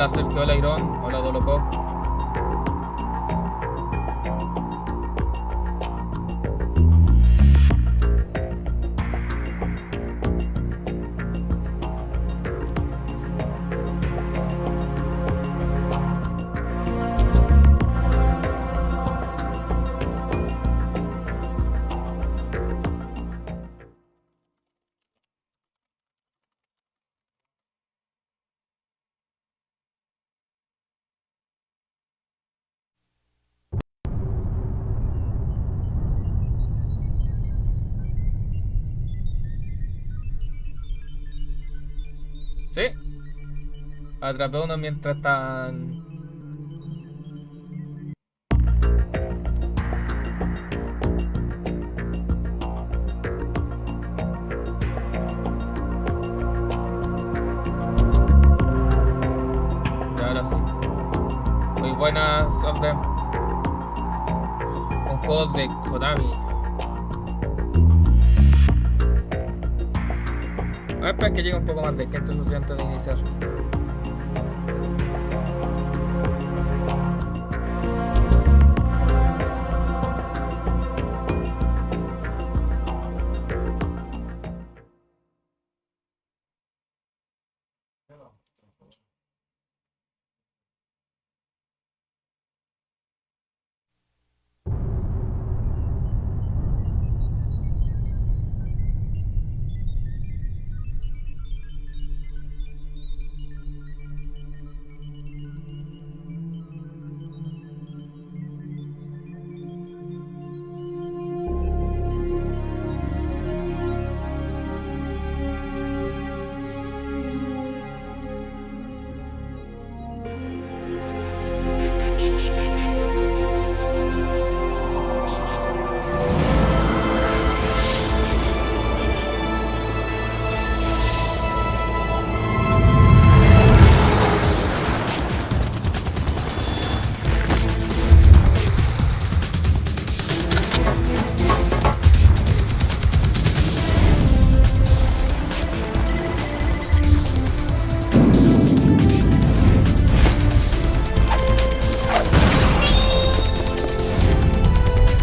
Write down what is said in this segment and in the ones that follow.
Hola Sergio, hola Irón, hola Doloco. Sí, atrapé uno mientras están. Y ahora sí. Muy buenas, ABDE. Un juego de Konami. Voy a esperar que llegue un poco más de gente, eso sí, antes de iniciar.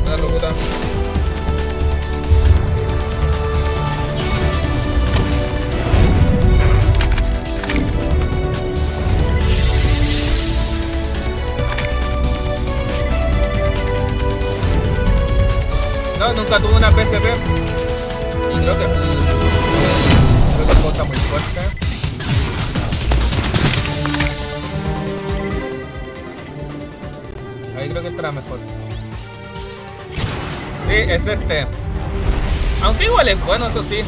Una locura. No, nunca tuve una PSP. Y creo que el juego está muy fuerte. Ahí creo que estará mejor. Sí, es este. Aunque igual es bueno, eso sí.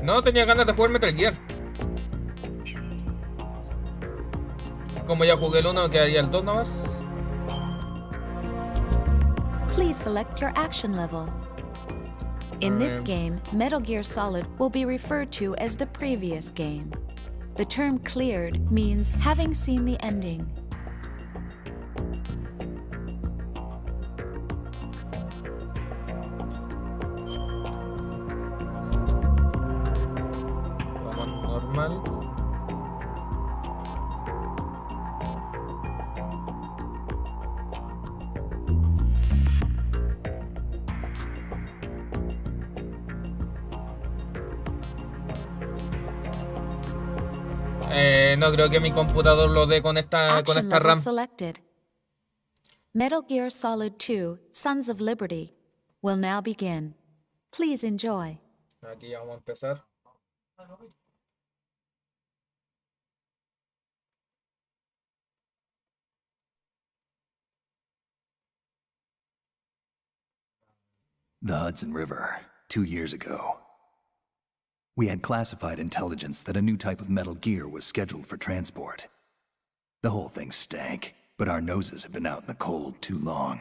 No tenía ganas de jugar Metal Gear. Como ya jugué el 1, quedaría el 2 nomás. Please select your action level. In this game, Metal Gear Solid will be referred to as the previous game. The term cleared means having seen the ending. Vamos normal. No creo que mi computador lo dé con esta Action level RAM. selected. Metal Gear Solid 2: Sons of Liberty will now begin. Please enjoy. Aquí ya vamos a empezar. The Hudson River, 2 years ago. We had classified intelligence that a new type of metal gear was scheduled for transport. The whole thing stank, but our noses had been out in the cold too long.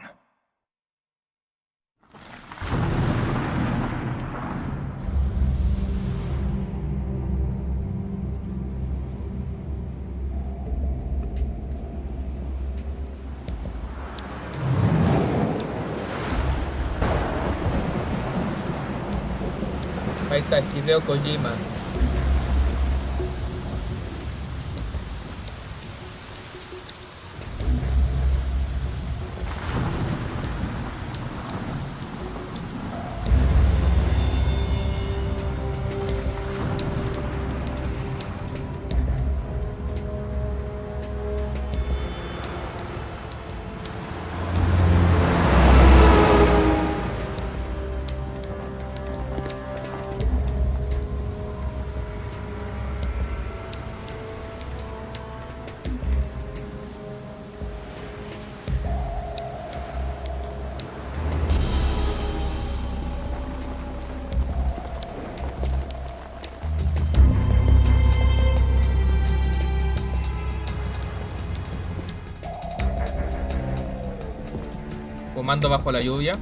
Ahí está, Hideo Kojima. Fumando bajo la lluvia.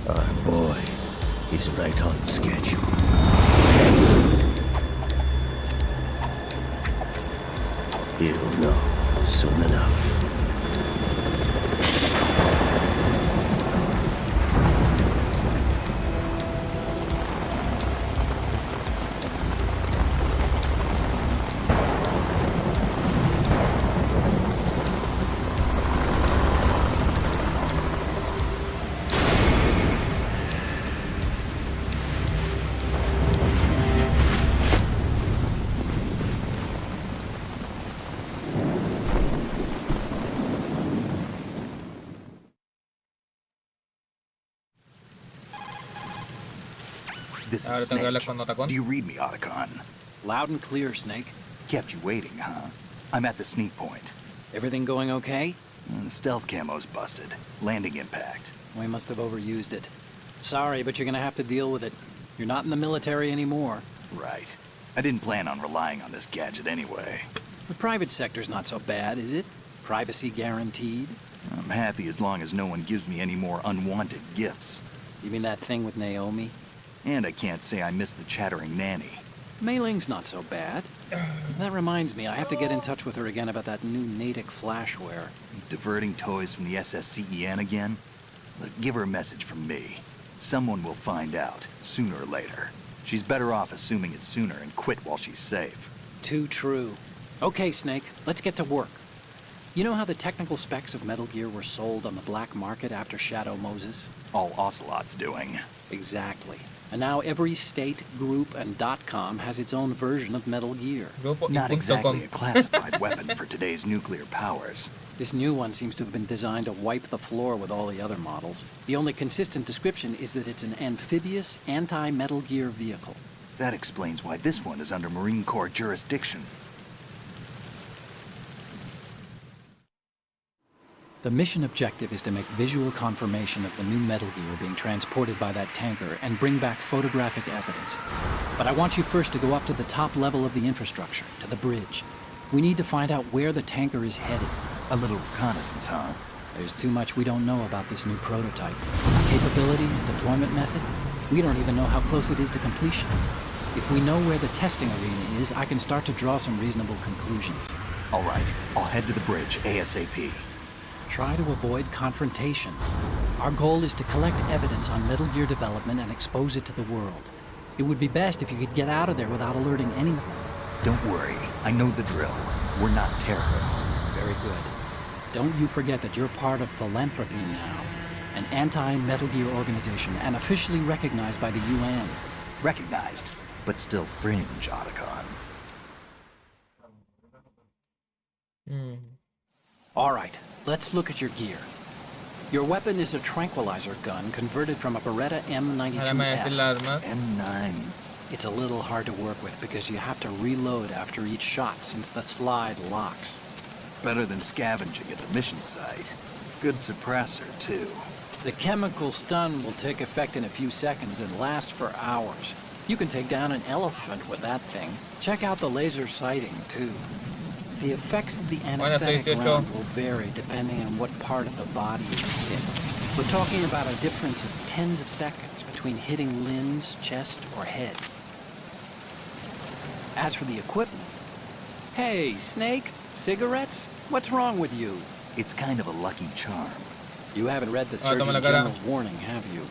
Our boy is right on schedule. He'll know soon enough. This Ahora is tengo que hablar Snake. con Otacon. Do you read me, Otacon? Loud and clear, Snake. Kept you waiting, huh? I'm at the sneak point. Everything going okay? Stealth camo's busted. Landing impact. We must have overused it. Sorry, but you're gonna have to deal with it. You're not in the military anymore. Right. I didn't plan on relying on this gadget anyway. The private sector's not so bad, is it? Privacy guaranteed? I'm happy as long as no one gives me any more unwanted gifts. You mean that thing with Naomi? And I can't say I miss the chattering nanny. Mei Ling's not so bad. That reminds me, I have to get in touch with her again about that new Natick flashware. Diverting toys from the SSCEN again? Look, give her a message from me. Someone will find out, sooner or later. She's better off assuming it's sooner and quit while she's safe. Too true. Okay, Snake, let's get to work. You know how the technical specs of Metal Gear were sold on the black market after Shadow Moses? All Ocelot's doing. Exactly. And now every state, group, and .com has its own version of Metal Gear. Grupo y Not punto exactly com. a classified weapon for today's nuclear powers. This new one seems to have been designed to wipe the floor with all the other models. The only consistent description is that it's an amphibious, anti-Metal Gear vehicle. That explains why this one is under Marine Corps jurisdiction. The mission objective is to make visual confirmation of the new Metal Gear being transported by that tanker and bring back photographic evidence. But I want you first to go up to the top level of the infrastructure, to the bridge. We need to find out where the tanker is headed. A little reconnaissance, huh? There's too much we don't know about this new prototype. Capabilities, deployment method. We don't even know how close it is to completion. If we know where the testing arena is, I can start to draw some reasonable conclusions. All right, I'll head to the bridge ASAP. Try to avoid confrontations. Our goal is to collect evidence on Metal Gear development and expose it to the world. It would be best if you could get out of there without alerting anyone. Don't worry, I know the drill. We're not terrorists. Very good. Don't you forget that you're part of Philanthropy now, an anti-Metal Gear organization and officially recognized by the UN. Recognized, but still fringe, Otacon. All right, let's look at your gear. Your weapon is a tranquilizer gun converted from a Beretta Ahora me va a decir la M92F. arma. M9. It's a little hard to work with because you have to reload after each shot since the slide locks. Better than scavenging at the mission site. Good suppressor, too. The chemical stun will take effect in a few seconds and last for hours. You can take down an elephant with that thing. Check out the laser sighting, too. The effects of the anesthetic 18. round will vary depending on what part of the body is hit. We're talking about a difference of tens of seconds between hitting limbs, chest, or head. As for the equipment... Hey, Snake, cigarettes? What's wrong with you? It's kind of a lucky charm. You haven't read the toma Surgeon la cara. General's warning, have you?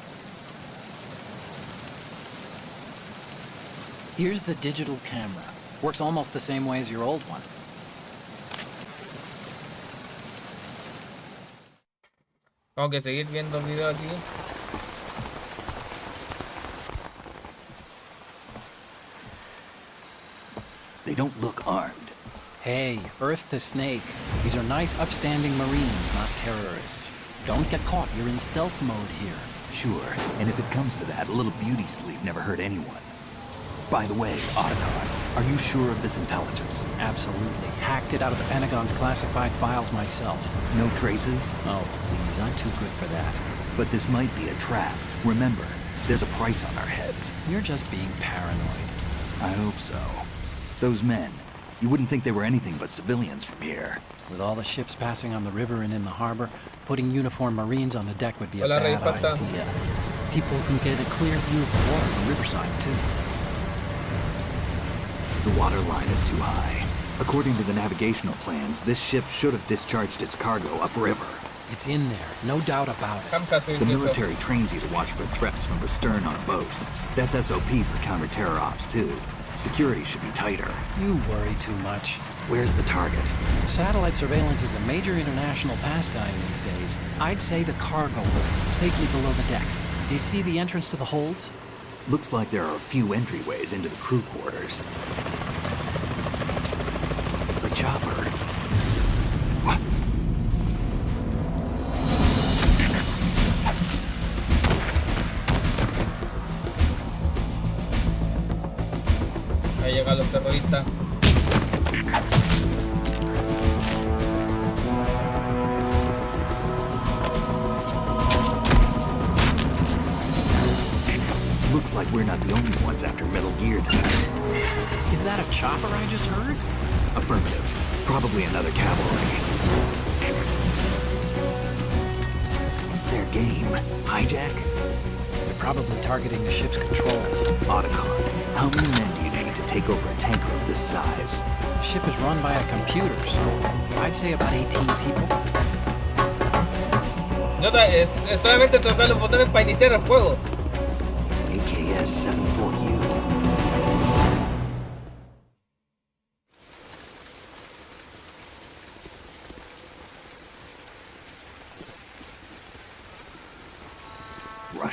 Here's the digital camera. Works almost the same way as your old one. Tengo que seguir viendo el video aquí. They don't look armed. Hey, Earth to Snake. These are nice, upstanding Marines, not terrorists. Don't get caught. You're in stealth mode here. Sure, and if it comes to that, a little beauty sleep never hurt anyone. By the way, Otacon, are you sure of this intelligence? Absolutely. Hacked it out of the Pentagon's classified files myself. No traces? Oh, please, I'm too good for that. But this might be a trap. Remember, there's a price on our heads. You're just being paranoid. I hope so. Those men, you wouldn't think they were anything but civilians from here. With all the ships passing on the river and in the harbor, putting uniformed Marines on the deck would be a Hola, Rey bad Fata. idea. People can get a clear view of the water from Riverside, too. The water line is too high. According to the navigational plans, this ship should have discharged its cargo upriver. It's in there, no doubt about it. The military trains you to watch for threats from the stern on a boat. That's SOP for counter-terror ops, too. Security should be tighter. You worry too much. Where's the target? Satellite surveillance is a major international pastime these days. I'd say the cargo holds, safely below the deck. Do you see the entrance to the holds? Looks like there are a few entryways into the crew quarters. The chopper. What? Ahí llegan los terroristas. Looks like we're not the only ones after Metal Gear tonight. Is that a chopper I just heard? Affirmative. Probably another cavalry. What's their game? Hijack? They're probably targeting the ship's controls. Otacon, how many men do you need to take over a tanker of this size? The ship is run by a computer, so I'd say about 18 people. Solamente tocar los botones para iniciar el juego. AKS 74U.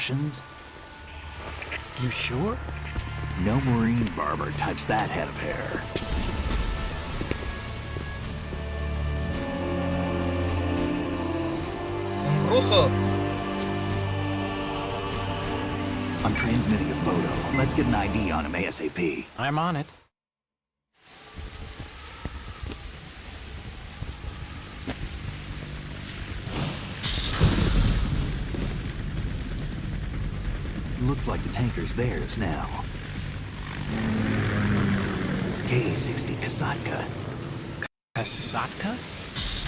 Russians? You sure? No Marine barber touched that head of hair. Un ruso. I'm transmitting a photo. Let's get an ID on him ASAP. I'm on it. Looks like the tanker's theirs now. K-60 Kasatka. Kasatka?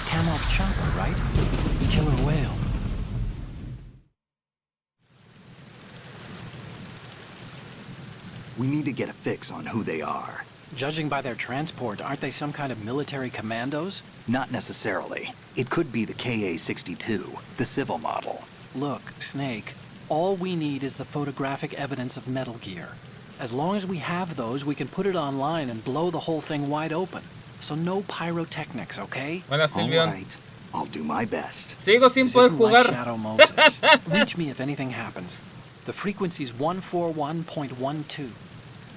Kamov chopper, right? Killer whale. We need to get a fix on who they are. Judging by their transport, aren't they some kind of military commandos? Not necessarily. It could be the KA-62, the civil model. Look, Snake, all we need is the photographic evidence of Metal Gear. As long as we have those, we can put it online and blow the whole thing wide open. So no pyrotechnics, okay? Hola, All Silvio. right. I'll do my best. Sigo sin This poder isn't like jugar. Shadow Moses. Reach me if anything happens. The frequency's 141.12.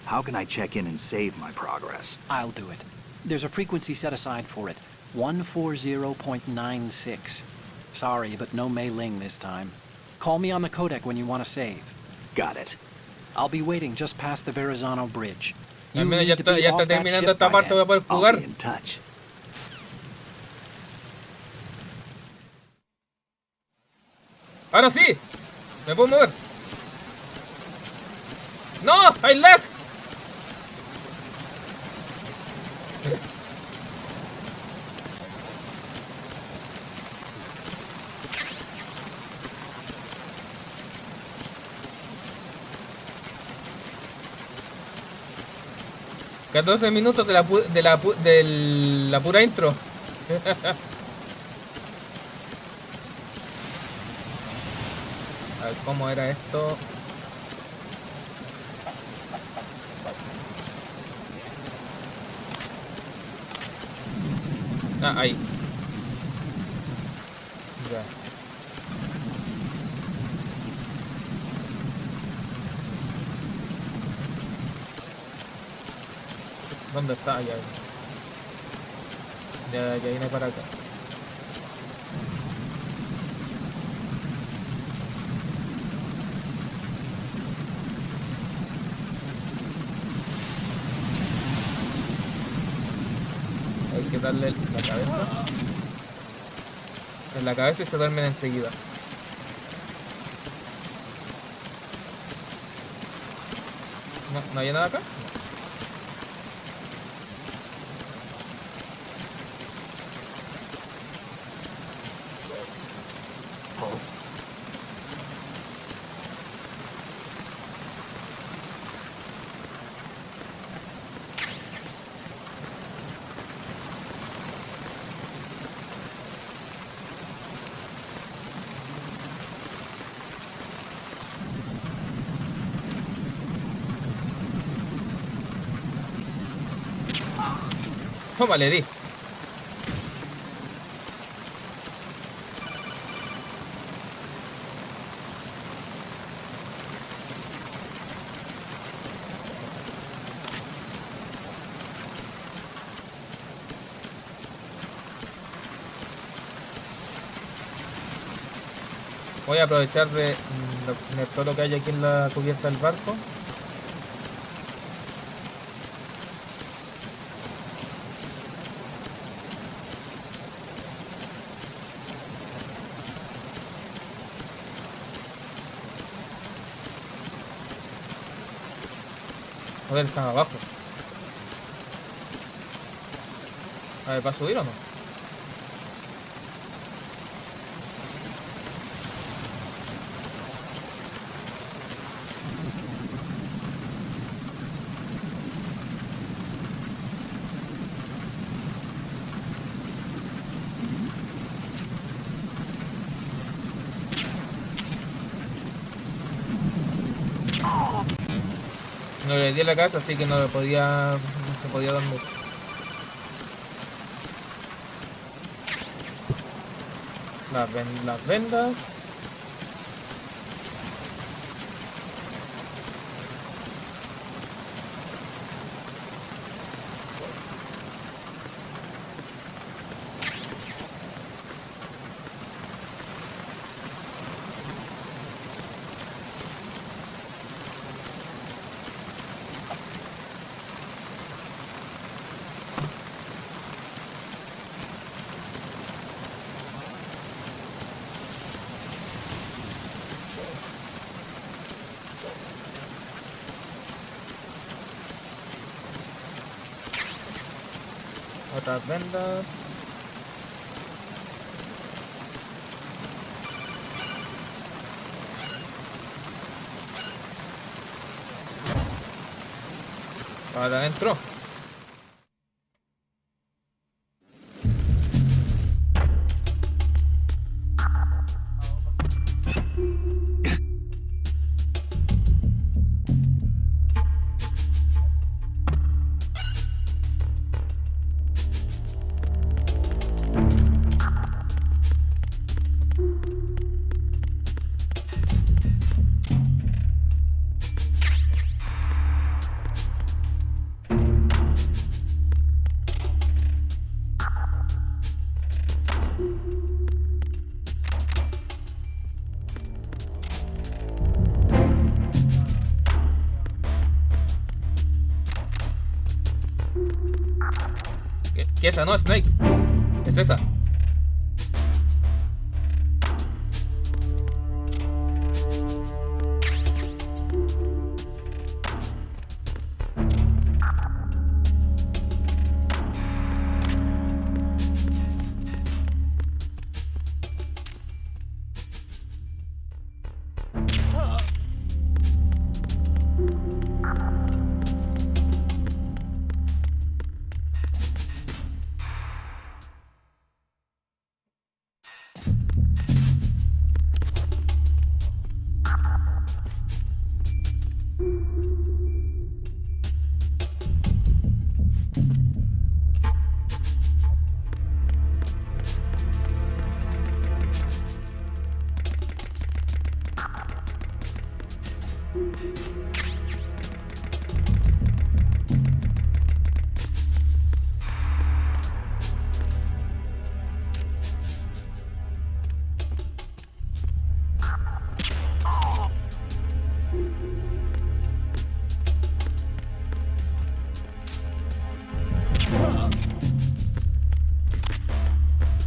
How can I check in and save my progress? I'll do it. There's a frequency set aside for it. 140.96. Sorry, but no Mei Ling this time. Call me on the codec when you want to save. Got it. I'll be waiting just past the Verrazano Bridge. Al You menos need ya to está, be ya off está that terminando ship esta by parte, voy a then. poder I'll jugar. be in touch. Ahora sí. Me puedo mover. No, hay lag. ...14 minutos de la pura intro. A ver, ¿cómo era esto? Ah, ahí. Ya. ¿Dónde está? Ya. Ya vine para acá. Hay que darle la cabeza. En la cabeza y se duermen enseguida. ¿No hay nada acá? Toma, le di. Voy a aprovechar de todo lo que hay aquí en la cubierta del barco. Joder, están abajo. A ver, ¿va a subir o no? No le di a la casa, así que no se podía dormir. Las vendas. Otras vendas. Para adentro. ¿Qué esa? No, Snake. Es esa.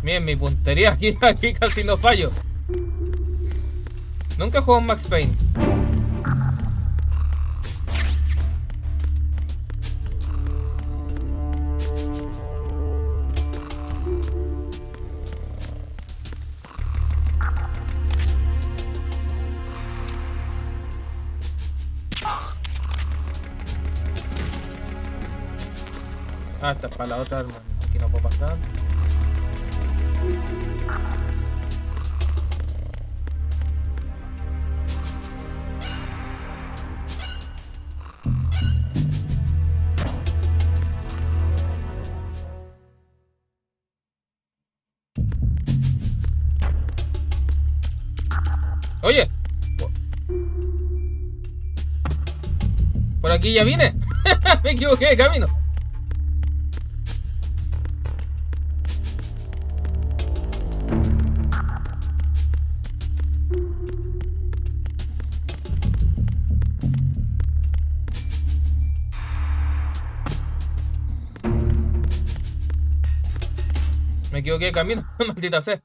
Miren, mi puntería aquí casi no fallo. Nunca juego en Max Payne. Ah, esta es para la otra arma. Aquí no puedo pasar. Oye, por aquí ya vine. Me equivoqué de camino. Me equivoqué de camino, maldita sea.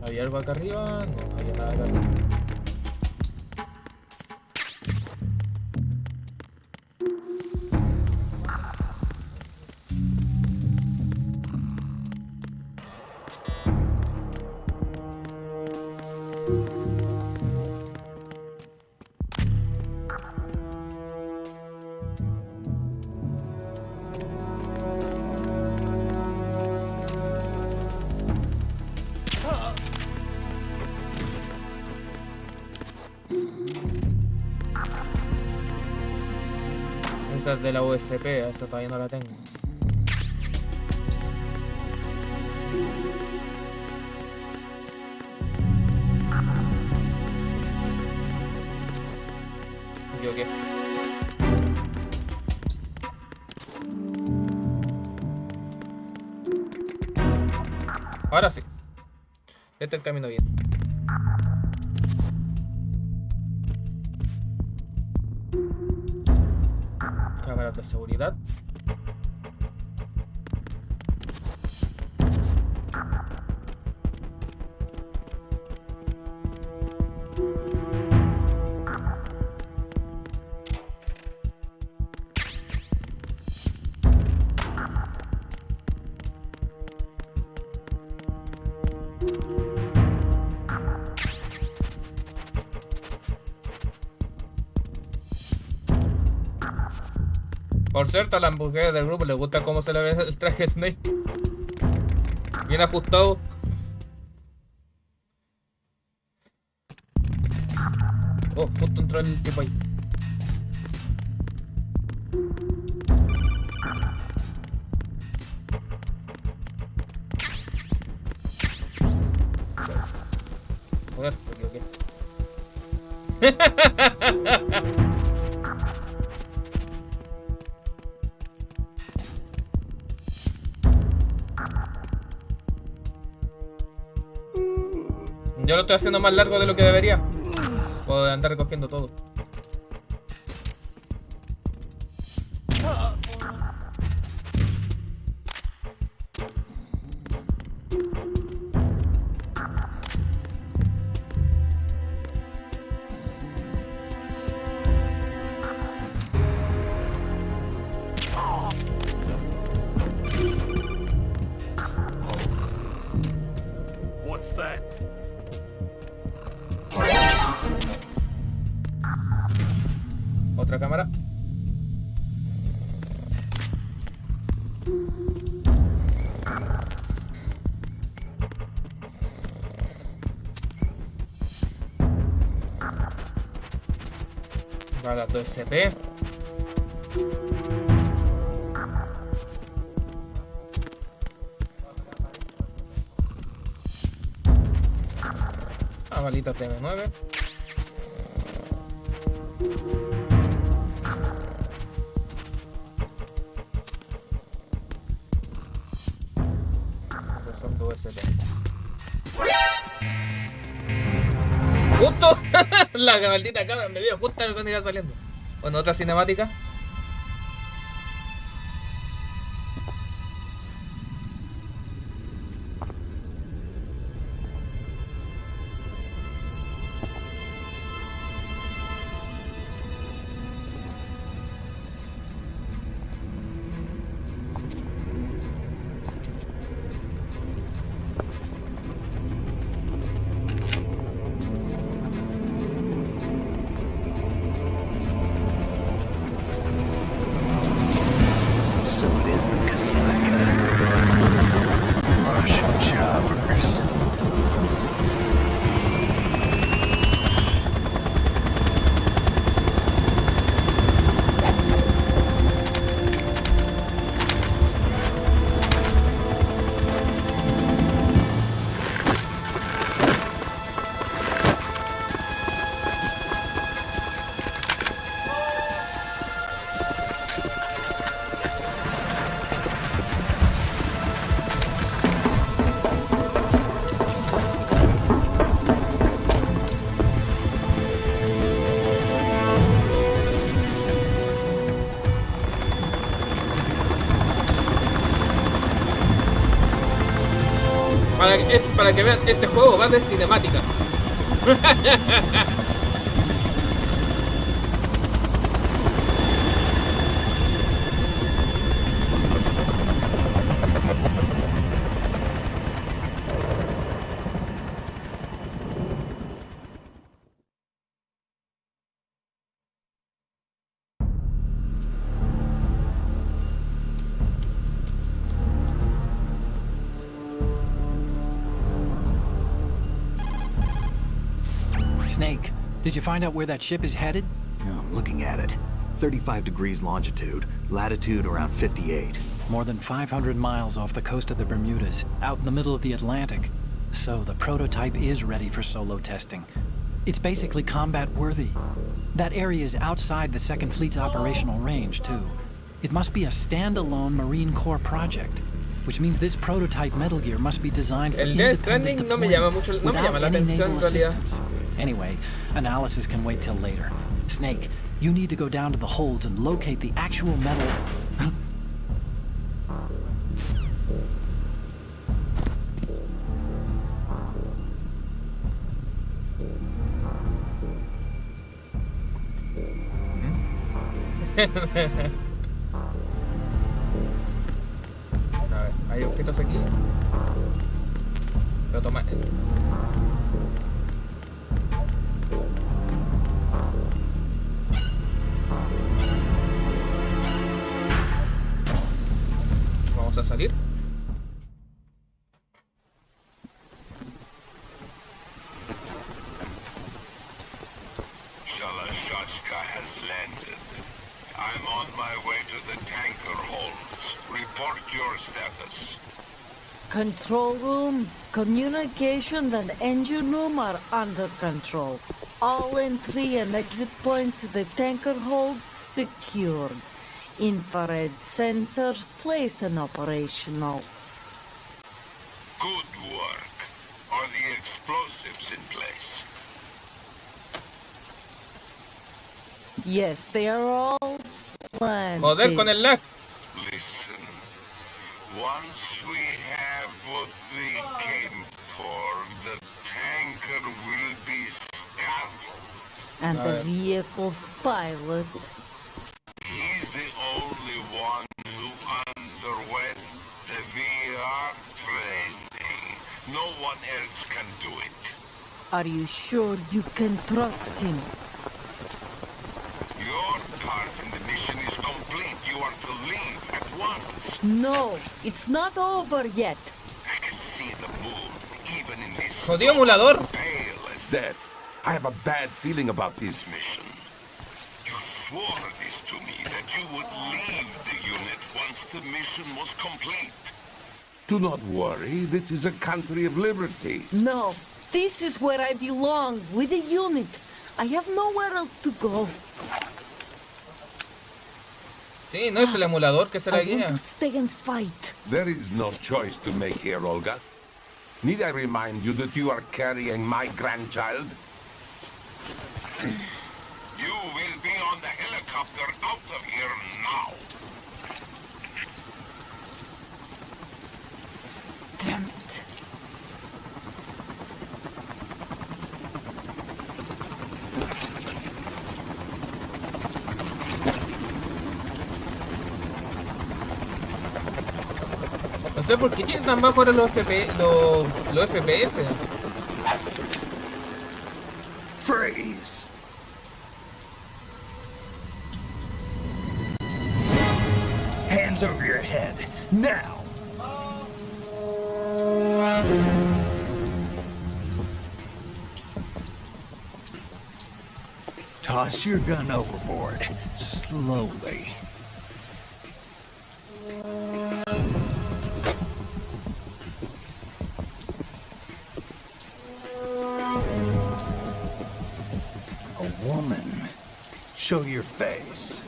¿Había algo acá arriba? No, no había nada acá arriba. Esa es de la USP, esa todavía no la tengo. Me equivoqué. Ahora sí. Este es el camino bien. Cámaras de seguridad. Por cierto, a la hamburguesa del grupo le gusta cómo se le ve el traje de Snake. Bien ajustado. Oh, justo entró el tipo ahí. Joder, me equivoqué. Yo lo estoy haciendo más largo de lo que debería. Puedo andar recogiendo todo. What's that? Otra cámara. Balas 2SP. Balitas TM9. Son 2 SP. ¡Justo! La maldita cámara me vio justo cuando iba saliendo. Bueno, otra cinemática. So it is the Kasaka. Russian choppers. Para que vean, este juego va de cinemáticas. Snake, did you find out where that ship is headed? Oh, I'm looking at it. 35 degrees longitude, latitude around 58. More than 500 miles off the coast of the Bermudas, out in the middle of the Atlantic. So the prototype is ready for solo testing. It's basically combat worthy. That area is outside the Second Fleet's operational range, too. It must be a standalone Marine Corps project. which means this prototype Metal Gear must be designed for El Death independent Stranding no me deployment llama mucho, no me llama without la any atención en naval realidad. assistance. Anyway, analysis can wait till later. Snake, you need to go down to the holds and locate the actual metal... A ver, hay objetos aquí. Pero toma. Vamos a salir. Shalashashka has landed. I'm on my way to the tanker holds. Report your status. Control room, communications and engine room are under control. All entry and exit points to the tanker holds secured. Infrared sensors placed and operational. Good work. Are the explosives in place? Yes, they are all planted. Joder con el lag. Listen. Once we have what we came for, the tanker will be scuttled. And the vehicle's pilot. He's the only one who underwent the VR training. No one else can do it. Are you sure you can trust him? Your part in the mission is complete. You are to leave at once. No, it's not over yet. I can see the moon, even in this Jodido emulador. pale as death. I have a bad feeling about this mission. You swore this to me, that you would leave the unit once the mission was complete. Do not worry. This is a country of liberty. No, this is where I belong, with the unit. I have nowhere else to go. Sí, no es el emulador que se la I want guía. to stay and fight. There is no choice to make here, Olga. Need I remind you that you are carrying my grandchild? You will be on the helicopter out of here now. Damn it. No sé por qué tienen tan bajo ahora los FPS. Freeze! Hands over your head, now! Toss your gun overboard, slowly. A woman. Show your face.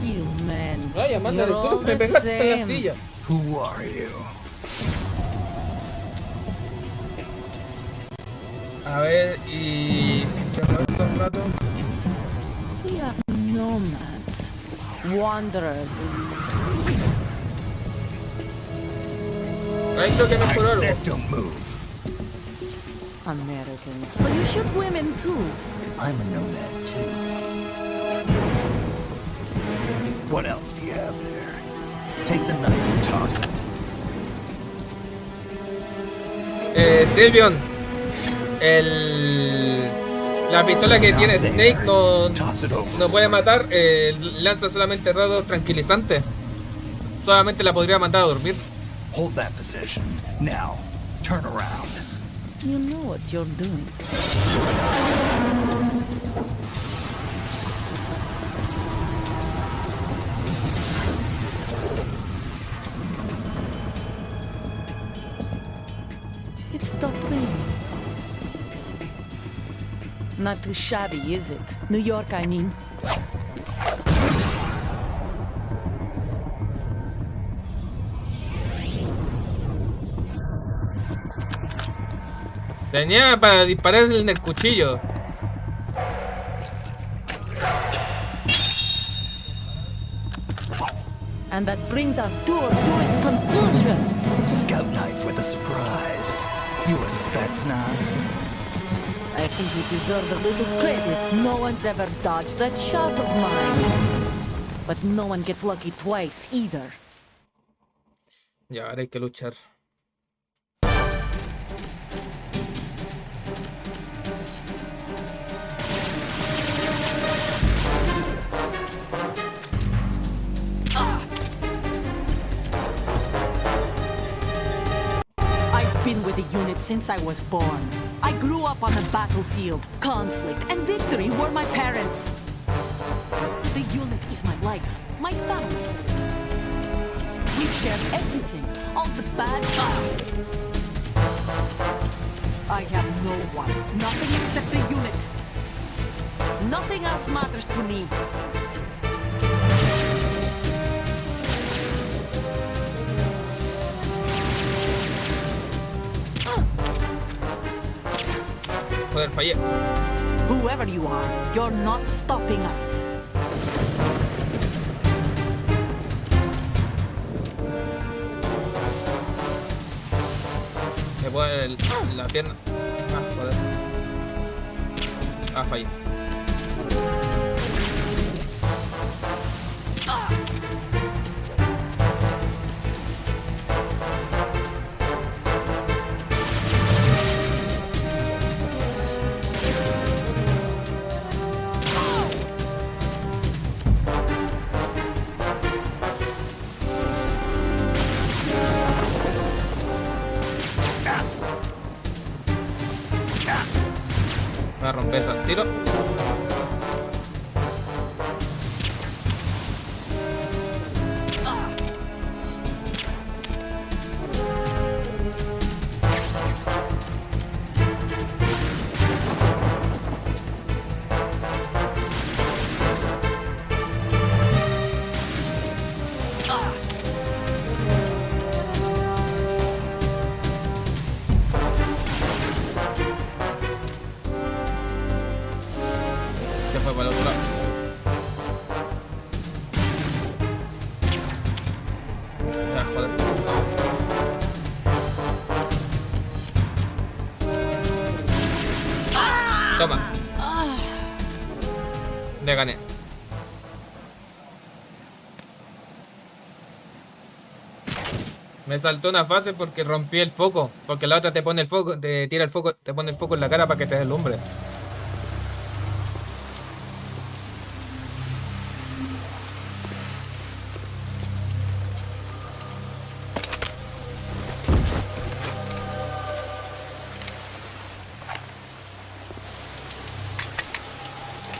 You men. Vaya, mándale, You're all tú me the pegaste en la same. silla. Who are you? A ver, y si cierro esto un rato. We are nomads, wanderers. Ahí creo que I mejoró algo. said don't move. Americans. So you shoot women too. I'm a nomad too. What else do you have there? Take the knife and toss it. Silvion, la pistola que tiene Snake no puede matar, lanza solamente radios tranquilizantes. Solamente la podría mandar a dormir. Hold that position. Now, turn around. You know what you're doing. It stopped raining. Not too shabby, is it? New York, I mean. Tenía para disparar en el cuchillo. And that brings our tour to its conclusion. Scout knife with a surprise. You a Spetsnaz? I think you deserve a little credit. No one's ever dodged that shot of mine. But no one gets lucky twice either. Ya, ahora hay que luchar. I've been with the unit since I was born. I grew up on the battlefield. Conflict and victory were my parents. The unit is my life, my family. We share everything, all the bad stuff. I have no one, nothing except the unit. Nothing else matters to me. Joder, fallé. Whoever you are, you're not stopping us. Me pone la pierna. Ah, joder. Ah, fallé. Me va a romper eso al tiro. Se fue para el otro lado. Ya, joder. Toma. Le gané. Me saltó una fase porque rompí el foco. Porque la otra te pone el foco, te tira el foco, te pone el foco en la cara para que te deslumbre.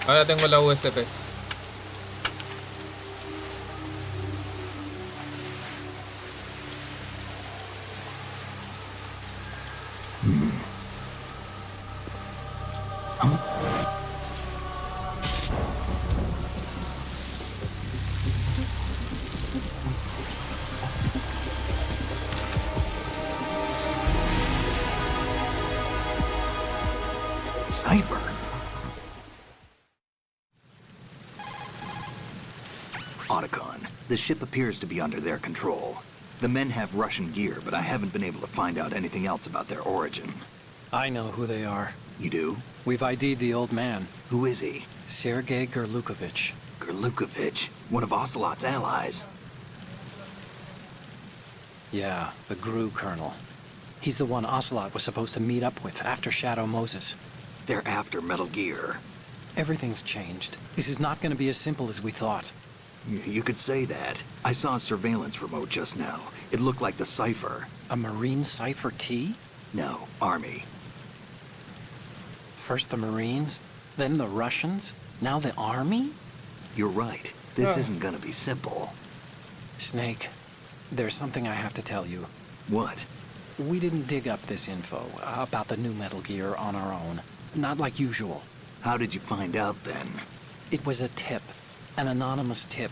Ahora tengo la USP. Cipher. Otacon, the ship appears to be under their control. The men have Russian gear, but I haven't been able to find out anything else about their origin. I know who they are. You do? We've ID'd the old man, Who is he? Sergei Gerlukovich. Gerlukovich, one of Ocelot's allies. Yeah, the GRU colonel. He's the one Ocelot was supposed to meet up with after Shadow Moses. They're after Metal Gear. Everything's changed. This is not going to be as simple as we thought. You could say that. I saw a surveillance remote just now. It looked like the Cipher. A Marine Cipher T? No, Army. First the Marines, then the Russians, now the Army? You're right. This isn't gonna be simple. Snake, there's something I have to tell you. What? We didn't dig up this info about the new Metal Gear on our own. Not like usual. How did you find out then? It was a tip. An anonymous tip.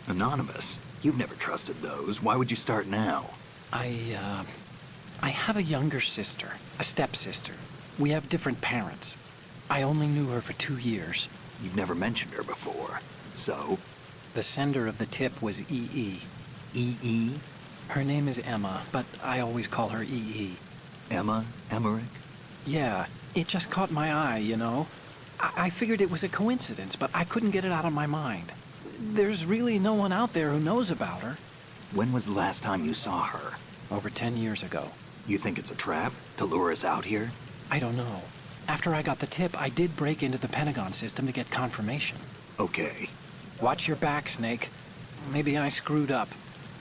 Anonymous? You've never trusted those. Why would you start now? I have a younger sister, a stepsister. We have different parents. I only knew her for 2 years. You've never mentioned her before. So? The sender of the tip was EE. E.E.? Her name is Emma, but I always call her EE. Emma? Emmerich? Yeah, it just caught my eye, you know? I figured it was a coincidence, but I couldn't get it out of my mind. There's really no one out there who knows about her. When was the last time you saw her? Over 10 years ago. You think it's a trap? To lure us out here? I don't know. After I got the tip, I did break into the Pentagon system to get confirmation. Okay. Watch your back, Snake. Maybe I screwed up.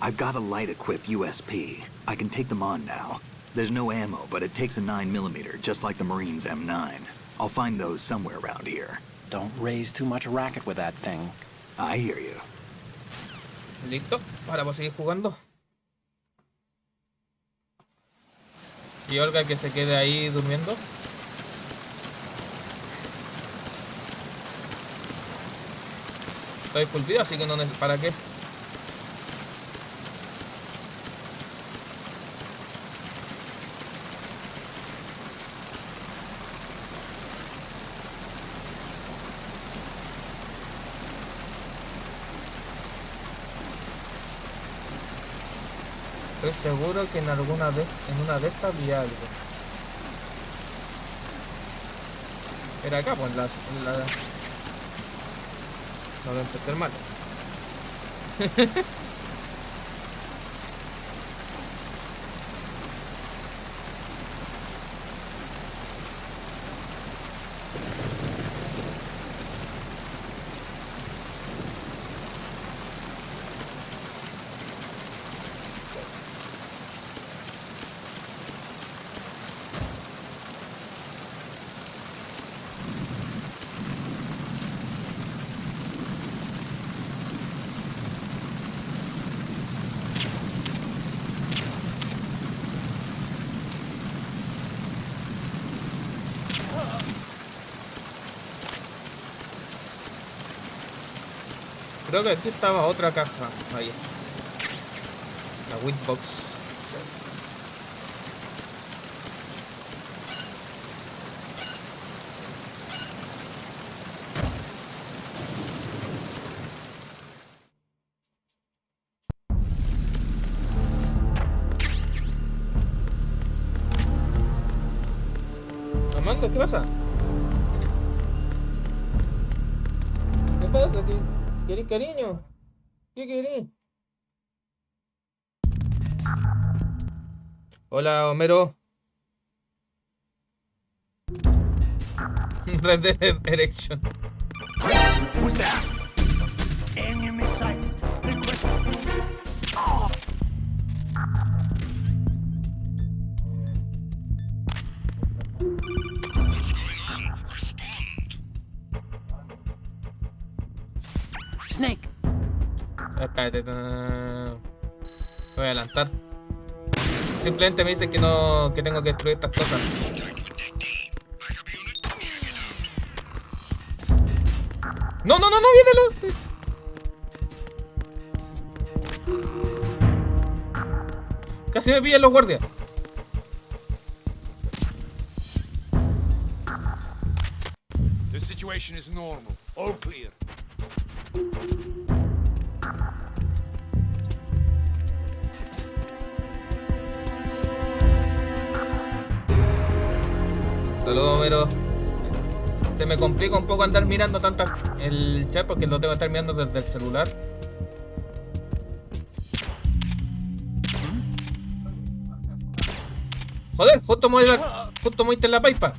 I've got a light-equipped USP. I can take them on now. There's no ammo, but it takes a 9mm, just like the Marines' M9. I'll find those somewhere around here. Don't raise too much racket with that thing. I hear you. Listo, ahora vamos a seguir jugando. Y Olga que se quede ahí durmiendo. Estoy full vida, así que no necesito. ¿Para qué? Estoy seguro que en una de estas vi algo. Era acá, pues en la no lo empecé mal. Creo que aquí estaba otra caja. Ahí. La Witbox. Amanda, ¿qué pasa? ¿Qué pasa aquí? ¿Querés cariño? ¿Qué querés? Hola, Homero. Red Dead Erection. Who's that? Enemy sighted. Request. Oh. What's going on? Respond. Snake! Espérate. Voy a adelantar. Simplemente me dice que no, que tengo que destruir estas cosas. No, no, no, no, viene. Casi me pillan los guardias. The situation is normal. All clear. Saludos, Homero. Se me complica un poco andar mirando tantas el chat porque lo tengo que estar mirando desde el celular. Joder, justo moviste en la pipa.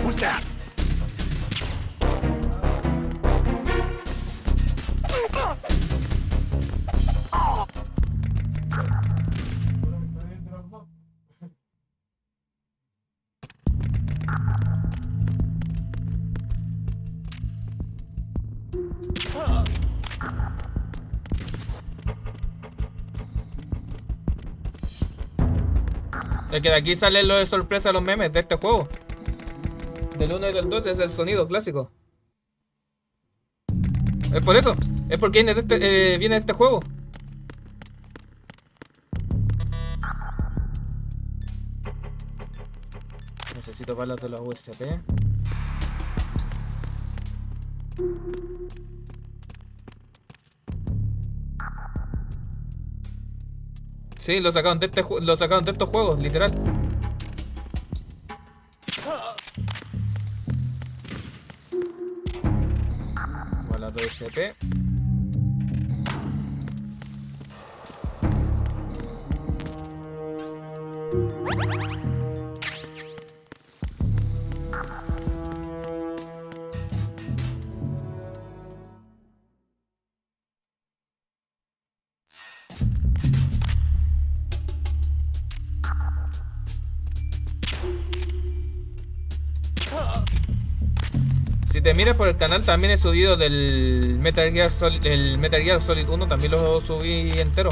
Who's that? Es que de aquí salen lo de sorpresa, los memes de este juego. Del 1 y del 2 es el sonido clásico. Es por eso. Es porque viene de este juego. Necesito balas de la USP. Sí, lo sacaron de lo sacaron de estos juegos, literal. Balas de USP. Si te miras por el canal, también he subido del Metal Gear Solid, el Metal Gear Solid 1, también lo subí entero.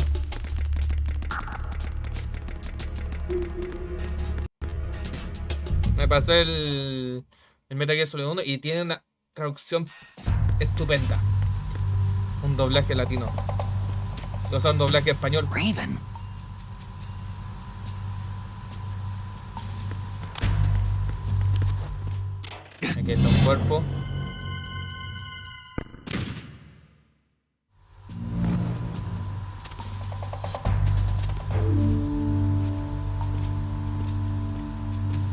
Me pasé el Metal Gear Solid 1 y tiene una traducción estupenda. Un doblaje latino. O sea, un doblaje español. Raven. Aquí está un cuerpo.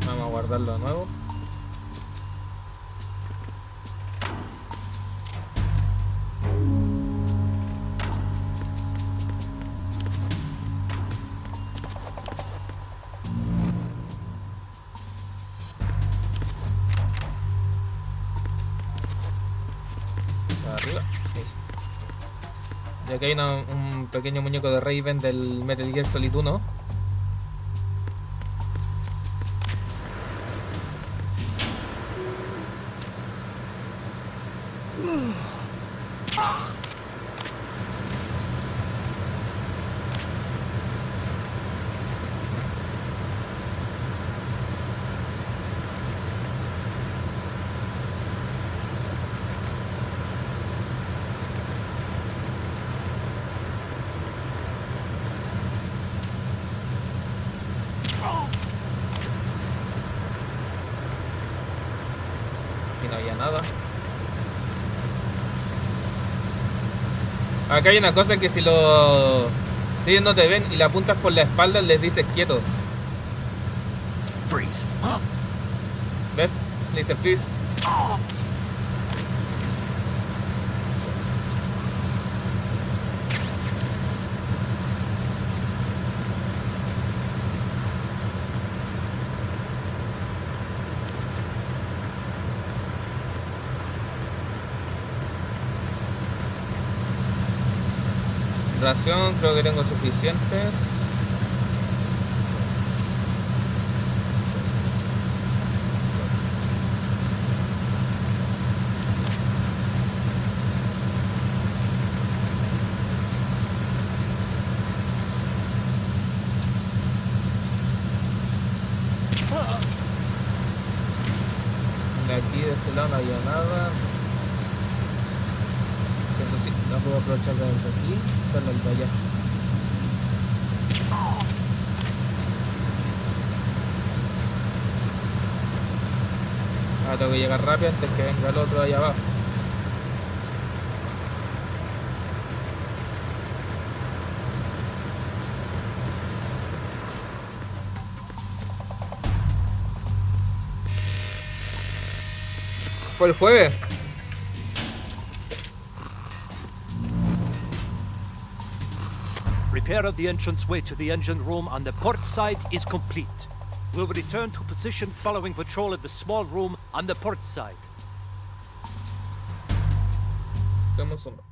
Vamos a guardarlo de nuevo. Arriba. Y aquí hay un pequeño muñeco de Raven del Metal Gear Solid 1. Aquí no había nada. Acá hay una cosa que si ellos no te ven y le apuntas por la espalda, les dices quieto. Freeze. ¿Ves? Le dice freeze. Ración, creo que tengo suficiente. De aquí, de este lado no había nada. Eso sí, no puedo aprovechar desde aquí. Solo el de allá. Ahora tengo que llegar rápido antes que venga el otro de allá abajo. Fue el jueves. Repair of the entranceway to the engine room on the port side is complete. We'll return to position following patrol of the small room on the port side. Tenemos uno.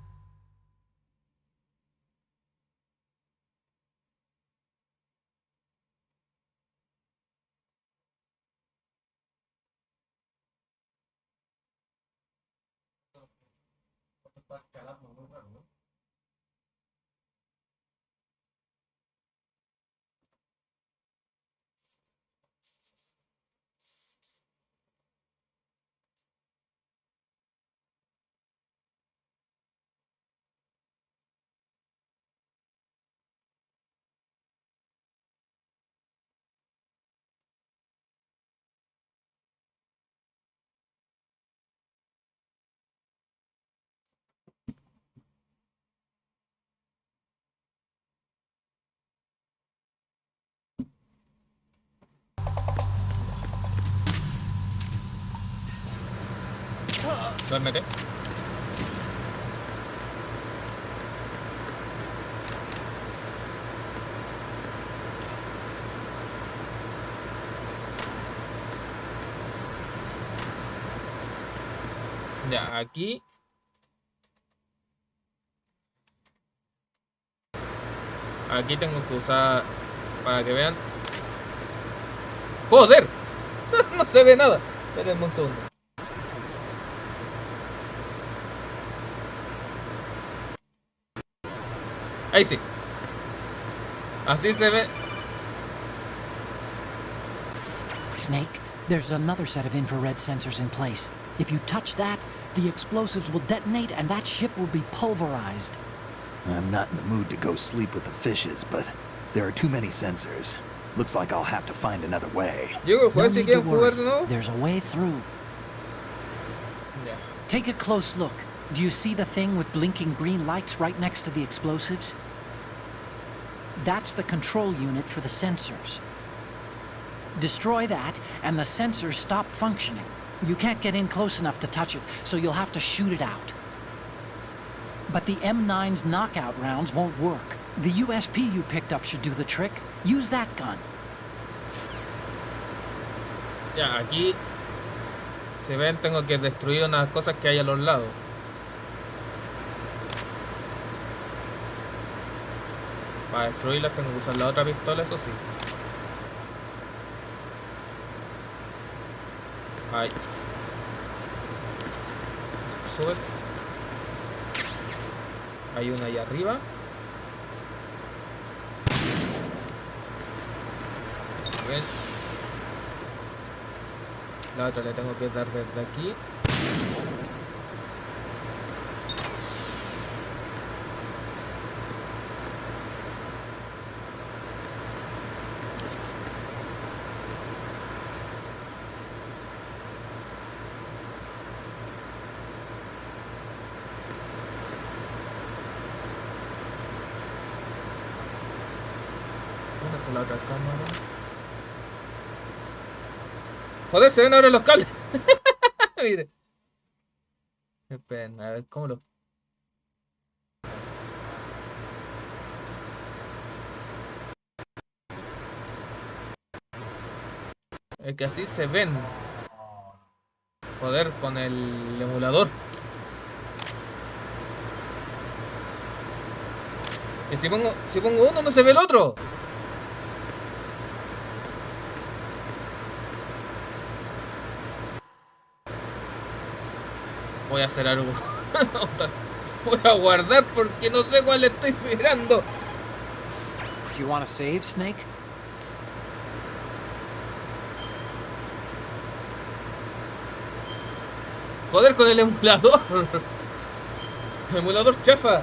Duérmete. Ya, aquí. Aquí tengo que usar para que vean. ¡Joder! No se ve nada. Espérenme un segundo. Ahí sí. Así se ve. Snake, there's another set of infrared sensors in place. If you touch that, the explosives will detonate and that ship will be pulverized. I'm not in the mood to go sleep with the fishes, but there are too many sensors. Looks like I'll have to find another way. Yo, No si need to quieren jugar, worry. ¿no? There's a way through. Ya. Take a close look. Do you see the thing with blinking green lights right next to the explosives? That's the control unit for the sensors. Destroy that, and the sensors stop functioning. You can't get in close enough to touch it, so you'll have to shoot it out. But the M9's knockout rounds won't work. The USP you picked up should do the trick. Use that gun. Ya, aquí. Si ven, tengo que destruir unas cosas que hay a los lados. Para destruirlas tengo que usar la otra pistola, eso sí. Ahí. Sube. Hay una ahí arriba. Ven. La otra le tengo que dar desde aquí. ¿Dónde está la otra cámara? Joder, se ven ahora los cables. Mire. Esperen, a ver cómo lo. Es que así se ven. Joder, con el emulador. Y si pongo uno, no se ve el otro. Voy a hacer algo. Voy a guardar porque no sé cuál estoy mirando. Do you want to save, Snake? Joder, con el emulador. El emulador chafa.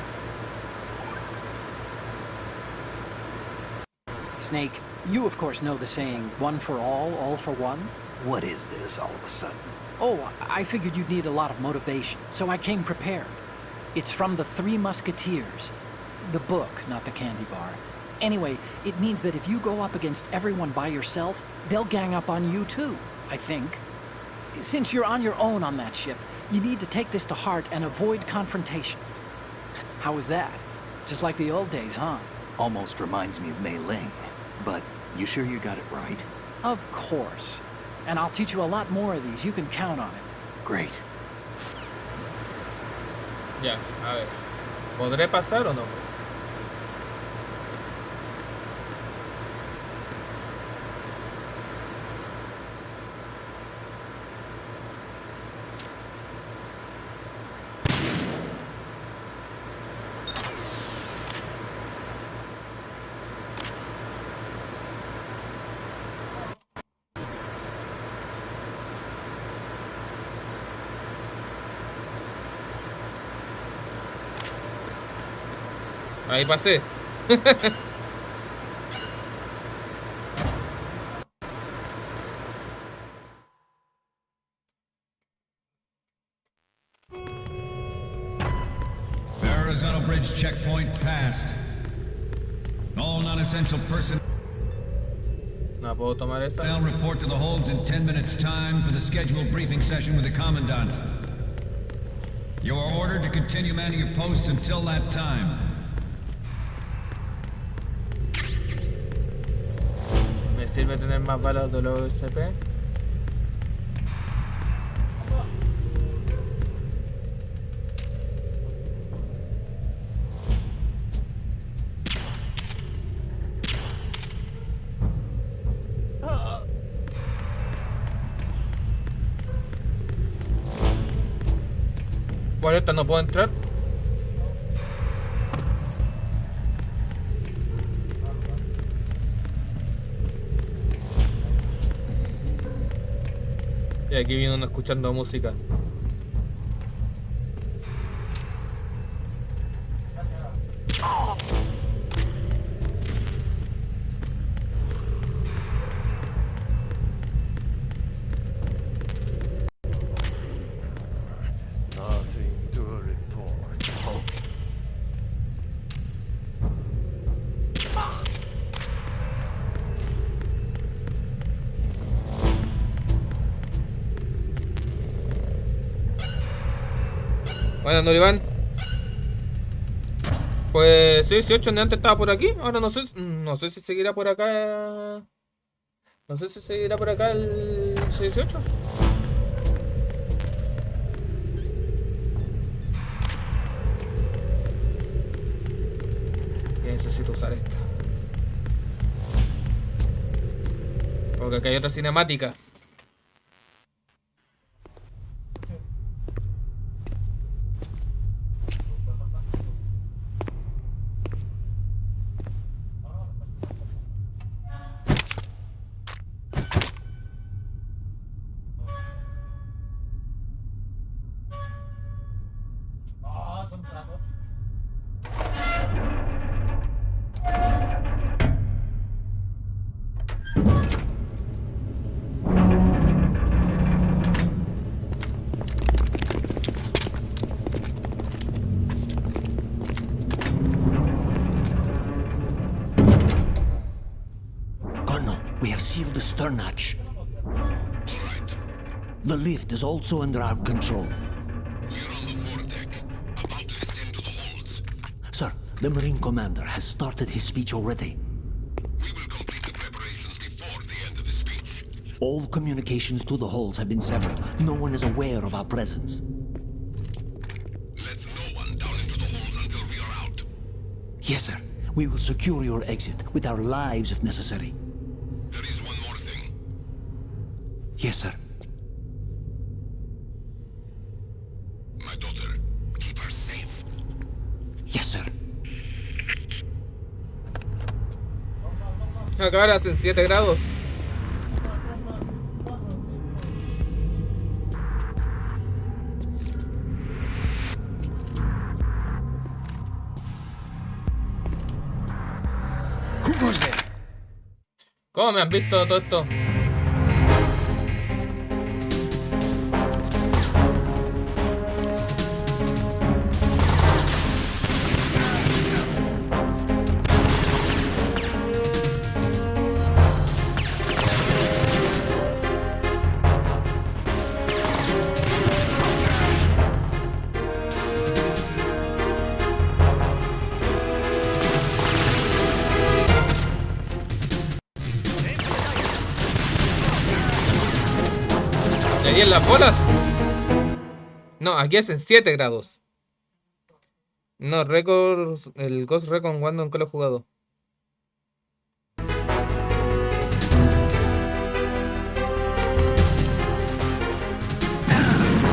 Snake, you of course know the saying, one for all for one? What is this all of a sudden? Oh, I figured you'd need a lot of motivation, so I came prepared. It's from the Three Musketeers. The book, not the candy bar. Anyway, it means that if you go up against everyone by yourself, they'll gang up on you too, I think. Since you're on your own on that ship, you need to take this to heart and avoid confrontations. How was that? Just like the old days, huh? Almost reminds me of Mei Ling. But you sure you got it right? Of course. And I'll teach you a lot more of these. You can count on it. Great. Ya, a ver. ¿Podré pasar o no? Ahí pasé. Horizontal bridge checkpoint passed. All non-essential personnel No puedo tomar esa. report to the holds in 10 minutes time for the scheduled briefing session with the Commandant. You are ordered to continue manning your posts until that time. Me sirve tener más balas de los SP. Bueno, esta no puedo entrar. Y aquí viene uno escuchando música. Nothing to report. Bueno, no, Iván. Pues 6-8 antes estaba por aquí. Ahora no sé si seguirá por acá. No sé si seguirá por acá el 6-8. Y necesito usar esta. Porque acá hay otra cinemática. We have sealed the stern hatch. The lift is also under our control. We're on the foredeck, about to descend to the holds. Sir, the Marine Commander has started his speech already. We will complete the preparations before the end of the speech. All communications to the holds have been severed. No one is aware of our presence. Let no one down into the holds until we are out. Yes, sir. We will secure your exit with our lives if necessary. There is one more thing. Yes, sir. My daughter, keep her safe. Yes, sir. Acá ahora hacen 7 grados. Who goes there? ¿Cómo me han visto todo esto? ¿Le di en las bolas? No, aquí hacen 7 grados. No, récord. El Ghost Recon cuando nunca lo he jugado.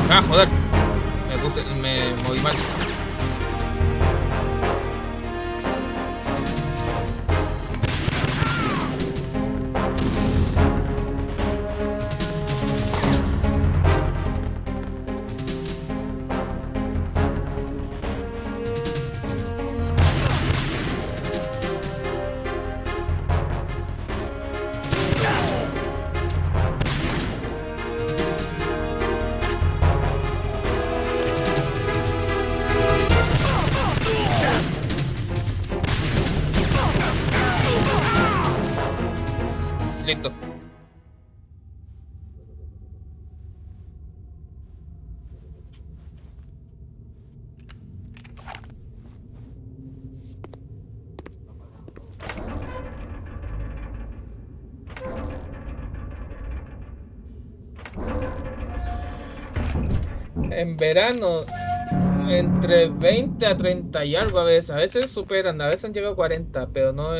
Ah, joder. Me moví mal. Listo. en verano entre 20 a 30 y algo a veces superan, a veces han llegado a 40, pero no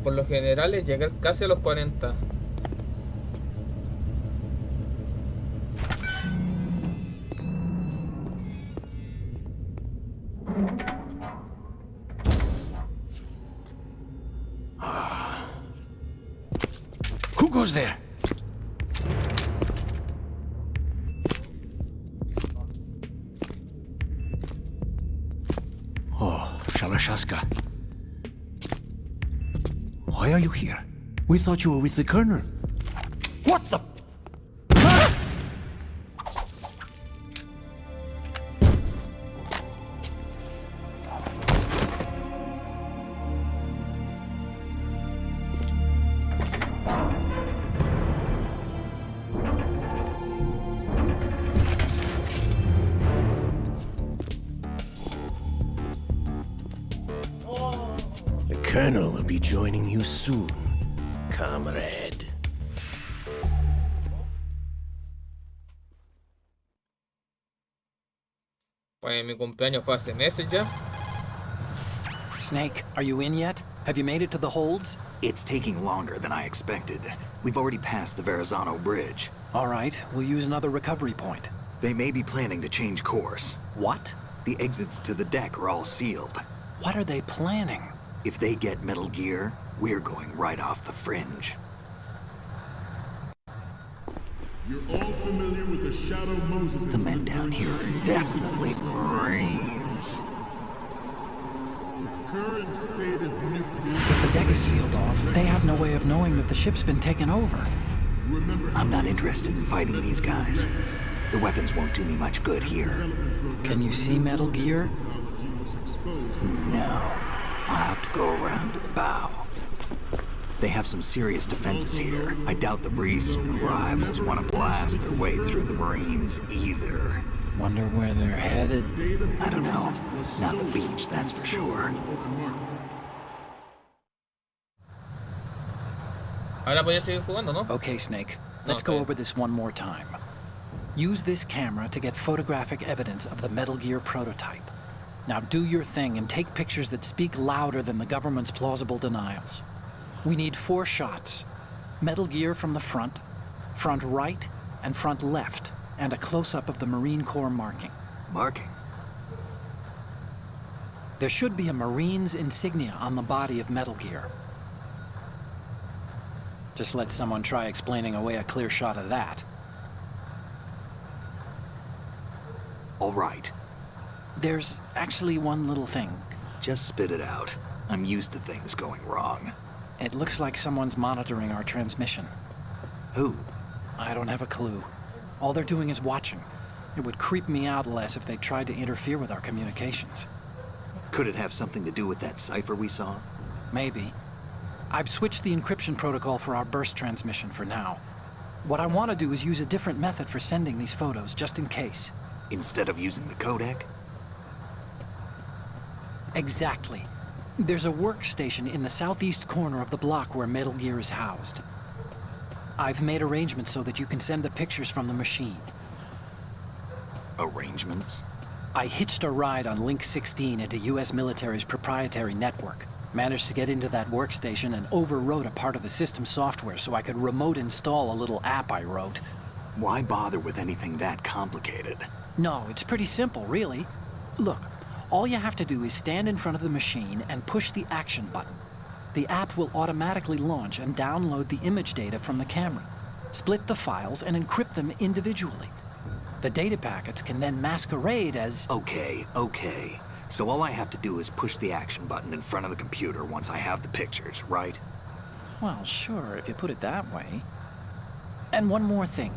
por lo general es llegar casi a los 40. Who goes there? Oh, Shalashaska. Why are you here? We thought you were with the Colonel. What the? The Colonel will be joining you soon, comrade. Pues mi cumpleaños fue hace meses ya. Snake, are you in yet? Have you made it to the holds? It's taking longer than I expected. We've already passed the Verrazano Bridge. All right, we'll use another recovery point. They may be planning to change course. What? The exits to the deck are all sealed. What are they planning? If they get Metal Gear, we're going right off the fringe. You're all familiar with the Shadow Moses. The men down here are definitely Marines. Current state of nuclear. If the deck is sealed off, they have no way of knowing that the ship's been taken over. I'm not interested in fighting these guys. The weapons won't do me much good here. Can you see Metal Gear? No. I'll have to go around to the bow. They have some serious defenses here. I doubt the recent arrivals want to blast their way through the Marines either. Wonder where they're headed. I don't know. Not the beach, that's for sure. Ahora podía seguir jugando, ¿no? Okay, Snake. Let's go Okay. over this one more time. Use this camera to get photographic evidence of the Metal Gear prototype. Now do your thing and take pictures that speak louder than the government's plausible denials. We need 4 shots. Metal Gear from the front right, and front left, and a close-up of the Marine Corps marking. Marking? There should be a Marine's insignia on the body of Metal Gear. Just let someone try explaining away a clear shot of that. All right. There's actually one little thing. Just spit it out. I'm used to things going wrong. It looks like someone's monitoring our transmission. Who? I don't have a clue. All they're doing is watching. It would creep me out less if they tried to interfere with our communications. Could it have something to do with that cipher we saw? Maybe. I've switched the encryption protocol for our burst transmission for now. What I want to do is use a different method for sending these photos, just in case. Instead of using the codec? Exactly. There's a workstation in the southeast corner of the block where Metal Gear is housed. I've made arrangements so that you can send the pictures from the machine. Arrangements? I hitched a ride on Link 16 into US military's proprietary network. Managed to get into that workstation and overwrote a part of the system software so I could remote install a little app I wrote. Why bother with anything that complicated? No, it's pretty simple, really. Look, all you have to do is stand in front of the machine and push the action button. The app will automatically launch and download the image data from the camera, split the files and encrypt them individually. The data packets can then masquerade as... Okay. So all I have to do is push the action button in front of the computer once I have the pictures, right? Well, sure, if you put it that way. And one more thing.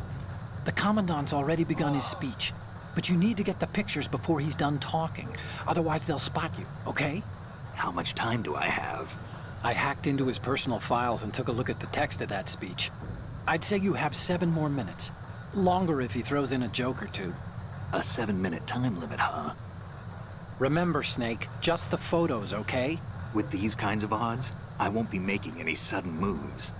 The Commandant's already begun his speech, but you need to get the pictures before he's done talking. Otherwise, they'll spot you, okay? How much time do I have? I hacked into his personal files and took a look at the text of that speech. I'd say you have 7 more minutes. Longer if he throws in a joke or two. A 7-minute time limit, huh? Remember, Snake, just the photos, okay? With these kinds of odds, I won't be making any sudden moves.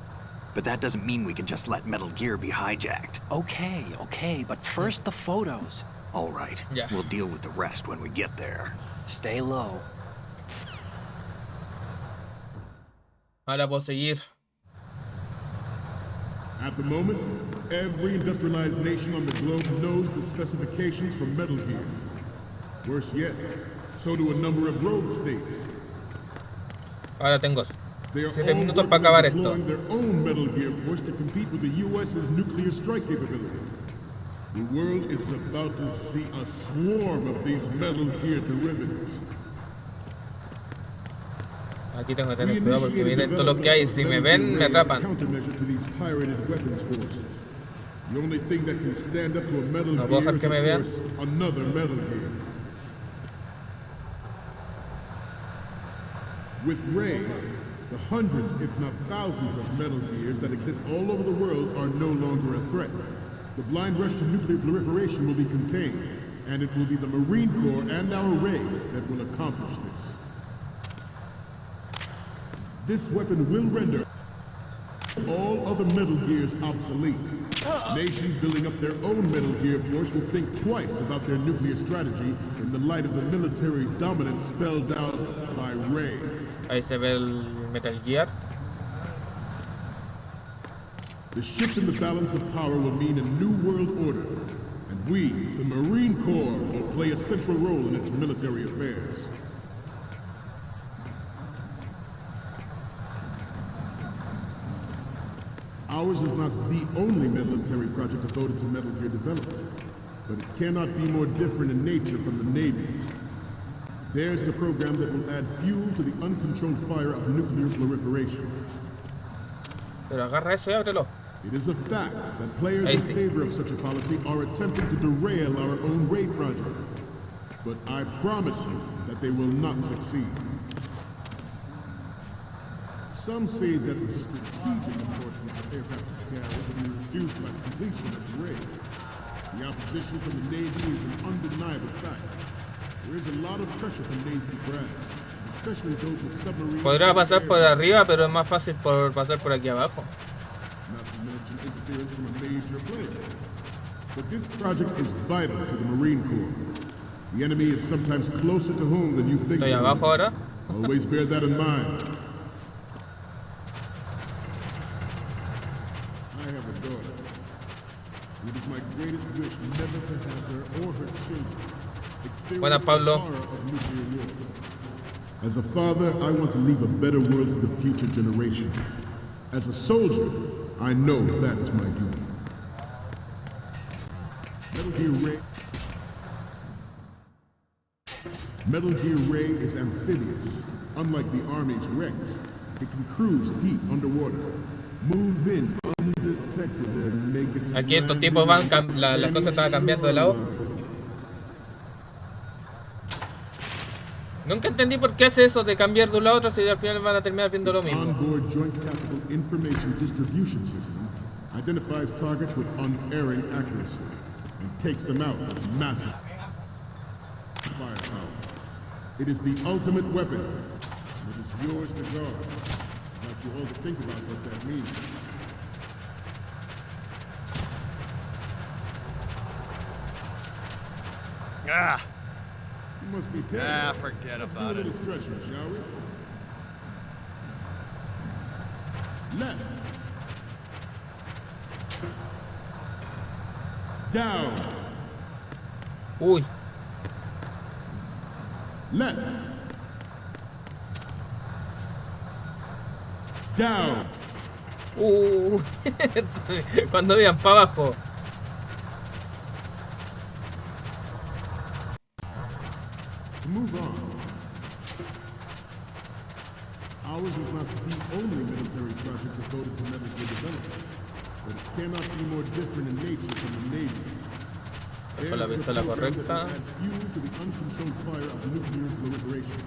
But that doesn't mean we can just let Metal Gear be hijacked. Okay, but first the photos. All right. Yeah. We'll deal with the rest when we get there. Stay low. Ahora puedo seguir. At the moment, every industrialized nation on the globe knows the specifications for Metal Gear. Worse yet, so do a number of rogue states. Ahora tengo They are 7 all minutos working para on acabar esto. deploying their own Metal Gear force to compete with the U.S.'s nuclear strike capability. The world is about to see a swarm of these Metal Gear derivatives. Aquí tengo que tener cuidado porque miren todo lo que hay. Si me ven, me atrapan. The only thing that can stand up to a Metal No puedo Gear dejar is, que me of vean. course, another Metal Gear. With Ray, the hundreds, if not thousands, of Metal Gears that exist all over the world are no longer a threat. The blind rush to nuclear proliferation will be contained, and it will be the Marine Corps and our Ray that will accomplish this. This weapon will render all other Metal Gears obsolete. Nations building up their own Metal Gear force will think twice about their nuclear strategy in the light of the military dominance spelled out by Ray. Ahí se ve el Metal Gear. The shift in the balance of power will mean a new world order, and we, the Marine Corps, will play a central role in its military affairs. Ours is not the only military project devoted to Metal Gear development, but it cannot be more different in nature from the Navy's. Theirs is a program that will add fuel to the uncontrolled fire of nuclear proliferation. Pero agarra eso y ábrelo. It is a fact that players Ahí in sí. favor of such a policy are attempting to derail our own Ray project. But I promise you that they will not succeed. Some say that the strategic importance of aircraft carrier will be reduced by the completion of the Ray. The opposition from the Navy is an undeniable fact. There is a lot of pressure from Navy brass, especially those with submarines. Podrá pasar por arriba, pero es más fácil por pasar por aquí abajo. Not to mention interference from a major player. But this project is vital to the Marine Corps. The enemy is sometimes closer to home than you think. Estoy abajo ahora. Always bear that in mind. I have a daughter. It is my greatest wish never to have her or her children experience Buena, the Pablo. horror of nuclear war. As a father, I want to leave a better world for the future generation. As a soldier, I know that is my duty. Metal Gear Ray is amphibious. Unlike the Army's Rex, it can cruise deep underwater, move in undetected and make its Aquí estos tipos van, las cosas estaban cambiando de lado. Nunca entendí por qué hace eso de cambiar de un lado a otro si al final van a terminar viendo lo mismo. Onboard Joint Tactical Information Distribution System identifies targets with unerring accuracy and takes them out with massive firepower. It is the ultimate weapon, and it is yours to guard. I'd like you all to think about what that means. Ah! You must be tired. Forget Let's about do a it. little stretching, shall we? Left. Down. Uy, Left. Down. cuando vean para abajo. To move on. Ours is not the only military project devoted to Metal Gear development, but it cannot be more different in nature from the Navy's. Con la Theirs is a pistola program that correcta. will add fuel to the uncontrolled fire of nuclear proliferation.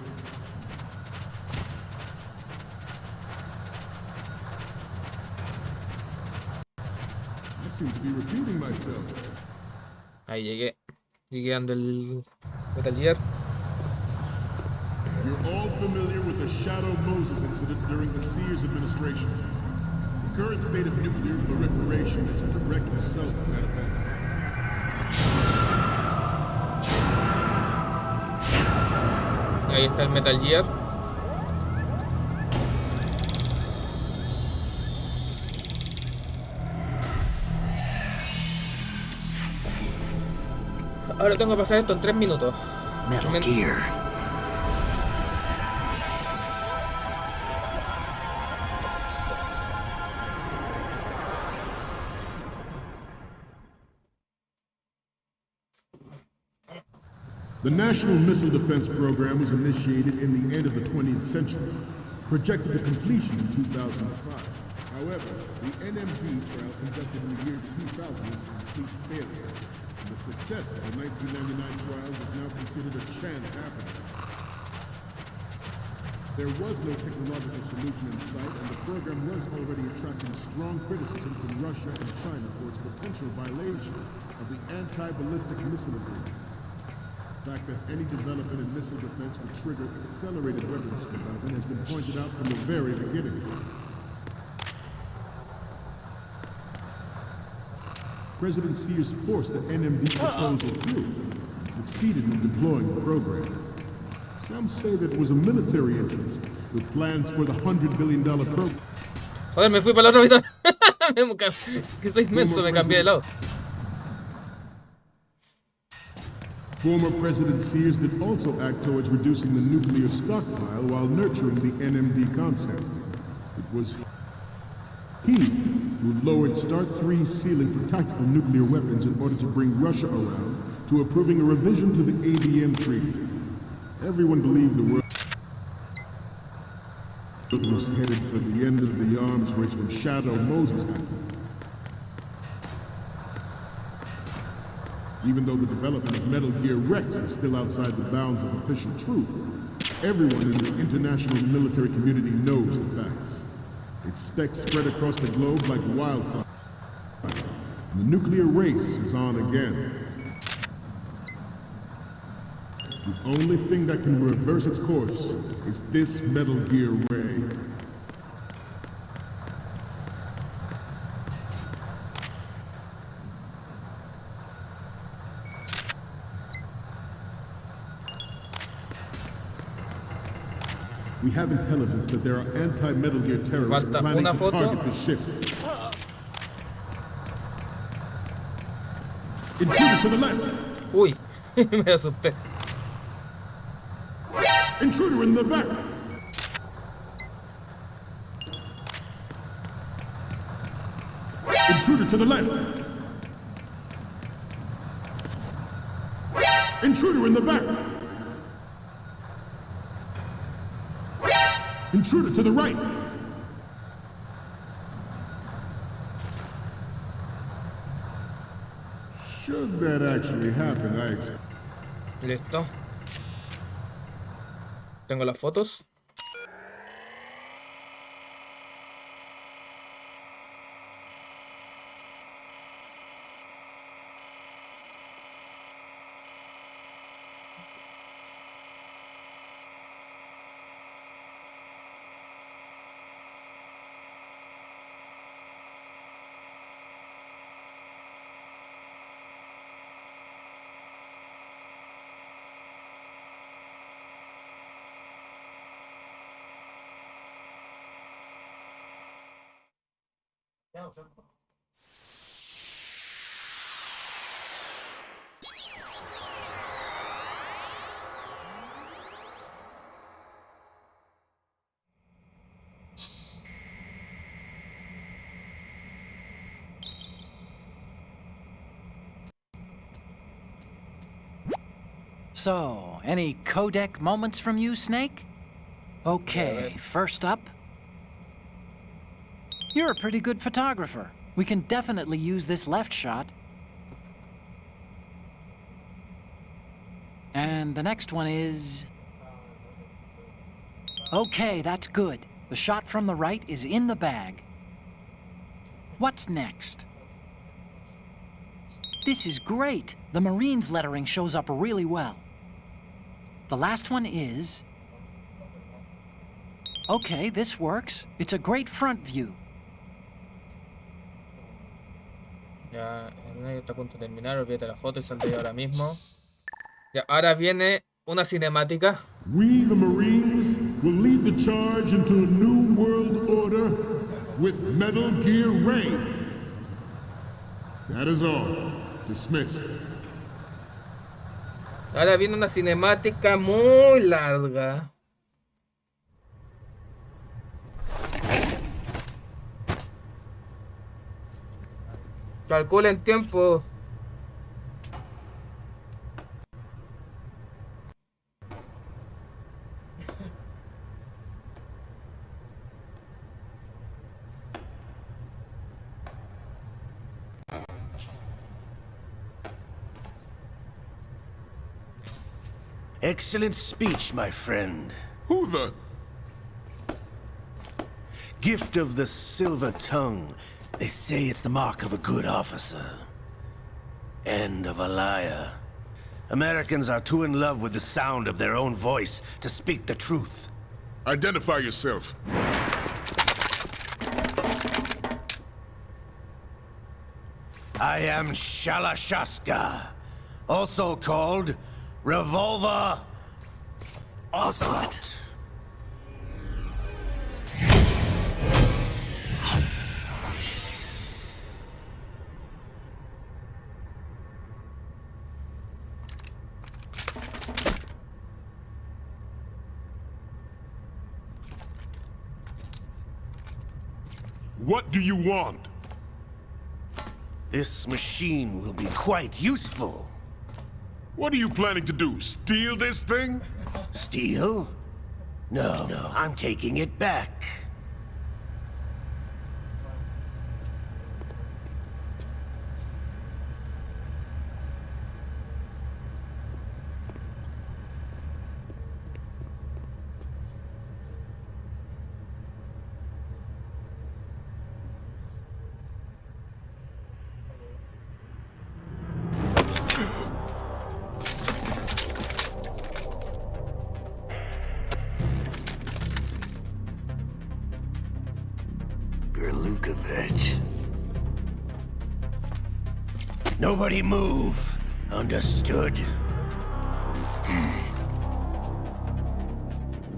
I seem to be repeating myself. Ahí llegué. Llegué ando el Metal Gear. You're all familiar with the Shadow Moses incident during the Sears administration. The current state of nuclear proliferation is a direct result of that event. Ahí está el Metal Gear. Ahora tengo que pasar esto en 3 minutos. Metal Gear. The National Missile Defense Program was initiated in the end of the 20th century, projected to completion in 2005. However, the NMD trial conducted in the year 2000 was a complete failure. And the success of the 1999 trials is now considered a chance happening. There was no technological solution in sight, and the program was already attracting strong criticism from Russia and China for its potential violation of the anti-ballistic missile agreement. The fact that any development in missile defense would trigger accelerated weapons development has been pointed out from the very beginning. President Sears forced the NMD proposal through and succeeded in deploying the program. Some say that it was a military interest, with plans for the $100 billion program. Joder, me fui para la otra mitad. Que soy inmenso, me cambié de lado. Former President Sears did also act towards reducing the nuclear stockpile while nurturing the NMD concept. It was he who lowered Start 3's ceiling for tactical nuclear weapons in order to bring Russia around to approving a revision to the ABM treaty. Everyone believed the world was headed for the end of the arms race when Shadow Moses happened. Even though the development of Metal Gear Rex is still outside the bounds of official truth, everyone in the international military community knows the facts. Its specs spread across the globe like wildfire. And the nuclear race is on again. The only thing that can reverse its course is this Metal Gear ray. We have intelligence that there are anti-Metal Gear terrorists planning to target the ship. Intruder to the left! Uy, me asusté. Intruder in the back! Intruder to the left! Intruder in the back! Intruder to the right! Should that actually happen, I expect. Listo. Tengo las fotos. So, any codec moments from you, Snake? Okay, first up. You're a pretty good photographer. We can definitely use this left shot. And the next one is... Okay, that's good. The shot from the right is in the bag. What's next? This is great. The Marines lettering shows up really well. The last one is... Okay, this works. It's a great front view. Ya, el medio está a punto de terminar. Olvídate la foto y saldré ahora mismo. Ya, ahora viene una cinemática. We, the Marines, will lead the charge into a new world order with Metal Gear Ray. That is all. Dismissed. Ahora viene una cinemática muy larga. Calculen tiempo. Excellent speech, my friend. Who the? Gift of the silver tongue. They say it's the mark of a good officer. And of a liar. Americans are too in love with the sound of their own voice to speak the truth. Identify yourself. I am Shalashaska, also called Revolver Ocelot. What do you want? This machine will be quite useful. What are you planning to do? Steal this thing? Steal? No, I'm taking it back. Nobody move. Understood?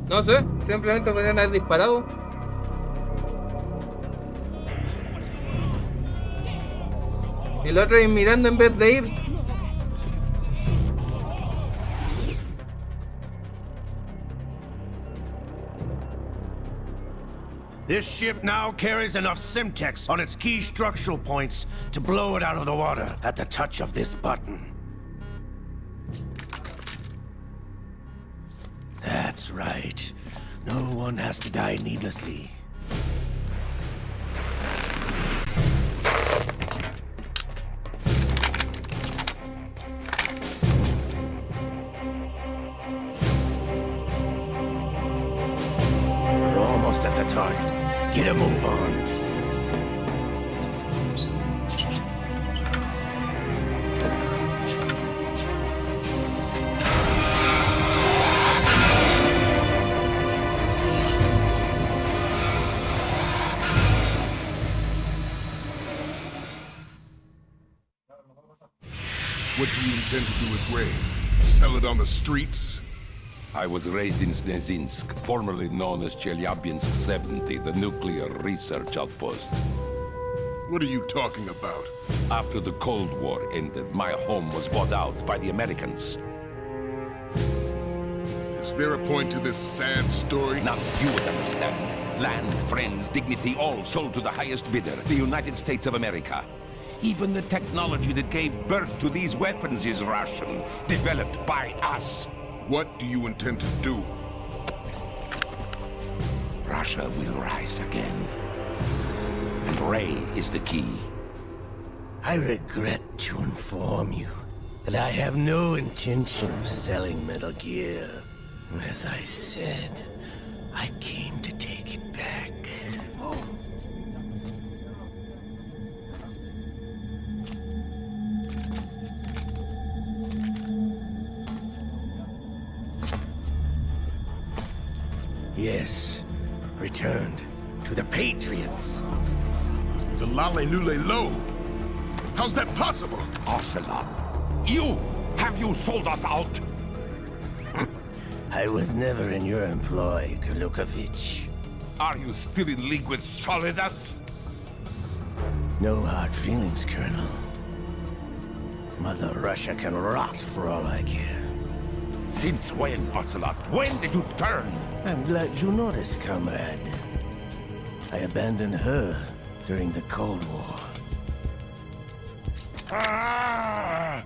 No sé, simplemente podrían haber disparado. Y el otro ir mirando en vez de ir. This ship now carries enough Simtex on its key structural points to blow it out of the water at the touch of this button. That's right. No one has to die needlessly. We're almost at the target. Get a move on. What do you intend to do with Ray? Sell it on the streets? I was raised in Snezinsk, formerly known as Chelyabinsk 70, the nuclear research outpost. What are you talking about? After the Cold War ended, my home was bought out by the Americans. Is there a point to this sad story? Now you would understand. Land, friends, dignity, all sold to the highest bidder, the United States of America. Even the technology that gave birth to these weapons is Russian, developed by us. What do you intend to do? Russia will rise again. And Ray is the key. I regret to inform you that I have no intention of selling Metal Gear. As I said, I came to take it back. Yes, returned to the Patriots. The Lale Lule Lo? How's that possible? Ocelot, you! Have you sold us out? I was never in your employ, Kulukovich. Are you still in league with Solidas? No hard feelings, Colonel. Mother Russia can rot for all I care. Since when, Ocelot? When did you turn? I'm glad you noticed, comrade. I abandoned her during the Cold War. Ah!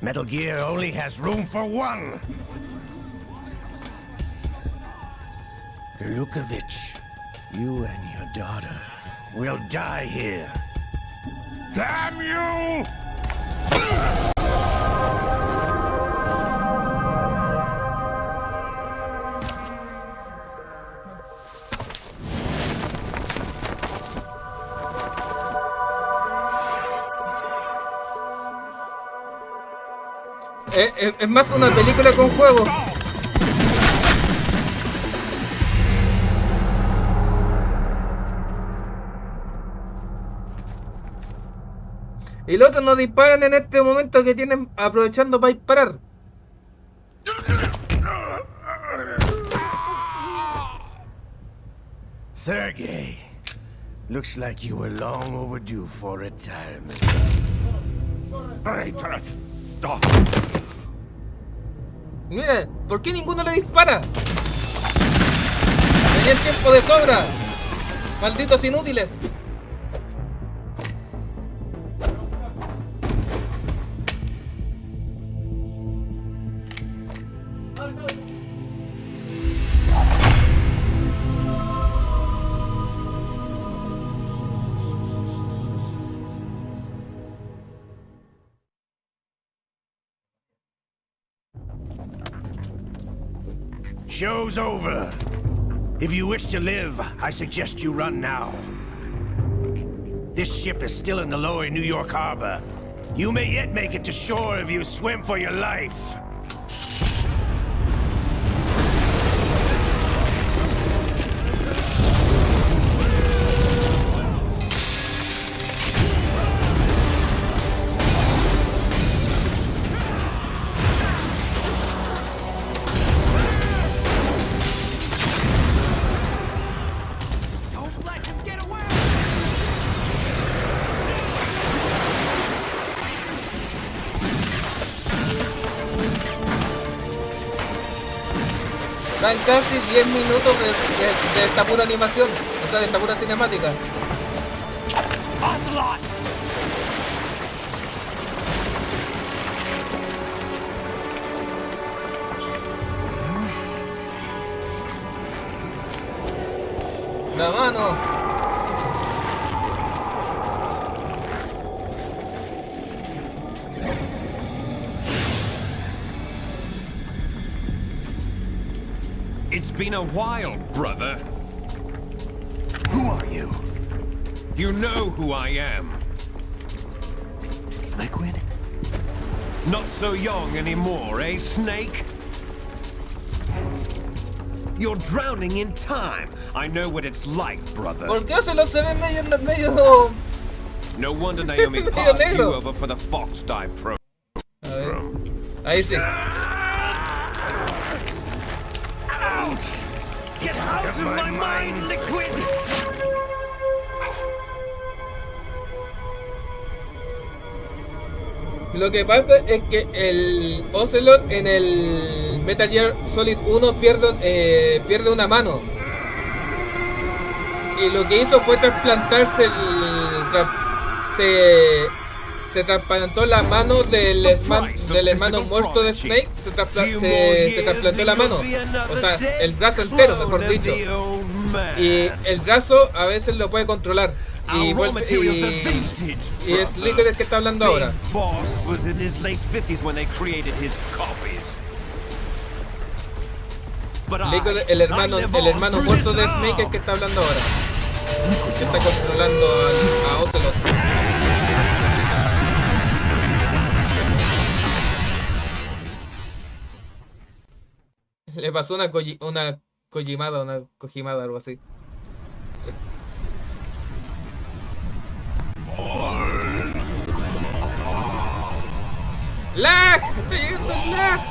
Metal Gear only has room for one! Kulukovich, you and your daughter will die here. Damn you! Es más una película con juego. Y los otros no disparan en este momento que tienen aprovechando para disparar. Sergei, looks like you were long overdue for retirement. Stop. Mira, ¿por qué ninguno le dispara? Tenían tiempo de sobra. Malditos inútiles. Show's over. If you wish to live, I suggest you run now. This ship is still in the lower New York harbor. You may yet make it to shore if you swim for your life. Dan casi 10 minutos de esta pura animación, o sea, de esta pura cinemática. La mano. It's been a while, brother. Who are you? You know who I am. Liquid? Not so young anymore, eh, Snake? You're drowning in time. I know what it's like, brother. ¿Por qué se lo se ve medio? No wonder Naomi Medio passed you negro. over for the Fox Die Pro. A ver. Ahí sí. Get out of my mind, Liquid! Lo que pasa es que el Ocelot en el Metal Gear Solid 1 pierde una mano. Y lo que hizo fue trasplantarse se trasplantó la mano del hermano muerto de Snake, se trasplantó la mano, o sea, el brazo entero, mejor dicho, y el brazo a veces lo puede controlar, y es Liquid el que está hablando ahora. Liquid, el hermano muerto de Snake, el que está hablando ahora, que está controlando a Ocelot. Le pasó una cojimada, algo así. ¡Lag! ¡Está llegando el lag!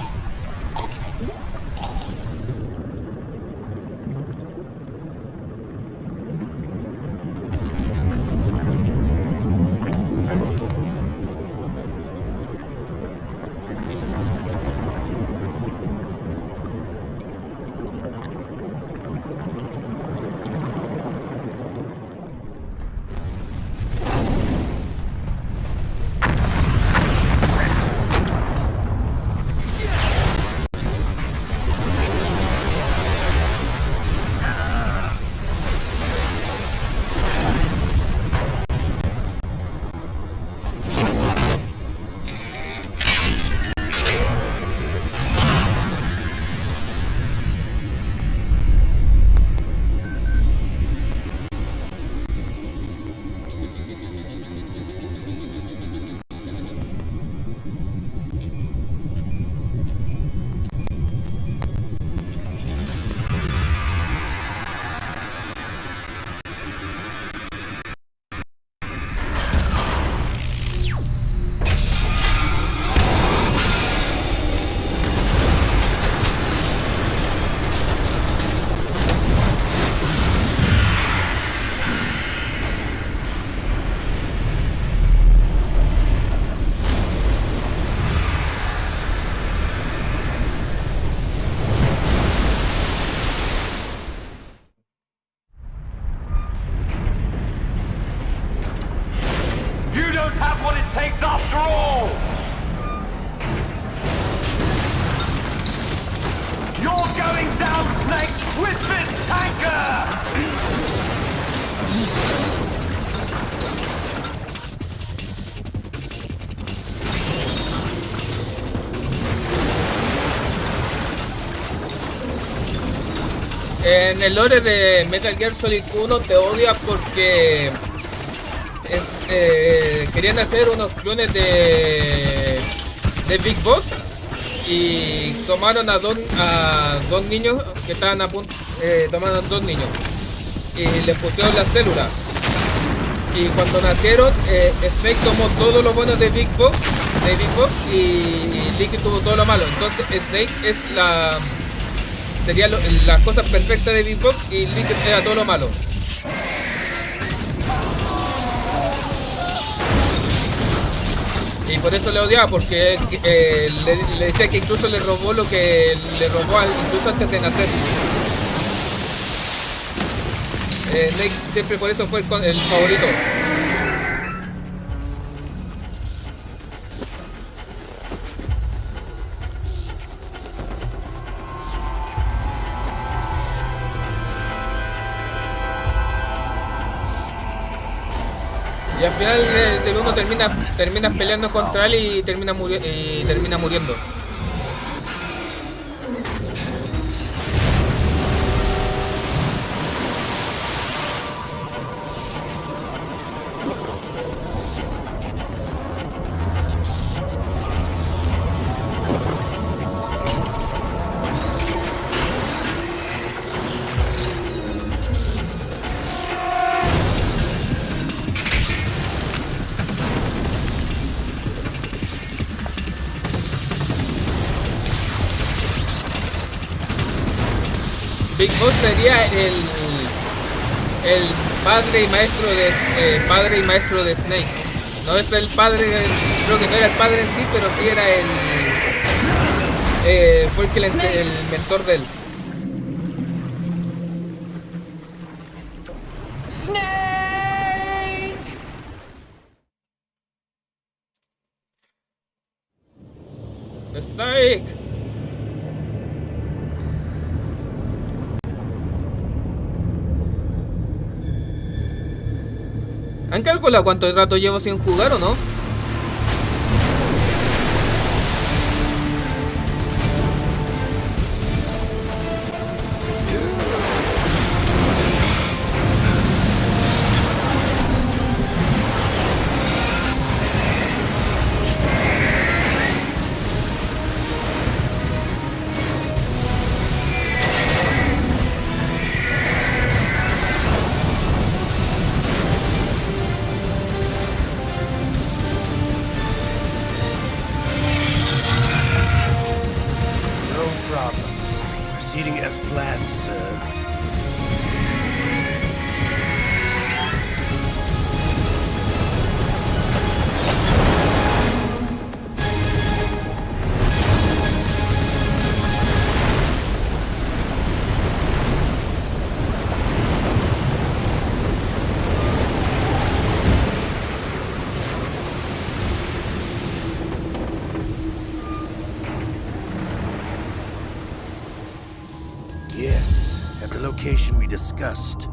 En el lore de Metal Gear Solid 1 te odia porque querían hacer unos clones de Big Boss y tomaron a dos niños que estaban a punto, tomaron dos niños y les pusieron las células. Y cuando nacieron, Snake tomó todo lo bueno de Big Boss y Liquid tuvo todo lo malo. Entonces Snake es sería la cosa perfecta de Big Boss y Liquid era todo lo malo. Y por eso le odiaba, porque le decía que incluso le robó lo que le robó incluso antes de nacer. Snake siempre por eso fue el favorito. Y al final del uno terminas peleando contra él y termina muriendo. Big Boss sería el padre y maestro de Snake. No es el padre, creo que no era el padre en sí, pero sí era fue el mentor de él. Snake! Snake. ¿Han calculado cuánto rato llevo sin jugar o no? proceeding as planned, sir. Yes, at the location we discussed.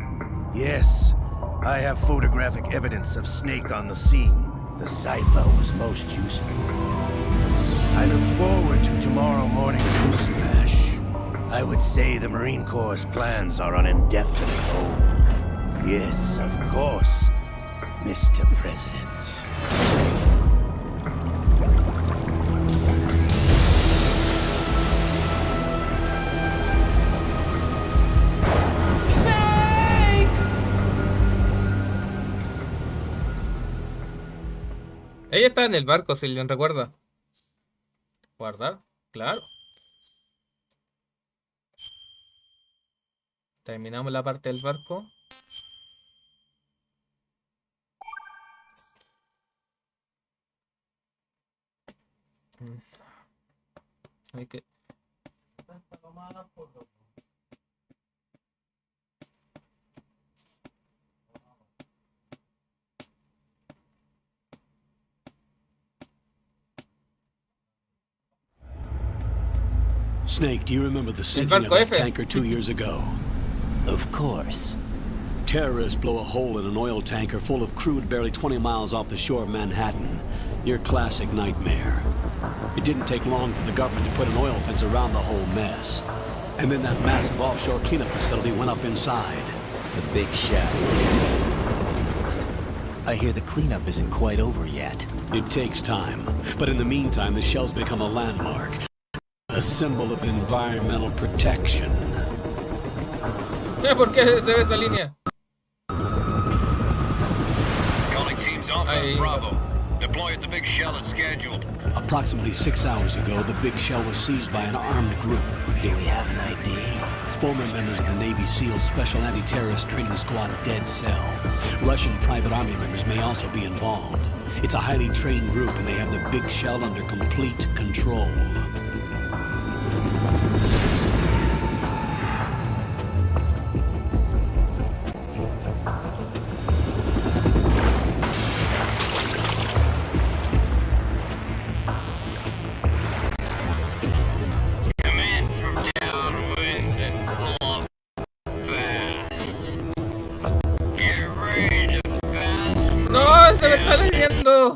Yes, I have photographic evidence of Snake on the scene. The cipher was most useful. I look forward to tomorrow morning's news flash. I would say the Marine Corps' plans are on indefinite hold. Yes, of course, Mr. President. Ella está en el barco, si alguien recuerda. Guardar, claro. Terminamos la parte del barco. Hay que... Snake, do you remember the sinking of that tanker 2 years ago? Of course. Terrorists blow a hole in an oil tanker full of crude barely 20 miles off the shore of Manhattan. Your classic nightmare. It didn't take long for the government to put an oil fence around the whole mess. And then that massive offshore cleanup facility went up inside. The big shell. I hear the cleanup isn't quite over yet. It takes time. But in the meantime, the shell's become a landmark. A symbol of environmental protection. ¿Por qué se ve esa línea? Calling teams Alpha, Bravo. Deploy at the big shell as scheduled. Approximately 6 hours ago, the big shell was seized by an armed group. Do we have an ID? Former members of the Navy SEAL Special Anti-Terrorist Training Squad Dead Cell. Russian private army members may also be involved. It's a highly trained group and they have the big shell under complete control. ¡No! ¡Se me está leyendo!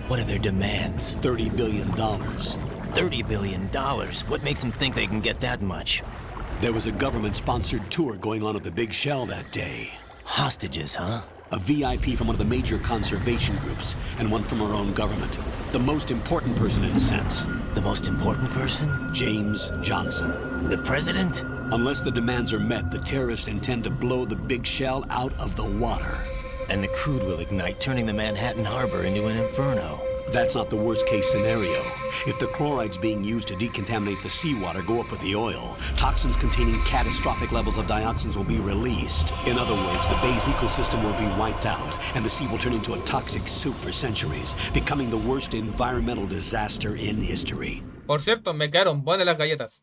What are their demands? $30 billion. $30 billion? What makes them think they can get that much? There was a government-sponsored tour going on at the Big Shell that day. Hostages, huh? A VIP from one of the major conservation groups, and one from our own government. The most important person in a sense. The most important person? James Johnson. The president? Unless the demands are met, the terrorists intend to blow the Big Shell out of the water. And the crude will ignite, turning the Manhattan Harbor into an inferno. That's not the worst-case scenario. If the chlorides being used to decontaminate the seawater go up with the oil, toxins containing catastrophic levels of dioxins will be released. In other words, the bay's ecosystem will be wiped out, and the sea will turn into a toxic soup for centuries, becoming the worst environmental disaster in history. Por cierto, me quedaron buenas las galletas.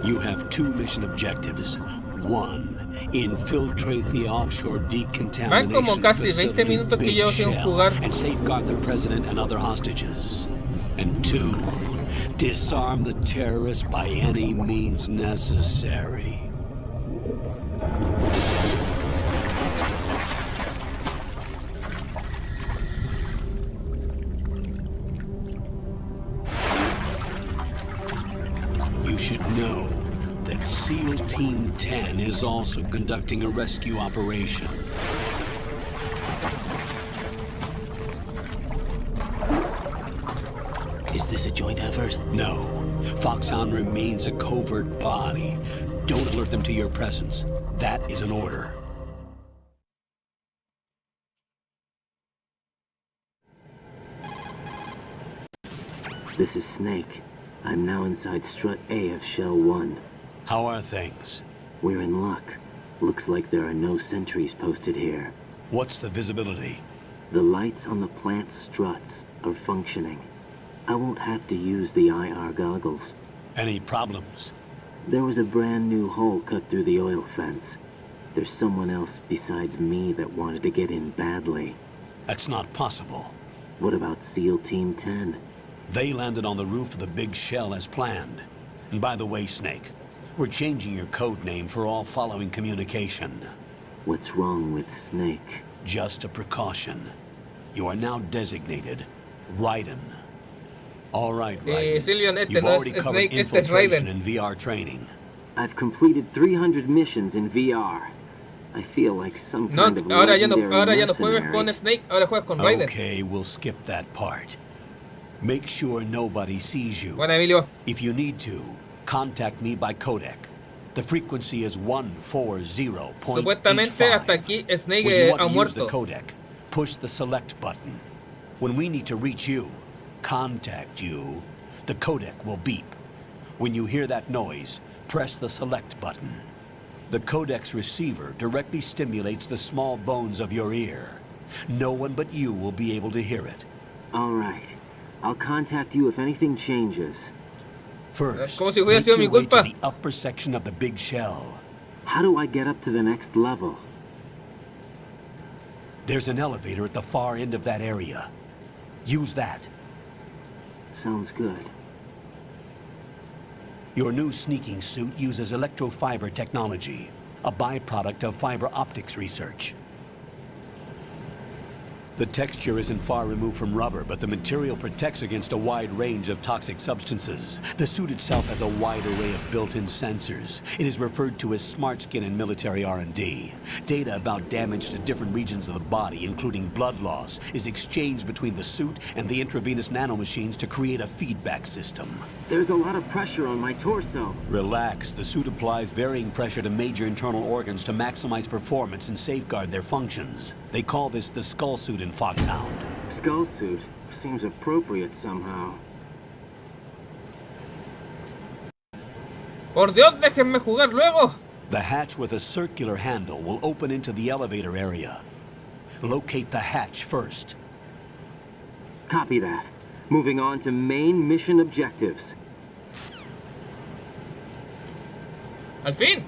You have 2 mission objectives. 1. Infiltrate the offshore Van como decontamination casi 20 facility minutos que Big llevo sin Shell jugar. and safeguard the president and other hostages. And 2. Disarm the terrorists by any means necessary. You should know that SEAL Team 10 is also conducting a rescue operation. Is this a joint effort? No. Foxhound remains a covert body. Don't alert them to your presence. That is an order. This is Snake. I'm now inside Strut A of Shell 1. How are things? We're in luck. Looks like there are no sentries posted here. What's the visibility? The lights on the plant struts are functioning. I won't have to use the IR goggles. Any problems? There was a brand new hole cut through the oil fence. There's someone else besides me that wanted to get in badly. That's not possible. What about SEAL Team 10? They landed on the roof of the big shell as planned. And by the way, Snake, we're changing your code name for all following communication. What's wrong with Snake? Just a precaution. You are now designated Raiden. All right, Raiden. Silvian, You've no already es covered Snake, este es infiltration Raiden. and VR training. I've completed 300 missions in VR. I feel like some No, kind of ahora ya no legendary juegas con mercenary. Snake, ahora juegas con Raiden. Okay, we'll skip that part. Make sure nobody sees you. Bueno, Emilio. If you need to, contact me by codec. The frequency is 140.85. Supuestamente hasta aquí Snake When you ha want to use the muerto. codec, push the select button. When we need to reach you, contact you, the codec will beep. When you hear that noise, press the select button. The codec's receiver directly stimulates the small bones of your ear. No one but you will be able to hear it. All right. I'll contact you if anything changes. First, Como si hubiera make sido mi your way to culpa. the upper section of the big shell. How do I get up to the next level? There's an elevator at the far end of that area. Use that. Sounds good. Your new sneaking suit uses electrofiber technology, a byproduct of fiber optics research. The texture isn't far removed from rubber, but the material protects against a wide range of toxic substances. The suit itself has a wide array of built-in sensors. It is referred to as smart skin in military R&D. Data about damage to different regions of the body, including blood loss, is exchanged between the suit and the intravenous nanomachines to create a feedback system. There's a lot of pressure on my torso. Relax. The suit applies varying pressure to major internal organs to maximize performance and safeguard their functions. They call this the skull suit in Foxhound. Skull suit seems appropriate somehow. Por Dios, déjenme jugar luego. The hatch with a circular handle will open into the elevator area. Locate the hatch first. Copy that. Moving on to main mission objectives. Al fin.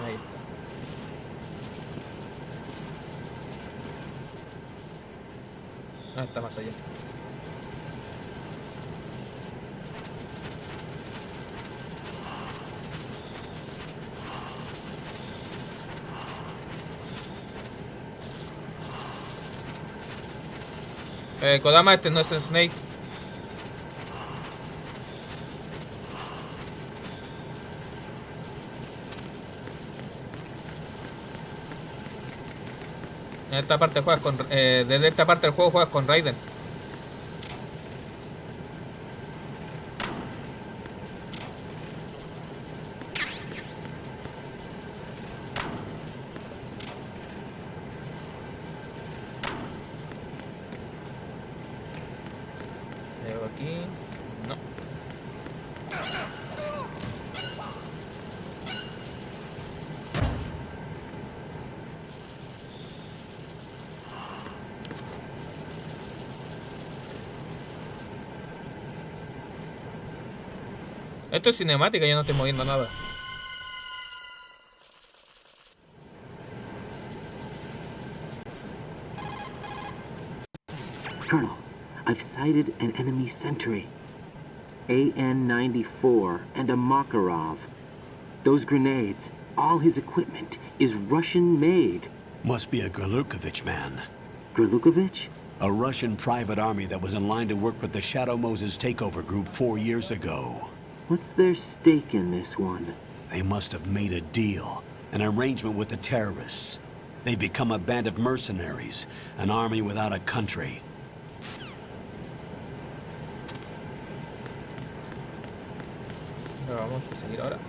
Ahí está. Ah, está más allá. Kodama, este no es el Snake. En esta parte juegas con... desde esta parte del juego juegas con Raiden. Llego aquí. No. Esto es cinemática, yo no estoy moviendo nada. Colonel, I've sighted an enemy sentry. AN-94 and a Makarov. Those grenades, all his equipment, is Russian-made. Must be a Gerlukovich man. Gerlukovich? A Russian private army that was in line to work with the Shadow Moses takeover group 4 years ago. What's their stake in this one? They must have made a deal, an arrangement with the terrorists. They become a band of mercenaries, an army without a country. Vamos a seguir ahora.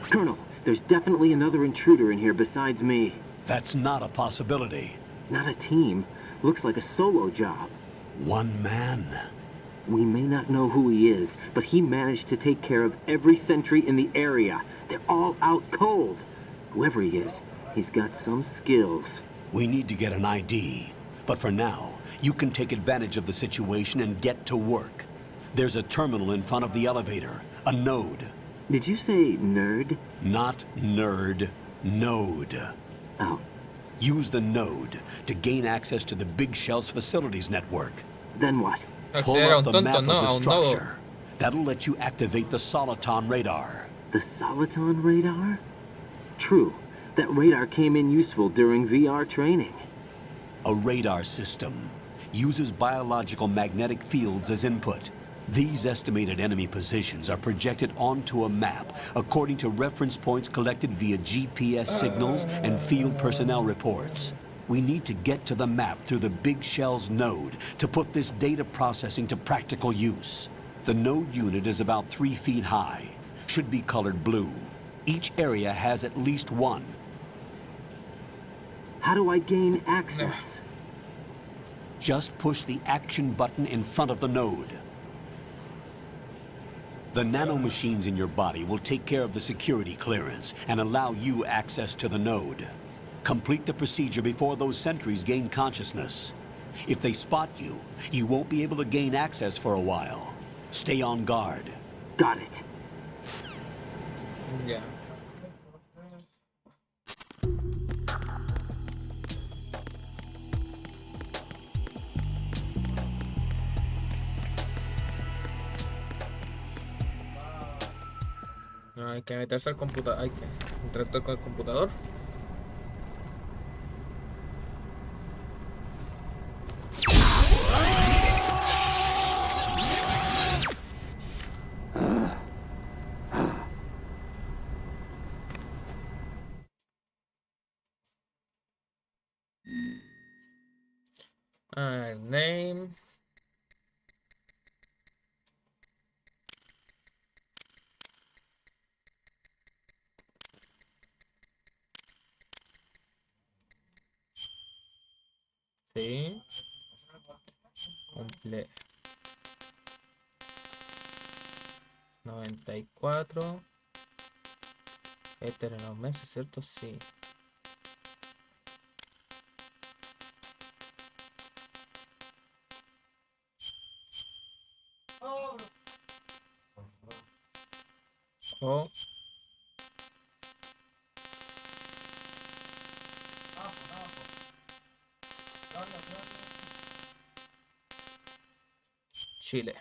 Colonel, there's definitely another intruder in here besides me. That's not a possibility. Not a team. Looks like a solo job. One man? We may not know who he is, but he managed to take care of every sentry in the area. They're all out cold. Whoever he is, he's got some skills. We need to get an ID. But for now, you can take advantage of the situation and get to work. There's a terminal in front of the elevator. A node. Did you say nerd? Not nerd. Node. Oh. Use the node to gain access to the Big Shell's facilities network. Then what? Pull up the map of the structure. That'll let you activate the Soliton radar. The Soliton radar? True. That radar came in useful during VR training. A radar system uses biological magnetic fields as input. These estimated enemy positions are projected onto a map according to reference points collected via GPS signals and field personnel reports. We need to get to the map through the Big Shell's node to put this data processing to practical use. The node unit is about 3 feet high, should be colored blue. Each area has at least one. How do I gain access? Just push the action button in front of the node. The nanomachines in your body will take care of the security clearance and allow you access to the node. Complete the procedure before those sentries gain consciousness. If they spot you, you won't be able to gain access for a while. Stay on guard. Got it. Yeah. No, hay que meterse al computador, hay que interactuar con el computador. Name. Sí. Cumple 94. Este era los meses, ¿cierto? Sí. Oh. Chile.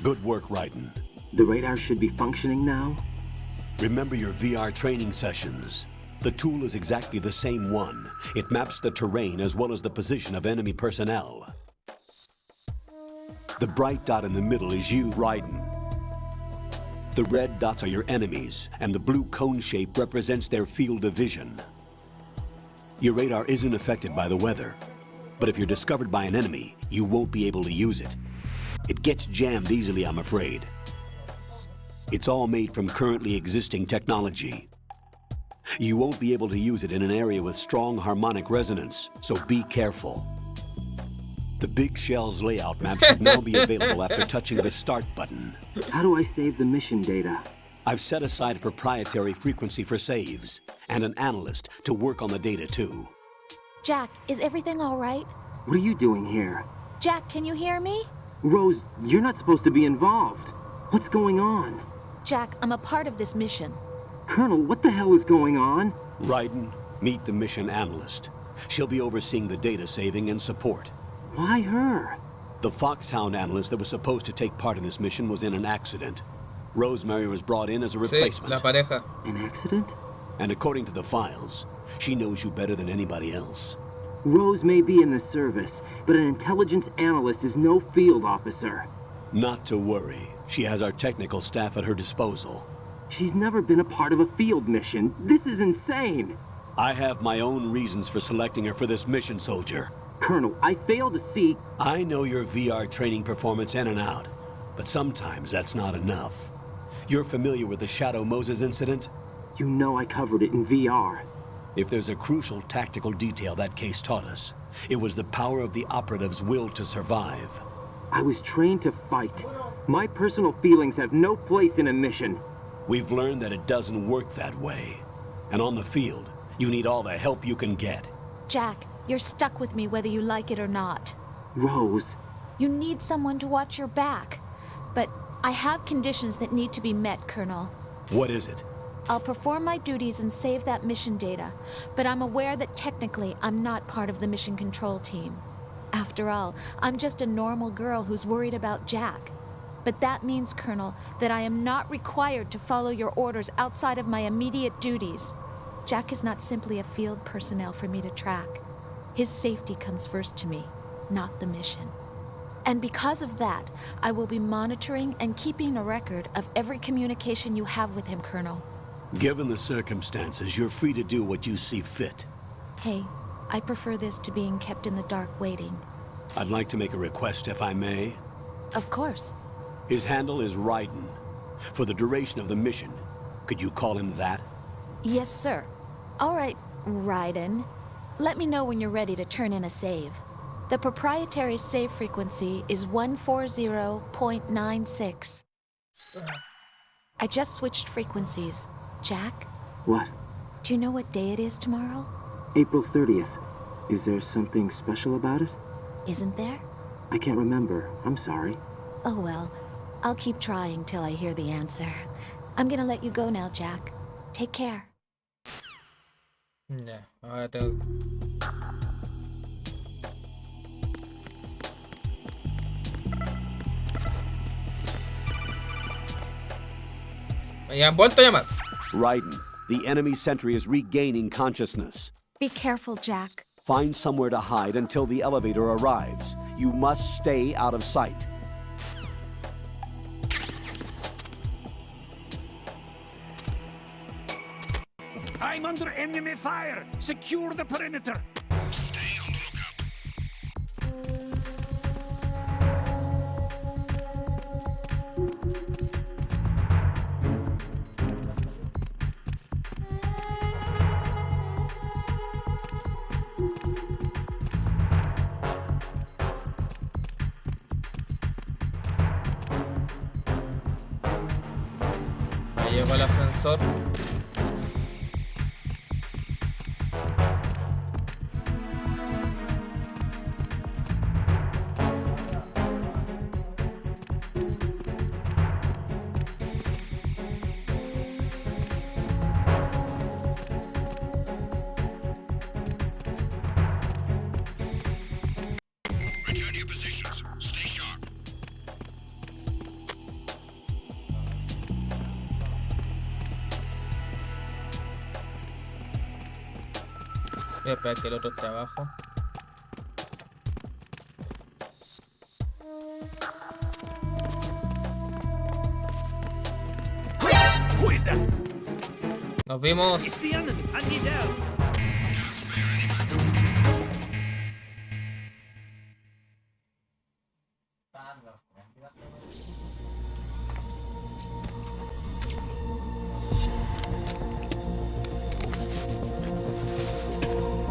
Good work, Raiden. The radar should be functioning now? Remember your VR training sessions. The tool is exactly the same one. It maps the terrain as well as the position of enemy personnel. The bright dot in the middle is you, Raiden. The red dots are your enemies, and the blue cone shape represents their field of vision. Your radar isn't affected by the weather, but if you're discovered by an enemy, you won't be able to use it. It gets jammed easily, I'm afraid. It's all made from currently existing technology. You won't be able to use it in an area with strong harmonic resonance, so be careful. The Big Shell's layout map should now be available after touching the Start button. How do I save the mission data? I've set aside a proprietary frequency for saves, and an analyst to work on the data too. Jack, is everything all right? What are you doing here? Jack, can you hear me? Rose, you're not supposed to be involved. What's going on? Jack, I'm a part of this mission. Colonel, what the hell is going on? Raiden, meet the mission analyst. She'll be overseeing the data saving and support. Why her? The Foxhound analyst that was supposed to take part in this mission was in an accident. Rosemary was brought in as a replacement. Sí, la pareja. An accident? And according to the files, she knows you better than anybody else. Rose may be in the service, but an intelligence analyst is no field officer. Not to worry. She has our technical staff at her disposal. She's never been a part of a field mission. This is insane. I have my own reasons for selecting her for this mission, soldier. Colonel, I fail to see... I know your VR training performance in and out, but sometimes that's not enough. You're familiar with the Shadow Moses incident? You know I covered it in VR. If there's a crucial tactical detail that case taught us, it was the power of the operative's will to survive. I was trained to fight. My personal feelings have no place in a mission. We've learned that it doesn't work that way. And on the field, you need all the help you can get. Jack, you're stuck with me whether you like it or not. Rose. You need someone to watch your back. But I have conditions that need to be met, Colonel. What is it? I'll perform my duties and save that mission data, but I'm aware that technically I'm not part of the mission control team. After all, I'm just a normal girl who's worried about Jack. But that means, Colonel, that I am not required to follow your orders outside of my immediate duties. Jack is not simply a field personnel for me to track. His safety comes first to me, not the mission. And because of that, I will be monitoring and keeping a record of every communication you have with him, Colonel. Given the circumstances, you're free to do what you see fit. Hey, I prefer this to being kept in the dark waiting. I'd like to make a request, if I may. Of course. His handle is Raiden. For the duration of the mission, could you call him that? Yes, sir. All right, Raiden. Let me know when you're ready to turn in a save. The proprietary save frequency is 140.96. I just switched frequencies. Jack? What? Do you know what day it is tomorrow? April 30th. Is there something special about it? Isn't there? I can't remember. I'm sorry. Oh well, I'll keep trying till I hear the answer. I'm gonna let you go now, Jack. Take care. Ya, ahora tengo... Me han vuelto a llamar. Raiden, the enemy sentry is regaining consciousness. Be careful, Jack. Find somewhere to hide until the elevator arrives. You must stay out of sight. I'm under enemy fire! Secure the perimeter! Stay on the lookout. Me llegó el ascensor. Return to your positions. Stay sharp. Voy a esperar que el otro esté abajo. Who is that? Nos vimos. It's the enemy. I need help.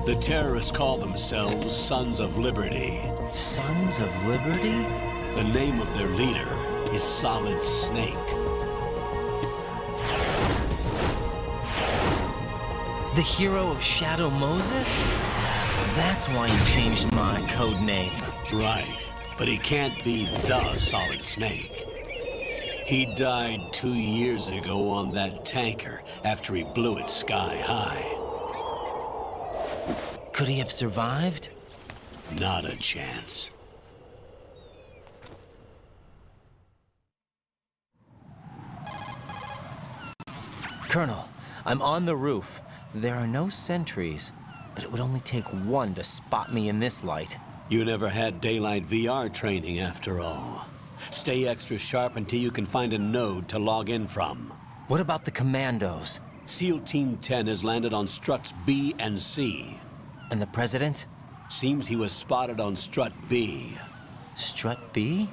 The terrorists call themselves Sons of Liberty. Sons of Liberty? The name of their leader is Solid Snake. The hero of Shadow Moses? So that's why you changed my code name. Right, but he can't be the Solid Snake. He died 2 years ago on that tanker after he blew it sky high. Could he have survived? Not a chance. Colonel, I'm on the roof. There are no sentries, but it would only take one to spot me in this light. You never had daylight VR training after all. Stay extra sharp until you can find a node to log in from. What about the commandos? SEAL Team 10 has landed on struts B and C. And the president? Seems he was spotted on strut B. Strut B?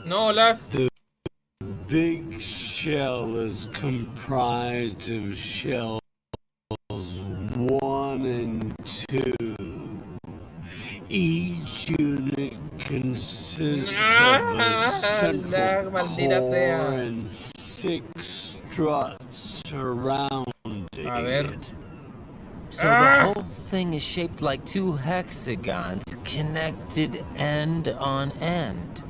No, lag. The big shell is comprised of shells 1 and 2. Each unit consists of a central core and 6 struts surrounding it. So the whole thing is shaped like 2 hexagons connected end on end.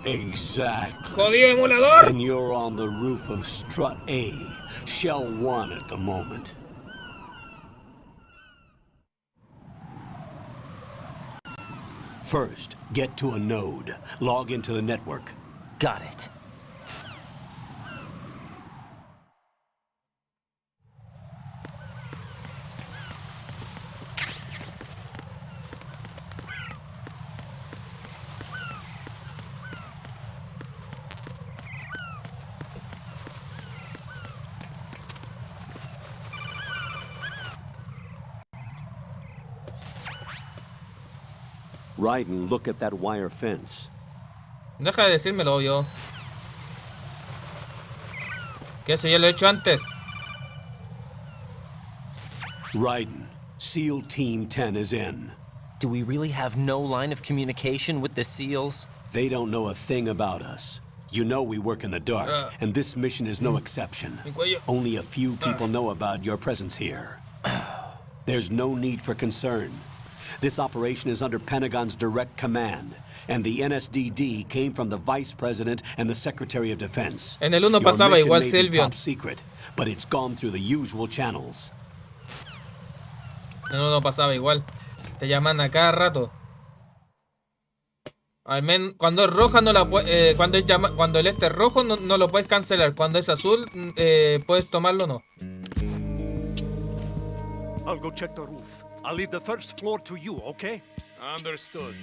Exactly. And you're on the roof of strut A, shell 1 at the moment. First, get to a node. Log into the network. Got it. Raiden, look at that wire fence. Deja de decírmelo yo. Que eso ya lo he hecho antes. Raiden, SEAL Team 10 is in. Do we really have no line of communication with the SEALs? They don't know a thing about us. You know we work in the dark, and this mission is no exception. Only a few people know about your presence here. There's no need for concern. This operation is under Pentagon's direct command, and the NSDD came from the Vice President and the Secretary of Defense. En el uno pasaba igual, Silvio. Top secret, but it's gone through the usual channels. En el uno pasaba igual. Te llaman a cada rato. Al menos cuando es roja no la cuando el este es rojo no lo puedes cancelar. Cuando es azul puedes tomarlo o no. I'll go check the roof. I'll leave the first floor to you, okay? Understood.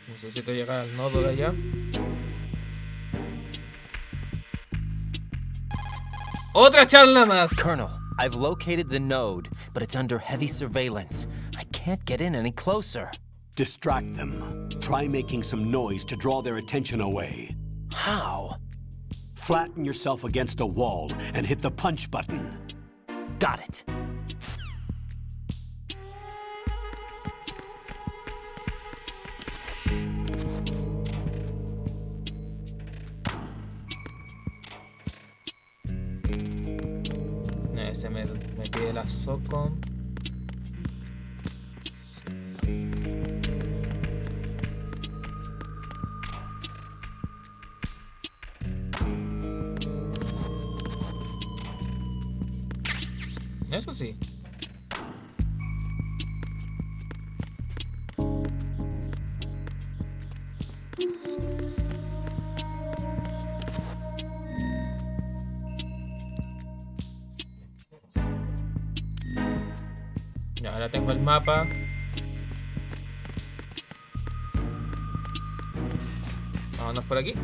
Necesito llegar al nodo de allá. ¡Otra charla más! Colonel, I've located the node, but it's under heavy surveillance. I can't get in any closer. Distract them. Try making some noise to draw their attention away. How? Flatten yourself against a wall and hit the punch button. Got it. Ese me pide la soco. Eso sí. Ya, ahora tengo el mapa. Vámonos por aquí.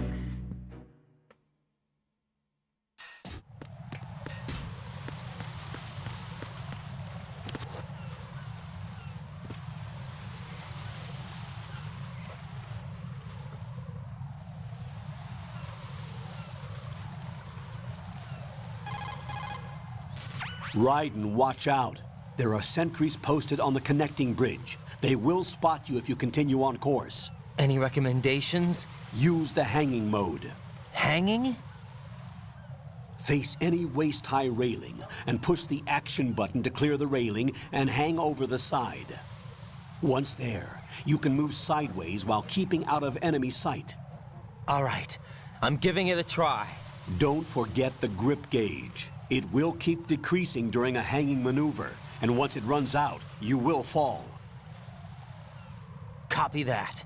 Raiden, watch out. There are sentries posted on the connecting bridge. They will spot you if you continue on course. Any recommendations? Use the hanging mode. Hanging? Face any waist-high railing and push the action button to clear the railing and hang over the side. Once there, you can move sideways while keeping out of enemy sight. All right, I'm giving it a try. Don't forget the grip gauge. It will keep decreasing during a hanging maneuver, and once it runs out, you will fall. Copy that.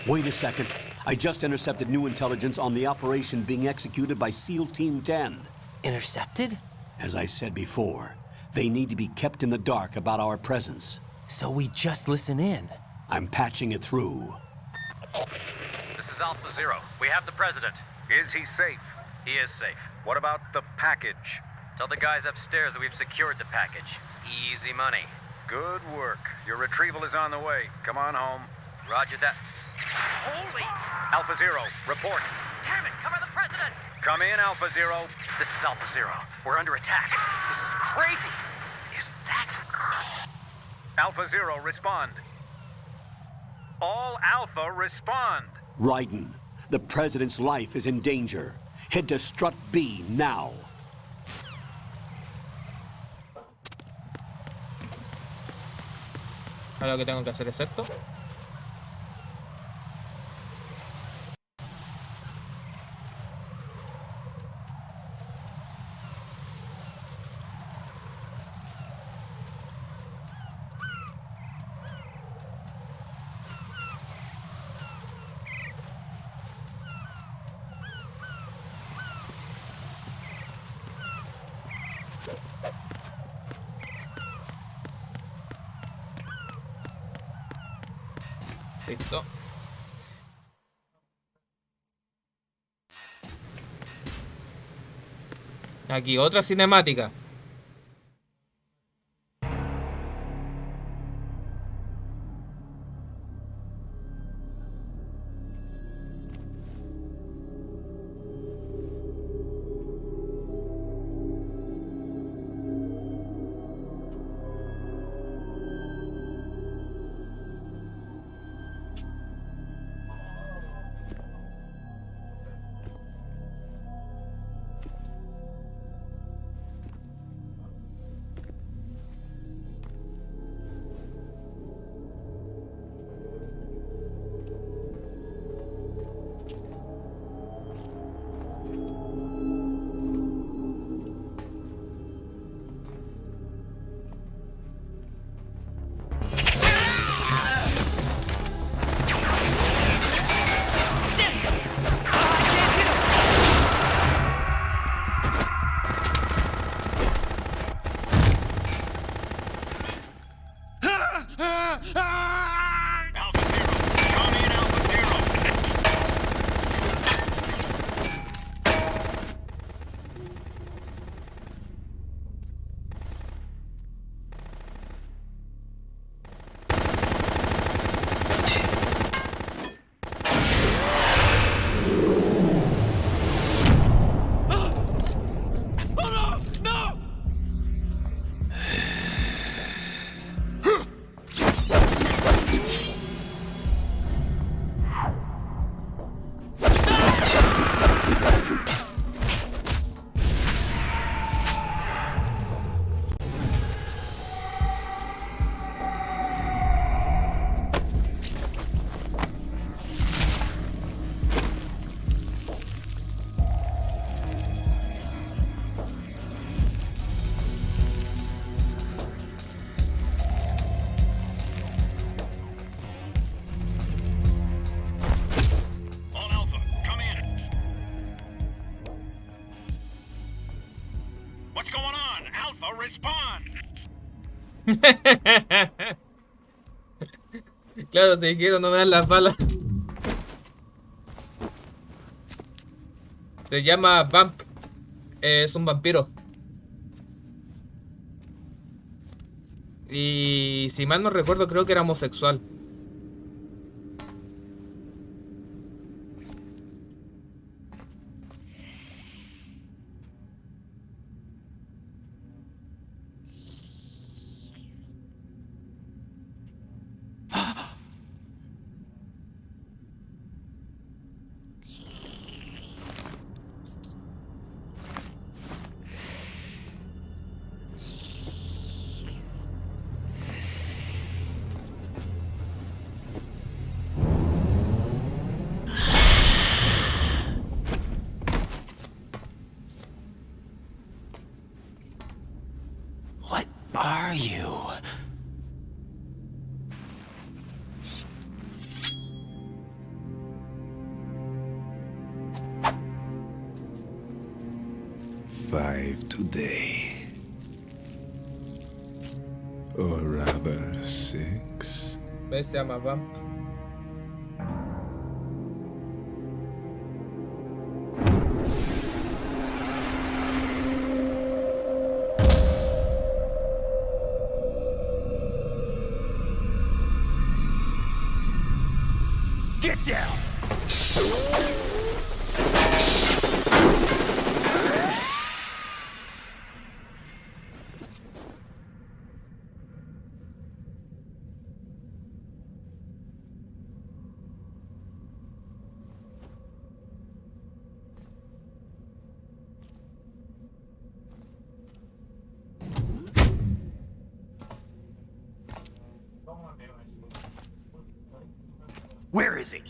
Wait a second. I just intercepted new intelligence on the operation being executed by SEAL Team 10. Intercepted? As I said before, they need to be kept in the dark about our presence. So we just listen in. I'm patching it through. This is Alpha Zero. We have the president. Is he safe? He is safe. What about the package? Tell the guys upstairs that we've secured the package. Easy money. Good work. Your retrieval is on the way. Come on home. Roger that. Holy! Alpha Zero, report. Damn it, cover the president! Come in, Alpha Zero. This is Alpha Zero. We're under attack. This is crazy. Is that... Alpha Zero, respond. All Alpha, respond. Raiden, the President's life is in danger. Head to Strut B now. Ahora lo que tengo que hacer es esto. Listo. Aquí otra cinemática. Claro, te dijeron no me dan las balas. Se llama Vamp. Es un vampiro. Y si mal no recuerdo, creo que era homosexual. What are you? Five today. Or rather, 6. ¿Ves? Se llama Vamp. Get down! Where is he?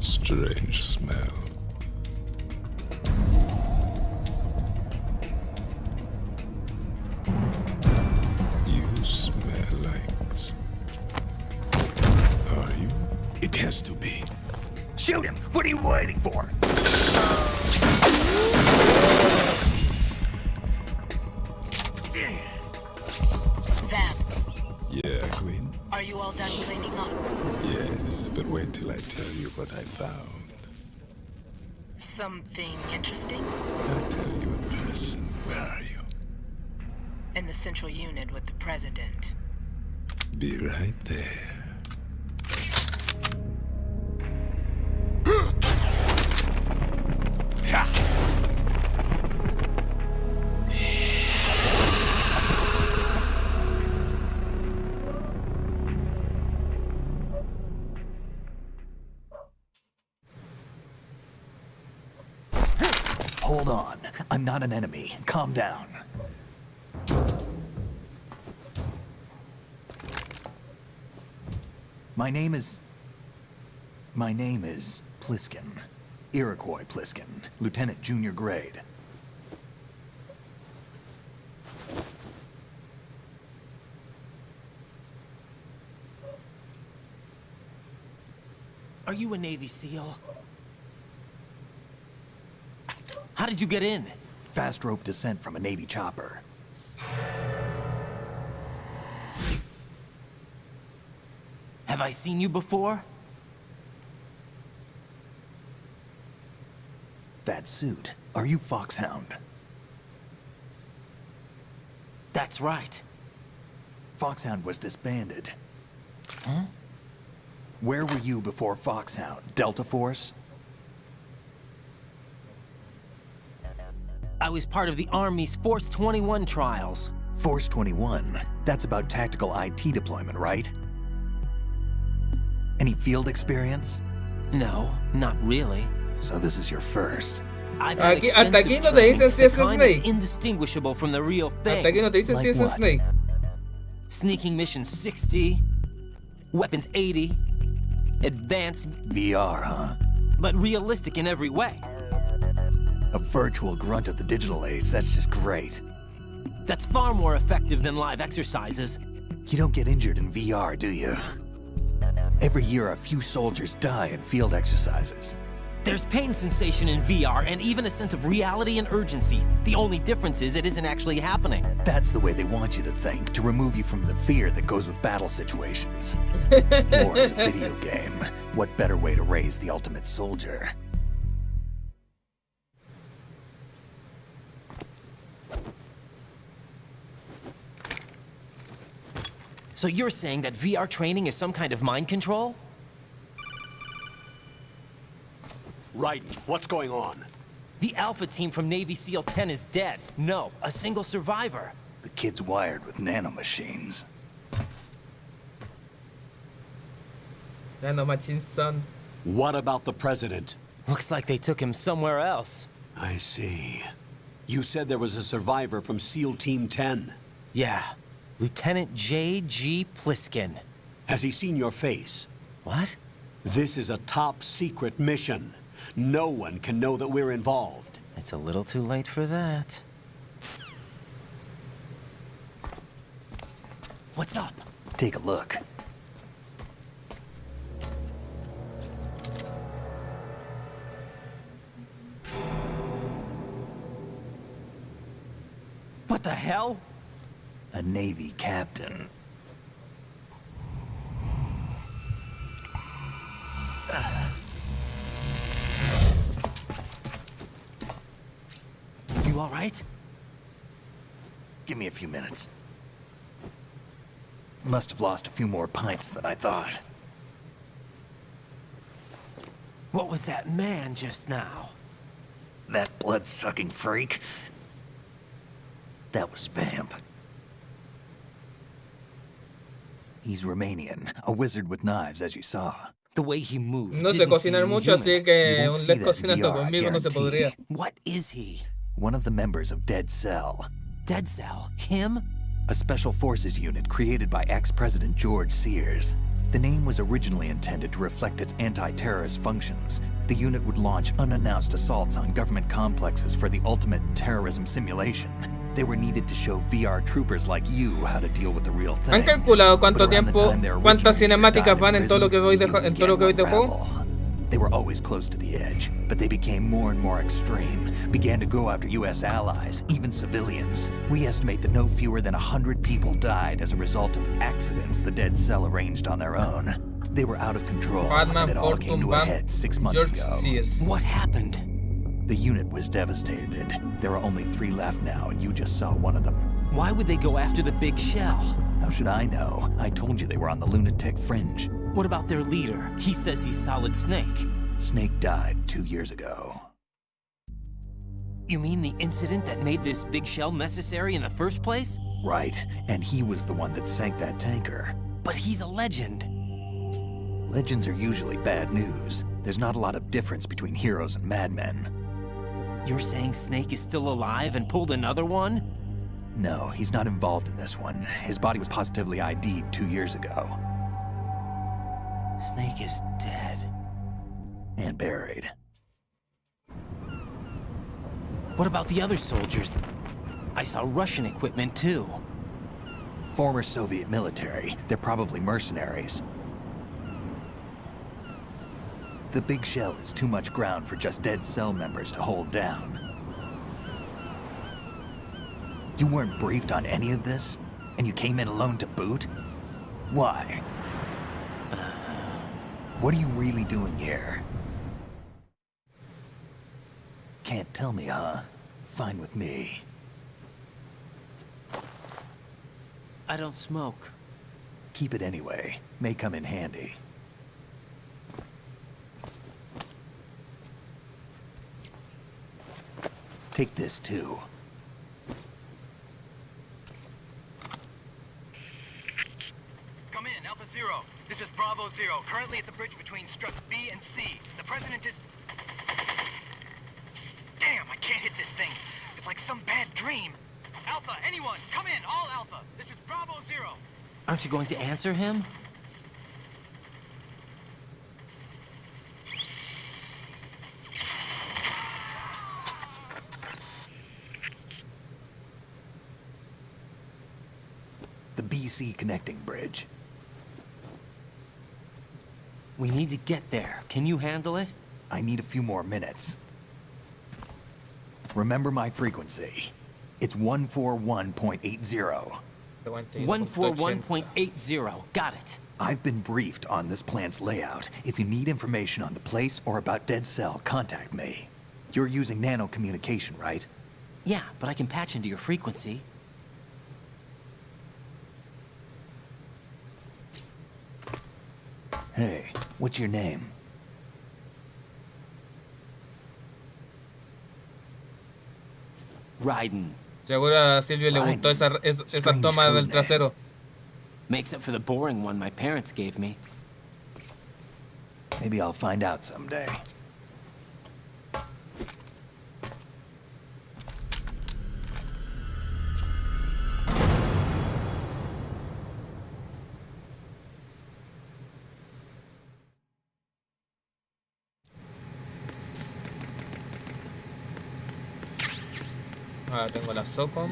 Strange smell. You smell like... Are you? It has to be. Shoot him! What are you waiting for? Vamp, Yeah, Queen? are you all done cleaning up? Yes, but wait till I tell you what I found. Something interesting? I'll tell you in person. Where are you? In the central unit with the president. Be right there. Hold on. I'm not an enemy. Calm down. My name is Pliskin. Iroquois Pliskin. Lieutenant Junior Grade. Are you a Navy SEAL? How did you get in? Fast rope descent from a Navy chopper. Have I seen you before? That suit. Are you Foxhound? That's right. Foxhound was disbanded. Huh? Where were you before Foxhound? Delta Force? I was part of the Army's Force 21 trials. Force 21? That's about tactical IT deployment, right? Any field experience? No, not really. So this is your first. I've had Aquí, hasta aquí no te dicen si es Snake. Indistinguishable from the real thing. Hasta aquí no te dicen si es Snake. Sneaking mission 60, weapons 80, advanced VR, huh? but realistic in every way. A virtual grunt of the digital age, that's just great. That's far more effective than live exercises. You don't get injured in VR, do you? Every year, a few soldiers die in field exercises. There's pain sensation in VR and even a sense of reality and urgency. The only difference is it isn't actually happening. That's the way they want you to think, to remove you from the fear that goes with battle situations. War is a video game. What better way to raise the ultimate soldier? So you're saying that VR training is some kind of mind control? Right. What's going on? The Alpha team from Navy SEAL 10 is dead. No, a single survivor. The kid's wired with nanomachines. Nanomachines, son. What about the president? Looks like they took him somewhere else. I see. You said there was a survivor from SEAL Team 10. Yeah. Lieutenant J.G. Pliskin. Has he seen your face? What? This is a top secret mission. No one can know that we're involved. It's a little too late for that. What's up? Take a look. What the hell? A Navy captain. You all right? Give me a few minutes. Must have lost a few more pints than I thought. What was that man just now? That blood-sucking freak? That was Vamp. He's Romanian, a wizard with knives, as you saw. The way he moved. No sé cocinar mucho, así que un les cocinando conmigo no se podría. What is he? One of the members of Dead Cell. Dead Cell? Him? A special forces unit created by ex-President George Sears. The name was originally intended to reflect its anti-terrorist functions. The unit would launch unannounced assaults on government complexes for the ultimate terrorism simulation. They were needed to show VR troopers like you how to deal with the real thing. ¿Han calculado cuánto tiempo, cuántas cinemáticas van en todo lo que voy de juego? They were always close to the edge, but they became more and more extreme, began to go after U.S. allies, even civilians. We estimate that no fewer than 100 people died as a result of accidents the Dead Cell arranged on their own. They were out of control, and it all came to a head 6 months ago. What happened? The unit was devastated. There are only 3 left now, and you just saw one of them. Why would they go after the big shell? How should I know? I told you they were on the lunatic fringe. What about their leader? He says he's Solid Snake. Snake died 2 years ago. You mean the incident that made this big shell necessary in the first place? Right, and he was the one that sank that tanker. But he's a legend. Legends are usually bad news. There's not a lot of difference between heroes and madmen. You're saying Snake is still alive and pulled another one? No, he's not involved in this one. His body was positively ID'd 2 years ago. Snake is dead. And buried. What about the other soldiers? I saw Russian equipment too. Former Soviet military. They're probably mercenaries. The big shell is too much ground for just Dead Cell members to hold down. You weren't briefed on any of this? And you came in alone to boot? Why? What are you really doing here? Can't tell me, huh? Fine with me. I don't smoke. Keep it anyway. May come in handy. Take this too. Come in, Alpha Zero. This is Bravo Zero, currently at the bridge between struts B and C. The president is... Damn! can't hit this thing. It's like some bad dream. Alpha, anyone, come in, all Alpha. This is Bravo 0. Aren't you going to answer him? The BC connecting bridge. We need to get there. Can you handle it? I need a few more minutes. Remember my frequency. It's 141.80. 141.80. Got it. I've been briefed on this plant's layout. If you need information on the place or about Dead Cell, contact me. You're using nano communication, right? Yeah, but I can patch into your frequency. Hey, what's your name? Raiden. Seguro a Silvio le gustó esa toma del trasero. Makes up for the boring one my parents gave me. Maybe I'll find out someday. Ahora tengo la SOCOM.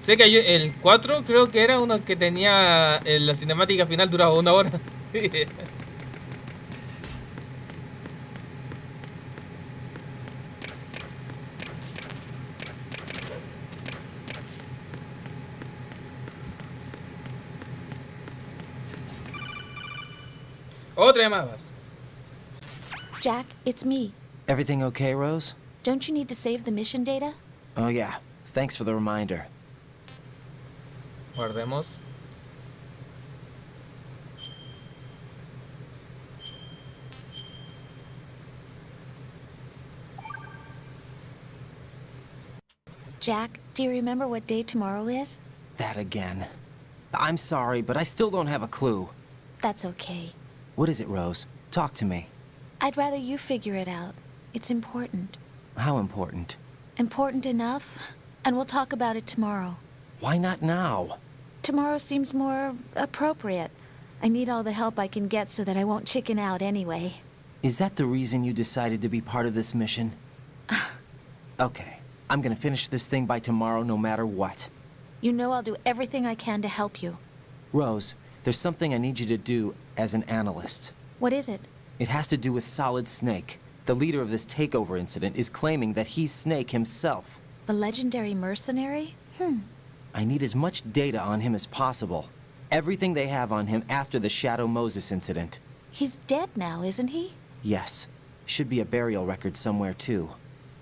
Sé que hay el 4, creo que era uno que tenía la cinemática final duraba 1 hora. Otra llamada. Jack, it's me. Everything okay, Rose? Don't you need to save the mission data? Oh yeah. Thanks for the reminder. Guardemos. Jack, do you remember what day tomorrow is? That again. I'm sorry, but I still don't have a clue. That's okay. What is it, Rose? Talk to me. I'd rather you figure it out. It's important. How important? Important enough, and we'll talk about it tomorrow. Why not now? Tomorrow seems more appropriate. I need all the help I can get so that I won't chicken out anyway. Is that the reason you decided to be part of this mission? Okay, I'm gonna finish this thing by tomorrow no matter what. You know I'll do everything I can to help you. Rose, there's something I need you to do as an analyst. What is it? It has to do with Solid Snake. The leader of this takeover incident is claiming that he's Snake himself. The legendary mercenary? I need as much data on him as possible. Everything they have on him after the Shadow Moses incident. He's dead now, isn't he? Yes. Should be a burial record somewhere, too.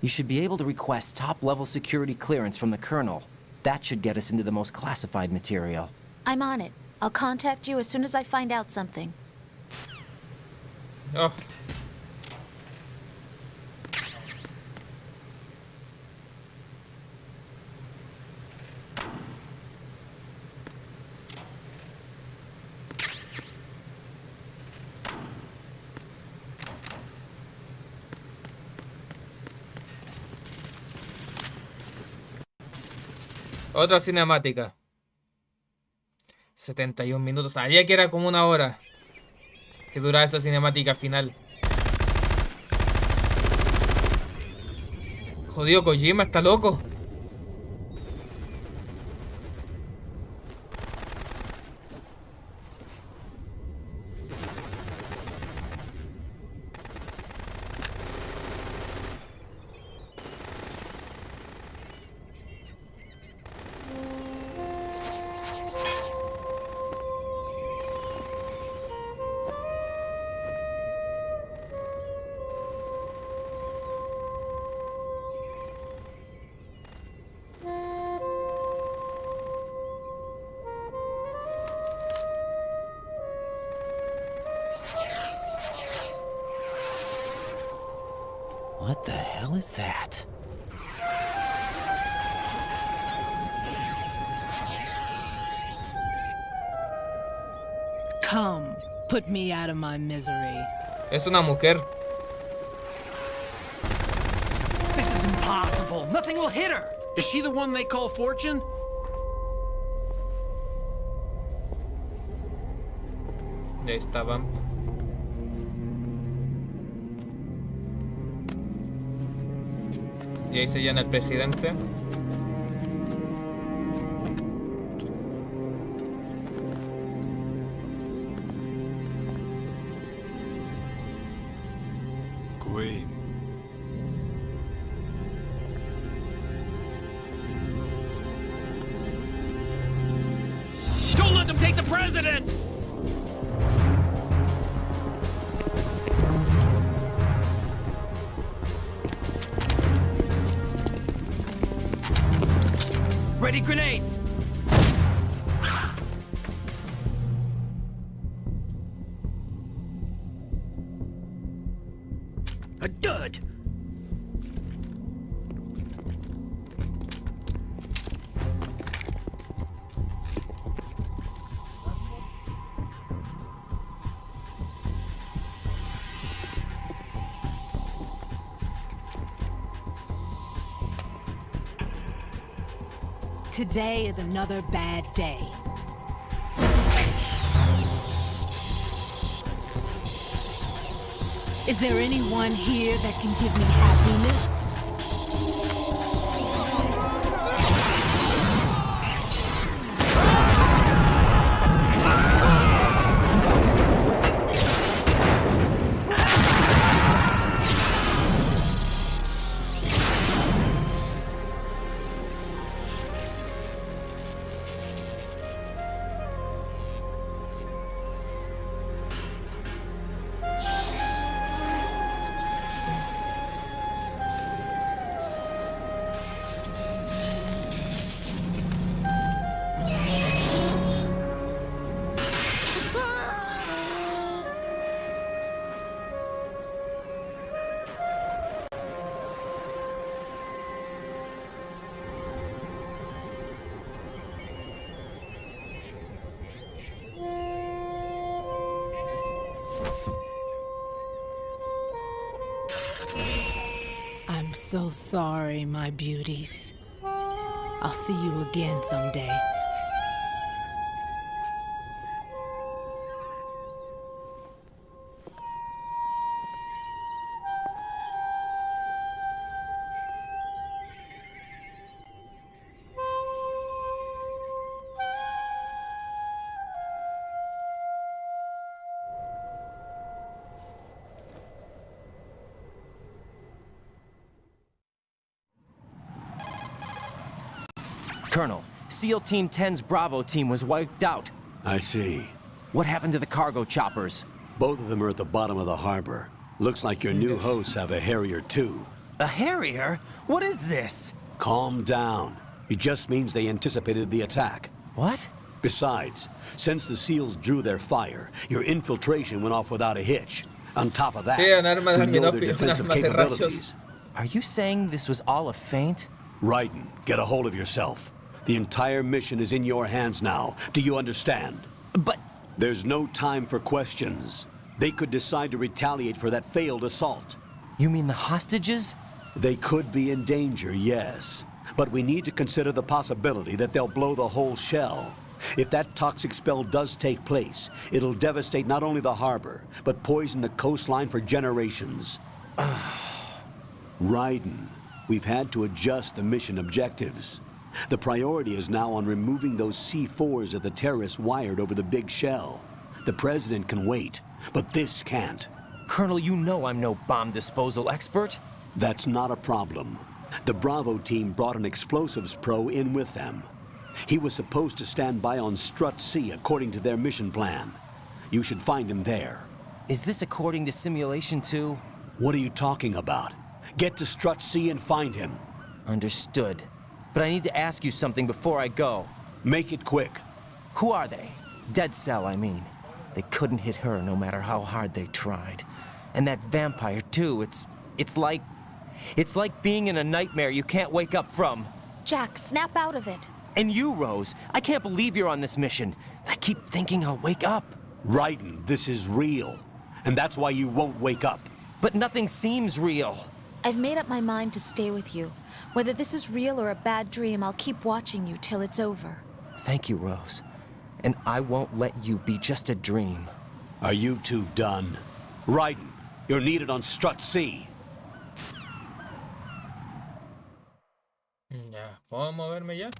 You should be able to request top-level security clearance from the Colonel. That should get us into the most classified material. I'm on it. I'll contact you as soon as I find out something. Oh. Otra cinemática. 71 minutos. Sabía que era como 1 hora que duraba esa cinemática final. Jodido Kojima, está loco. What the hell is that? Come, Put me out of my misery. Es una mujer. This is impossible. Nothing will hit her. Is she the one they call Fortune? Ya estaban. Y ahí se llena el presidente. Queen. Don't let them take the president! Ready grenades! A dud! Today is another bad day. Is there anyone here that can give me happiness? I'm so sorry, my beauties. I'll see you again someday. Colonel, SEAL Team 10's Bravo team was wiped out. I see. What happened to the cargo choppers? Both of them are at the bottom of the harbor. Looks like your new hosts have a Harrier too. A Harrier? What is this? Calm down. It just means they anticipated the attack. What? Besides, since the SEALs drew their fire, your infiltration went off without a hitch. On top of that, Sí, un arma de we know their almidón y un defensive arma de capabilities. Are you saying this was all a feint? Raiden, get a hold of yourself. The entire mission is in your hands now. Do you understand? But... There's no time for questions. They could decide to retaliate for that failed assault. You mean the hostages? They could be in danger, yes. But we need to consider the possibility that they'll blow the whole shell. If that toxic spell does take place, it'll devastate not only the harbor, but poison the coastline for generations. Raiden, we've had to adjust the mission objectives. The priority is now on removing those C4s that the terrorists wired over the big shell. The President can wait, but this can't. Colonel, you know I'm no bomb disposal expert. That's not a problem. The Bravo team brought an explosives pro in with them. He was supposed to stand by on Strut C according to their mission plan. You should find him there. Is this according to simulation too? What are you talking about? Get to Strut C and find him. Understood. But I need to ask you something before I go. Make it quick. Who are they? Dead Cell, I mean. They couldn't hit her no matter how hard they tried. And that vampire too, it's like being in a nightmare you can't wake up from. Jack, snap out of it. And you, Rose, I can't believe you're on this mission. I keep thinking I'll wake up. Raiden, this is real. And that's why you won't wake up. But nothing seems real. I've made up my mind to stay with you. Whether this is real or a bad dream, I'll keep watching you till it's over. Thank you, Rose. And I won't let you be just a dream. Are you two done? Raiden, you're needed on Strut C. Ya, ¿puedo moverme ya?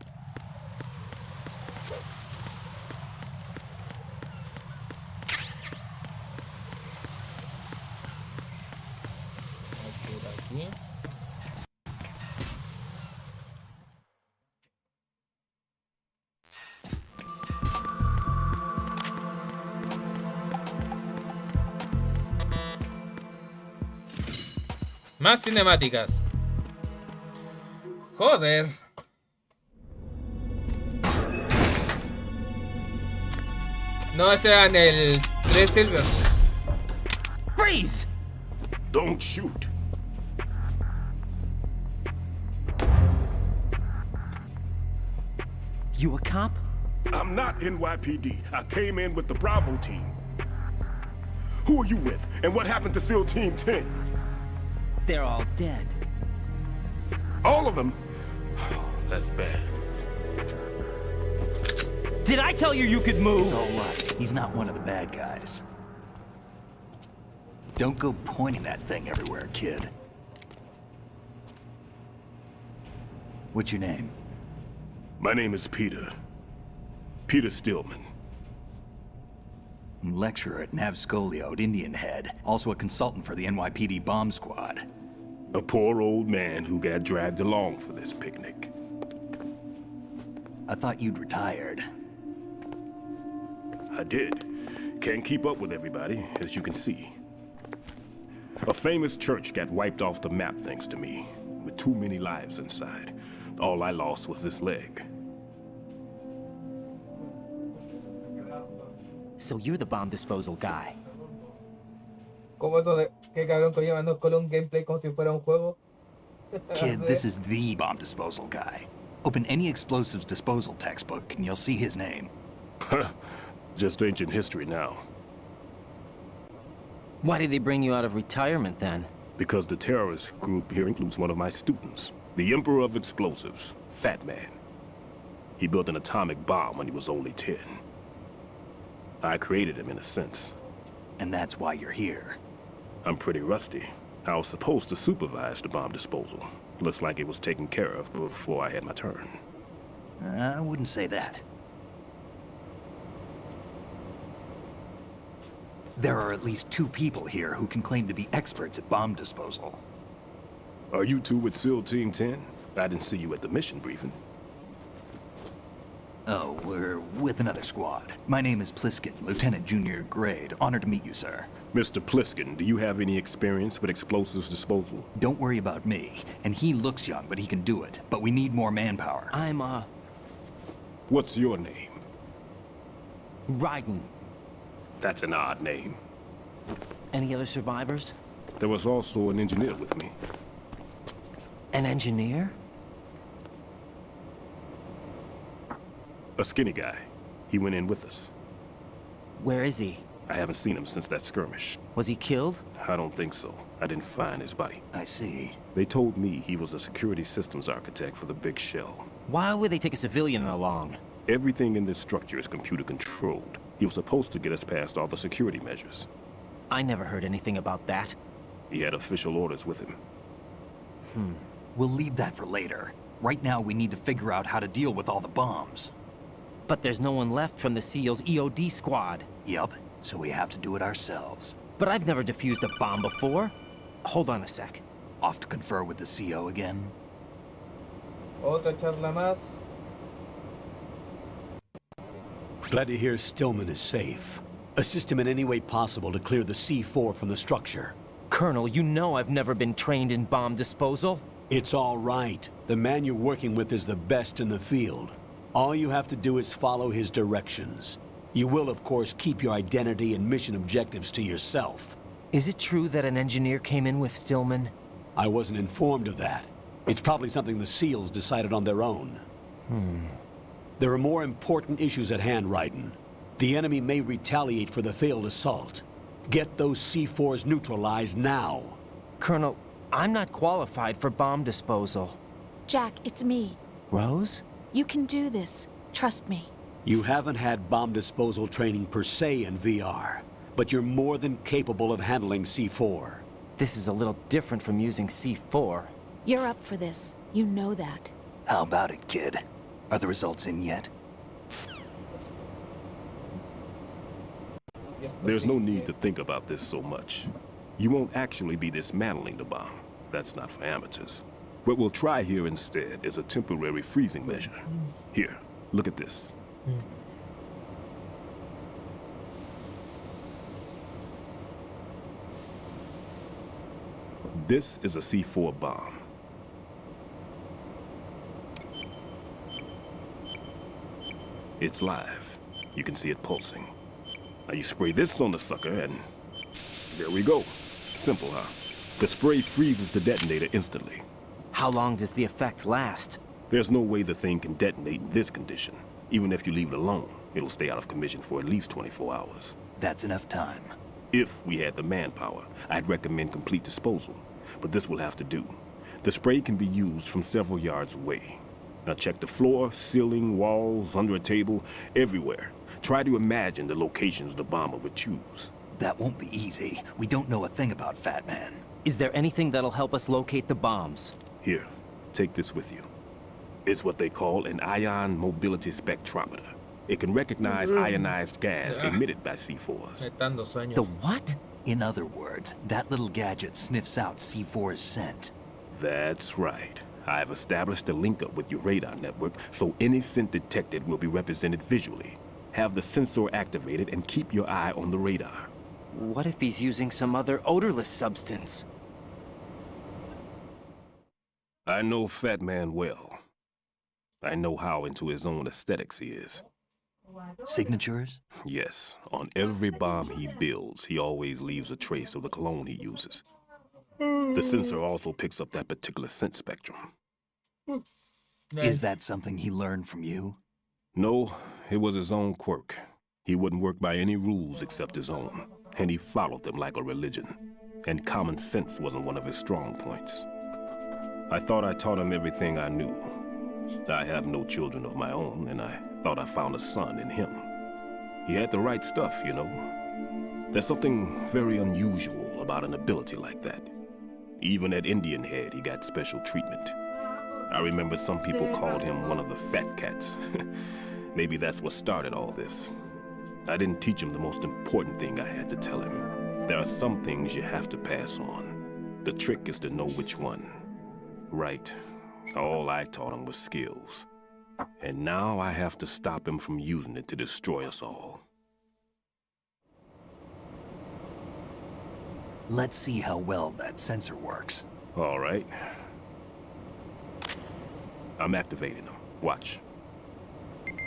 Aquí. Más cinemáticas. Joder. No, ese era en el 3 Silver. Freeze! Don't shoot. You a cop? I'm not NYPD. I came in with the Bravo team. Who are you with? And what happened to SEAL Team 10? They're all dead. All of them? That's bad. Did I tell you you could move? It's all right. He's not one of the bad guys. Don't go pointing that thing everywhere, kid. What's your name? My name is Peter. Peter Stillman. Lecturer at Navscolio at Indian Head. Also a consultant for the NYPD bomb squad. A poor old man who got dragged along for this picnic. I thought you'd retired. I did. Can't keep up with everybody, as you can see. A famous church got wiped off the map thanks to me, with too many lives inside. All I lost was this leg. So you're the bomb disposal guy. Como eso de que cabrón con llevando con un gameplay como si fuera un juego. Kid, this is the bomb disposal guy. Open any explosives disposal textbook and you'll see his name. Just ancient history now. Why did they bring you out of retirement then? Because the terrorist group here includes one of my students, the Emperor of Explosives, Fat Man. He built an atomic bomb when he was only 10. I created him in a sense. And that's why you're here. I'm pretty rusty. I was supposed to supervise the bomb disposal. Looks like it was taken care of before I had my turn. I wouldn't say that. There are at least 2 people here who can claim to be experts at bomb disposal. Are you two with SEAL Team 10? I didn't see you at the mission briefing. Oh, we're with another squad. My name is Pliskin, Lieutenant Junior Grade. Honored to meet you, sir. Mr. Pliskin, do you have any experience with explosives disposal? Don't worry about me. And he looks young, but he can do it. But we need more manpower. I'm, What's your name? Raiden. That's an odd name. Any other survivors? There was also an engineer with me. An engineer? A skinny guy. He went in with us. Where is he? I haven't seen him since that skirmish. Was he killed? I don't think so. I didn't find his body. I see. They told me he was a security systems architect for the big shell. Why would they take a civilian along? Everything in this structure is computer controlled. He was supposed to get us past all the security measures. I never heard anything about that. He had official orders with him. We'll leave that for later. Right now, we need to figure out how to deal with all the bombs. But there's no one left from the SEAL's EOD squad. Yup, so we have to do it ourselves. But I've never defused a bomb before. Hold on a sec. Off to confer with the CO again? Otra charla más. Glad to hear Stillman is safe. Assist him in any way possible to clear the C4 from the structure. Colonel, you know I've never been trained in bomb disposal. It's all right. The man you're working with is the best in the field. All you have to do is follow his directions. You will, of course, keep your identity and mission objectives to yourself. Is it true that an engineer came in with Stillman? I wasn't informed of that. It's probably something the SEALs decided on their own. There are more important issues at hand, Raiden. The enemy may retaliate for the failed assault. Get those C4s neutralized now. Colonel, I'm not qualified for bomb disposal. Jack, it's me. Rose? You can do this. Trust me. You haven't had bomb disposal training per se in VR, but you're more than capable of handling C4. This is a little different from using C4. You're up for this. You know that. How about it, kid? Are the results in yet? There's no need to think about this so much. You won't actually be dismantling the bomb. That's not for amateurs. What we'll try here instead is a temporary freezing measure. Here, look at this. This is a C4 bomb. It's live. You can see it pulsing. Now you spray this on the sucker and there we go. Simple, huh? The spray freezes the detonator instantly. How long does the effect last? There's no way the thing can detonate in this condition. Even if you leave it alone, it'll stay out of commission for at least 24 hours. That's enough time. If we had the manpower, I'd recommend complete disposal. But this will have to do. The spray can be used from several yards away. Now check the floor, ceiling, walls, under a table, everywhere. Try to imagine the locations the bomber would choose. That won't be easy. We don't know a thing about Fat Man. Is there anything that'll help us locate the bombs? Here, take this with you. It's what they call an ion mobility spectrometer. It can recognize ionized gas emitted by C4s. The what? In other words, that little gadget sniffs out C4's scent. That's right. I've established a link up with your radar network, so any scent detected will be represented visually. Have the sensor activated and keep your eye on the radar. What if he's using some other odorless substance? I know Fat Man well. I know how into his own aesthetics he is. Signatures? Yes. On every bomb he builds, he always leaves a trace of the cologne he uses. The sensor also picks up that particular scent spectrum. Is that something he learned from you? No, it was his own quirk. He wouldn't work by any rules except his own, and he followed them like a religion. And common sense wasn't one of his strong points. I thought I taught him everything I knew. I have no children of my own, and I thought I found a son in him. He had the right stuff, you know. There's something very unusual about an ability like that. Even at Indian Head, he got special treatment. I remember some people called him one of the fat cats. Maybe that's what started all this. I didn't teach him the most important thing I had to tell him. There are some things you have to pass on. The trick is to know which one. Right. All I taught him was skills. And now I have to stop him from using it to destroy us all. Let's see how well that sensor works. All right. I'm activating them. Watch.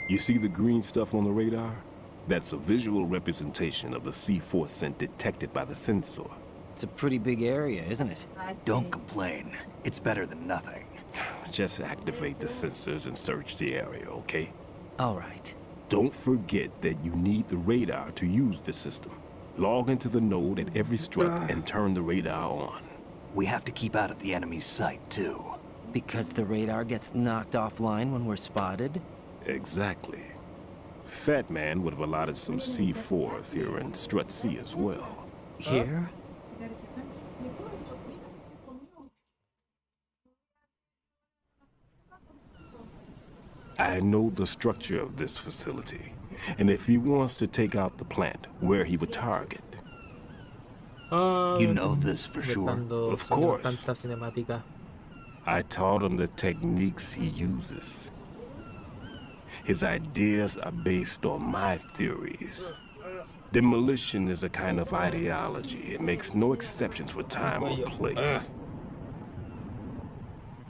You see the green stuff on the radar? That's a visual representation of the C4 scent detected by the sensor. It's a pretty big area, isn't it? Don't complain. It's better than nothing. Just activate the sensors and search the area, okay? All right. Don't forget that you need the radar to use the system. Log into the node at every strut and turn the radar on. We have to keep out of the enemy's sight, too. Because the radar gets knocked offline when we're spotted? Exactly. Fat Man would have allotted some C4s here in Strut C as well. Here? I know the structure of this facility, and if he wants to take out the plant, where he would target. You know this for sure? Of course. I taught him the techniques he uses. His ideas are based on my theories. Demolition is a kind of ideology. It makes no exceptions for time or place.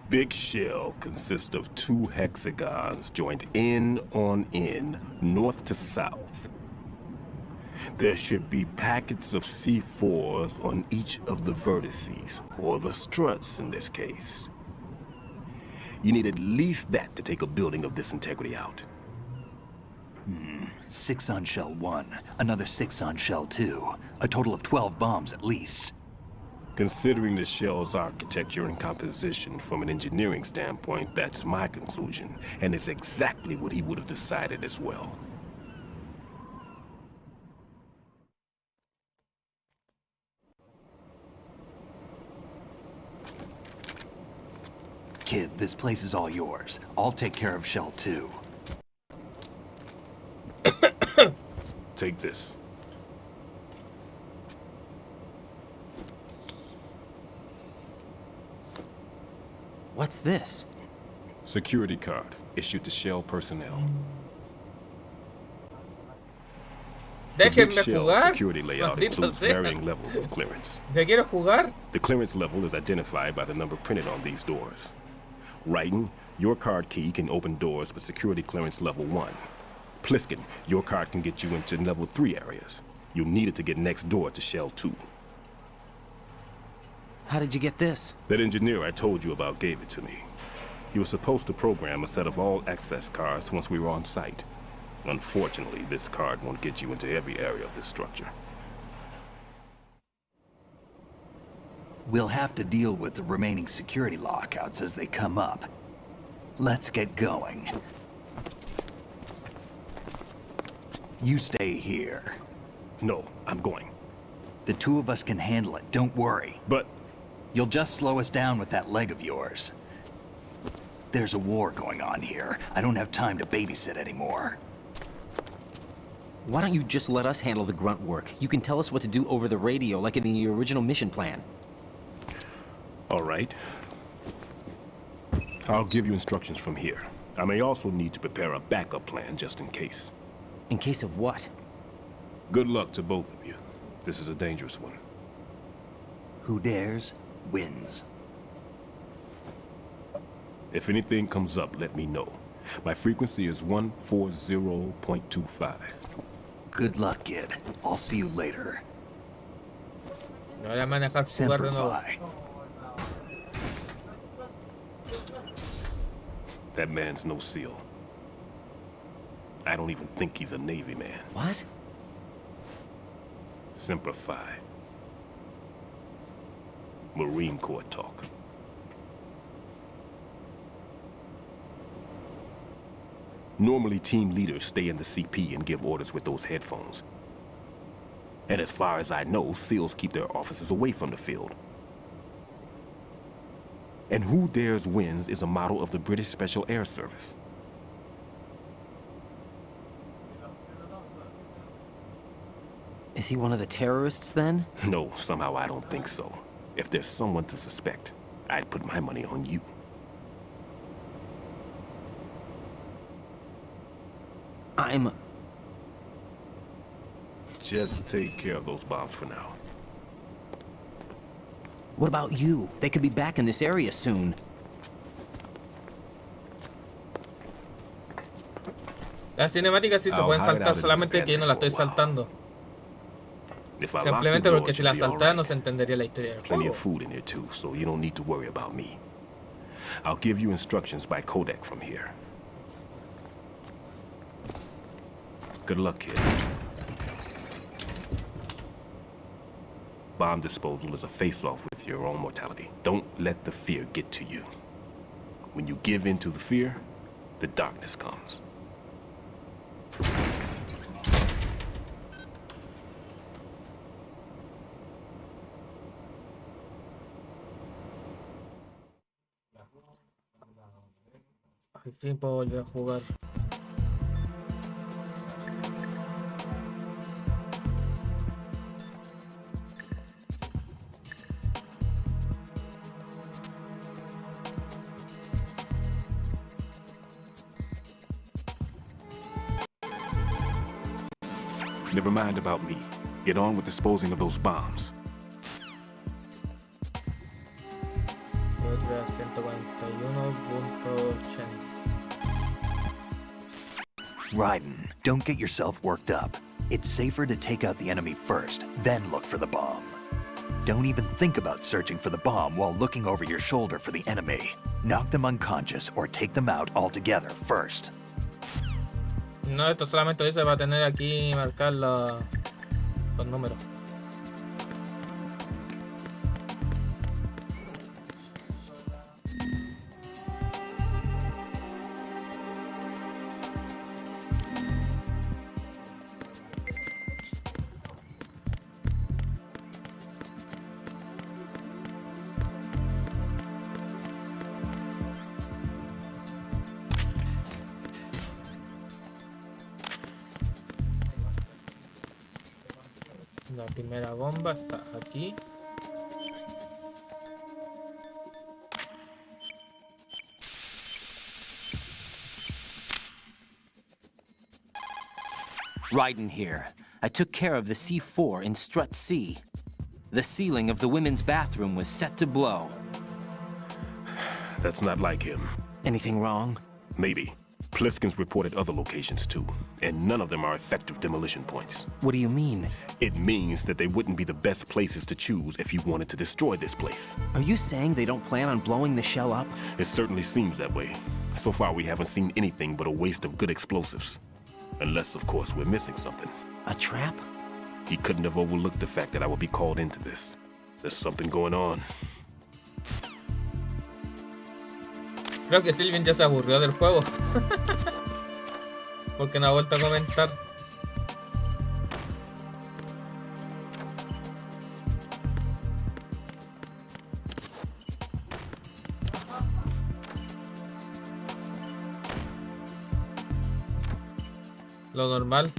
Big shell consists of 2 hexagons joined end on end, north to south. There should be packets of C4s on each of the vertices, or the struts in this case. You need at least that to take a building of this integrity out. 6 on Shell 1, another 6 on Shell 2. A total of 12 bombs at least. Considering the shell's architecture and composition from an engineering standpoint, that's my conclusion, and it's exactly what he would have decided as well. Kid, this place is all yours. I'll take care of Shell 2. Take this. What's this? Security card issued to Shell personnel. The big Shell security layout includes varying levels of clearance. ¿Te quiero jugar? The clearance level is identified by the number printed on these doors. Writing, your card key can open doors with security clearance level 1. Pliskin, your card can get you into level 3 areas. You'll need it to get next door to Shell 2. How did you get this? That engineer I told you about gave it to me. He was supposed to program a set of all access cards once we were on site. Unfortunately, this card won't get you into every area of this structure. We'll have to deal with the remaining security lockouts as they come up. Let's get going. You stay here. No, I'm going. The two of us can handle it, don't worry. But... You'll just slow us down with that leg of yours. There's a war going on here. I don't have time to babysit anymore. Why don't you just let us handle the grunt work? You can tell us what to do over the radio like in the original mission plan. All right. I'll give you instructions from here. I may also need to prepare a backup plan just in case. In case of what? Good luck to both of you. This is a dangerous one. Who dares, wins. If anything comes up, let me know. My frequency is 140.25. Good luck, kid. I'll see you later. No voy a manejar jugar de nuevo. That man's no SEAL. I don't even think he's a Navy man. What? Semper Fi. Marine Corps talk. Normally, team leaders stay in the CP and give orders with those headphones. And as far as I know, SEALs keep their officers away from the field. And Who Dares Wins is a model of the British Special Air Service. Is he one of the terrorists, then? No, somehow I don't think so. If there's someone to suspect, I'd put my money on you. Just take care of those bombs for now. What about you? They could be back in this area soon. Las cinemáticas sí se pueden saltar, solamente que yo no la estoy saltando. Simplemente porque si la saltara no se entendería la historia del Plenty juego. of food in here too, so you don't need to worry about me. I'll give you instructions by codec from here. Good luck, kid. Bomb disposal is a face-off with your own mortality. Don't let the fear get to you. When you give in to the fear, the darkness comes. Al fin puedo volver a jugar. Never mind about me. Get on with disposing of those bombs. Raiden, don't get yourself worked up. It's safer to take out the enemy first, then look for the bomb. Don't even think about searching for the bomb while looking over your shoulder for the enemy. Knock them unconscious or take them out altogether first. No, esto solamente dice va a tener aquí marcar los números. La primera bomba está aquí. Raiden here. I took care of the C4 in Strut C. The ceiling of the women's bathroom was set to blow. That's not like him. Anything wrong? Maybe. Pliskin's reported other locations too, and none of them are effective demolition points. What do you mean? It means that they wouldn't be the best places to choose if you wanted to destroy this place. Are you saying they don't plan on blowing the shell up? It certainly seems that way. So far, we haven't seen anything but a waste of good explosives. Unless, of course, we're missing something. A trap? He couldn't have overlooked the fact that I would be called into this. There's something going on. Creo que Sylvian ya se aburrió del juego. Porque no ha vuelto a comentar. Lo normal.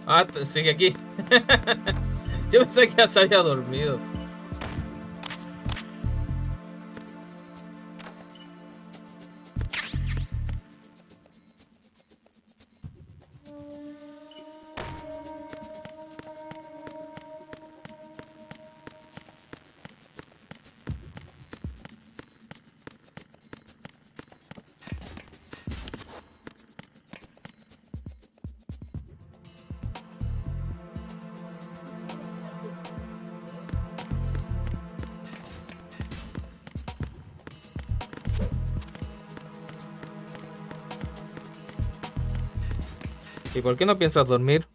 Ah, sigue aquí. Yo pensé que ya se había dormido. ¿Y por qué no piensas dormir?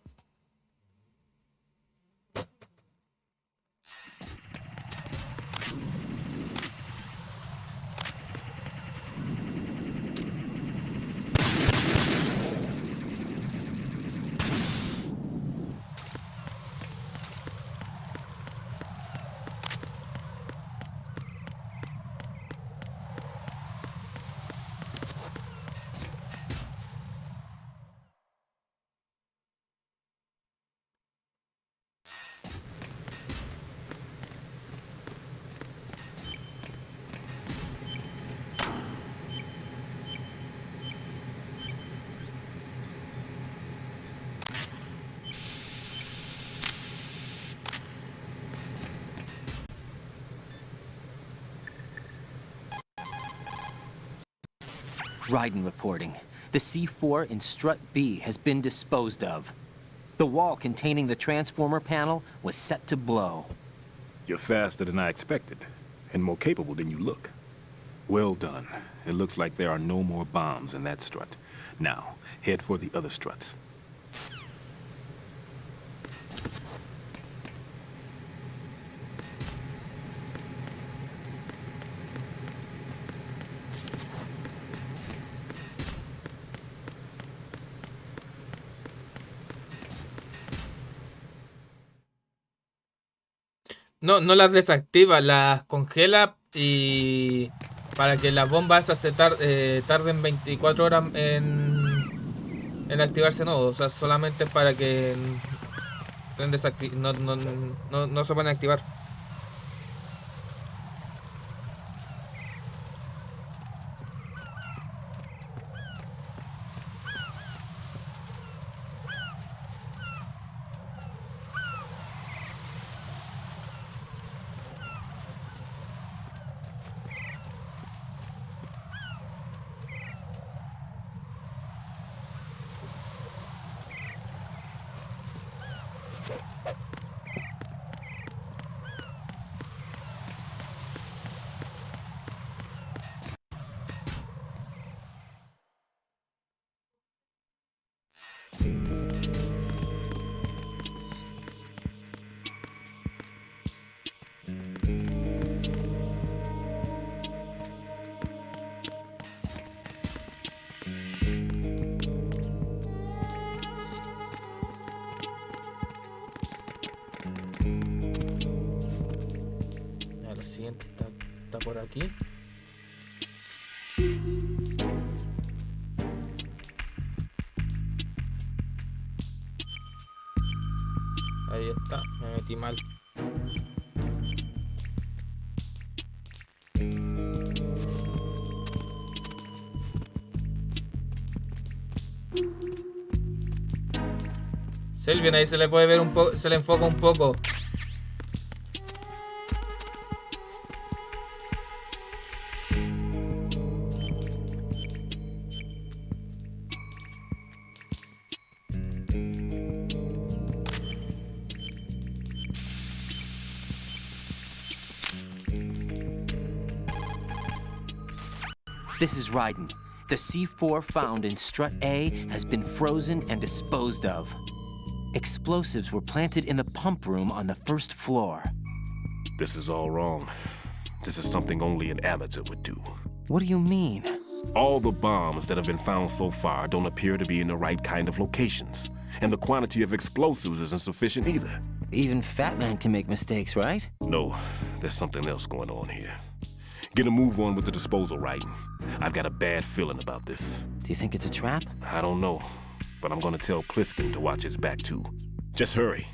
Raiden reporting. The C4 in Strut B has been disposed of. The wall containing the transformer panel was set to blow. You're faster than I expected, and more capable than you look. Well done. It looks like there are no more bombs in that strut. Now, head for the other struts. No, no las desactiva, las congela y para que las bombas esas se tarden 24 horas en activarse, no, o sea, solamente para que no se pueden activar. por aquí. Ahí está, me metí mal. Selvin, ahí se le puede ver un poco, se le enfoca un poco. This is Raiden. The C4 found in Strut A has been frozen and disposed of. Explosives were planted in the pump room on the first floor. This is all wrong. This is something only an amateur would do. What do you mean? All the bombs that have been found so far don't appear to be in the right kind of locations. And the quantity of explosives isn't sufficient either. Even Fat Man can make mistakes, right? No, there's something else going on here. Get a move on with the disposal, Raiden. I've got a bad feeling about this. Do you think it's a trap? I don't know, but I'm gonna tell Pliskin to watch his back too. Just hurry.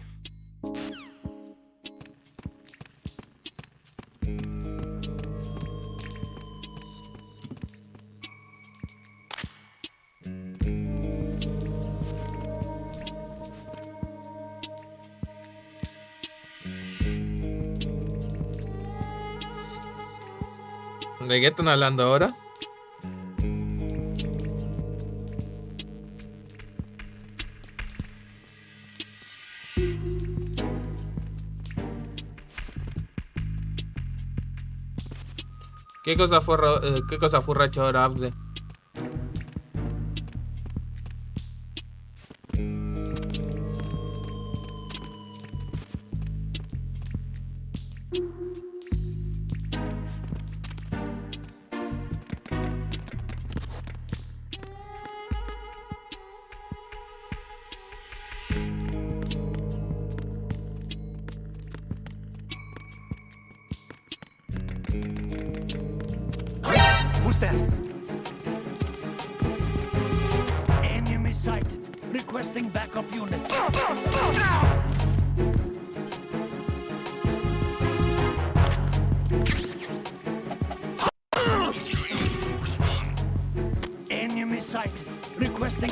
¿De qué están hablando ahora? ¿Qué cosa fue hecho ahora, ABDE? Who's that? Enemy sighted. Requesting backup unit. Enemy sighted. Requesting.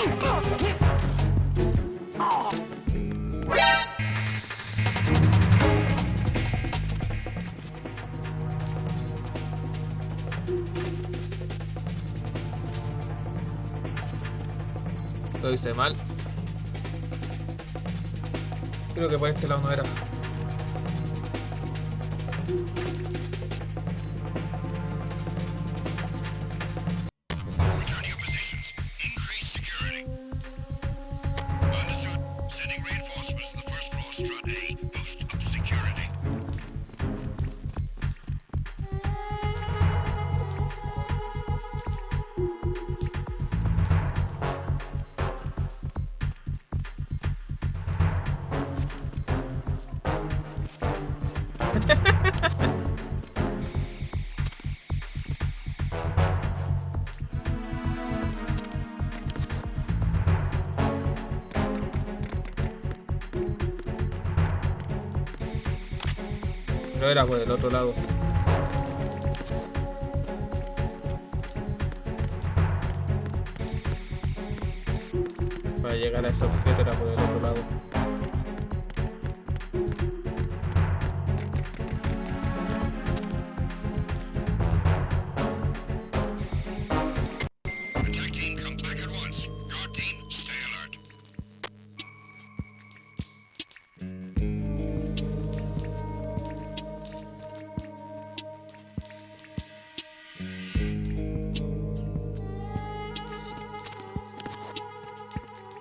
Lo hice mal. Creo que por este lado no era. Pero era por el otro lado. Para llegar a ese objeto era por el otro lado.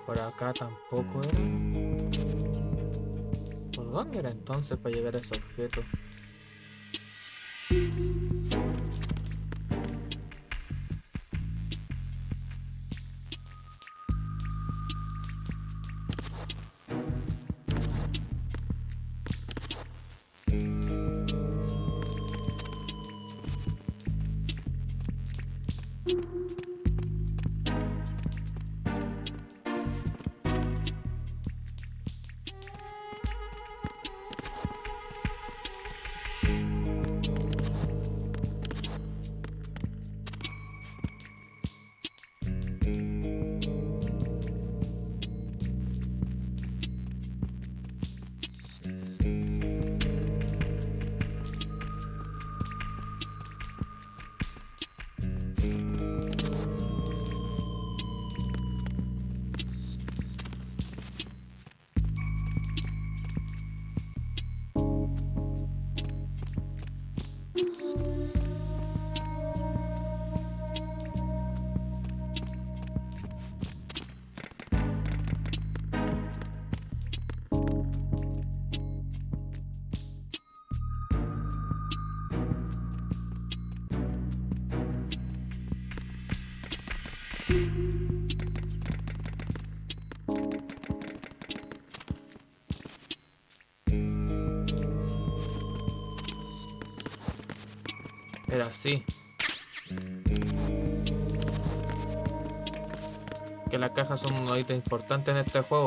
Por acá tampoco era. ¿Por dónde era entonces para llegar a ese objeto? Ahora sí. Que las cajas son un ítem importante en este juego.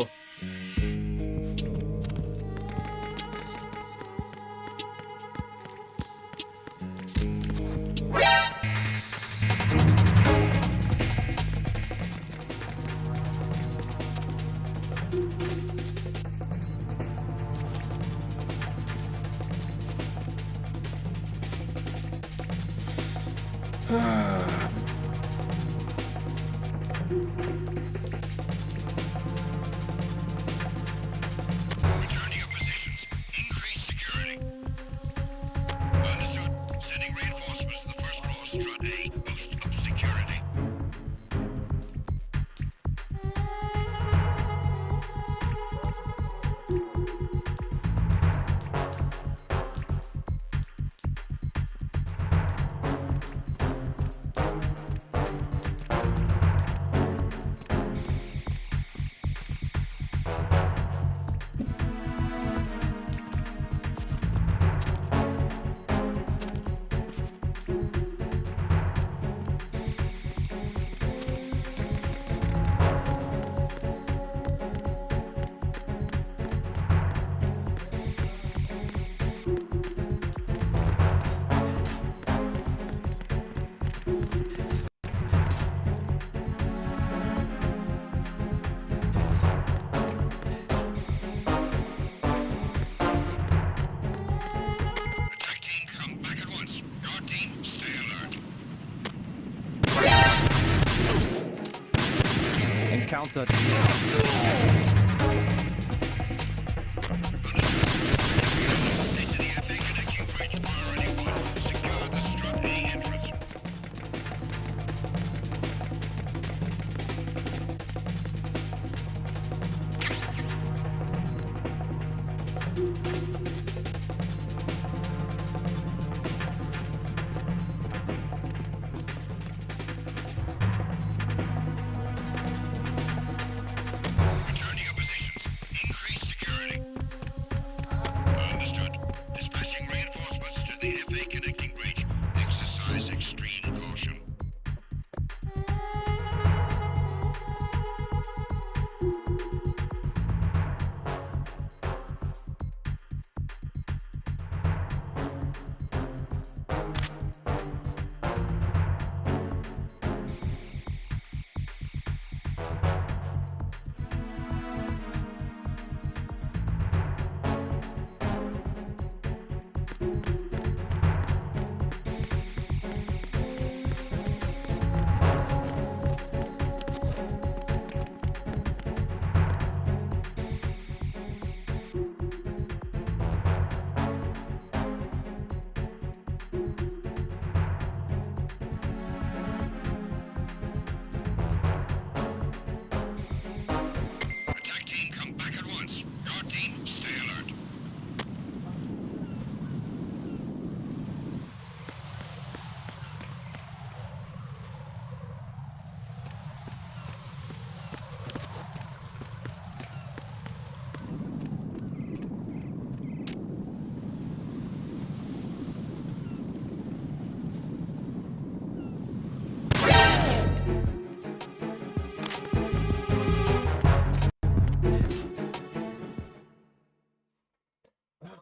Encounter.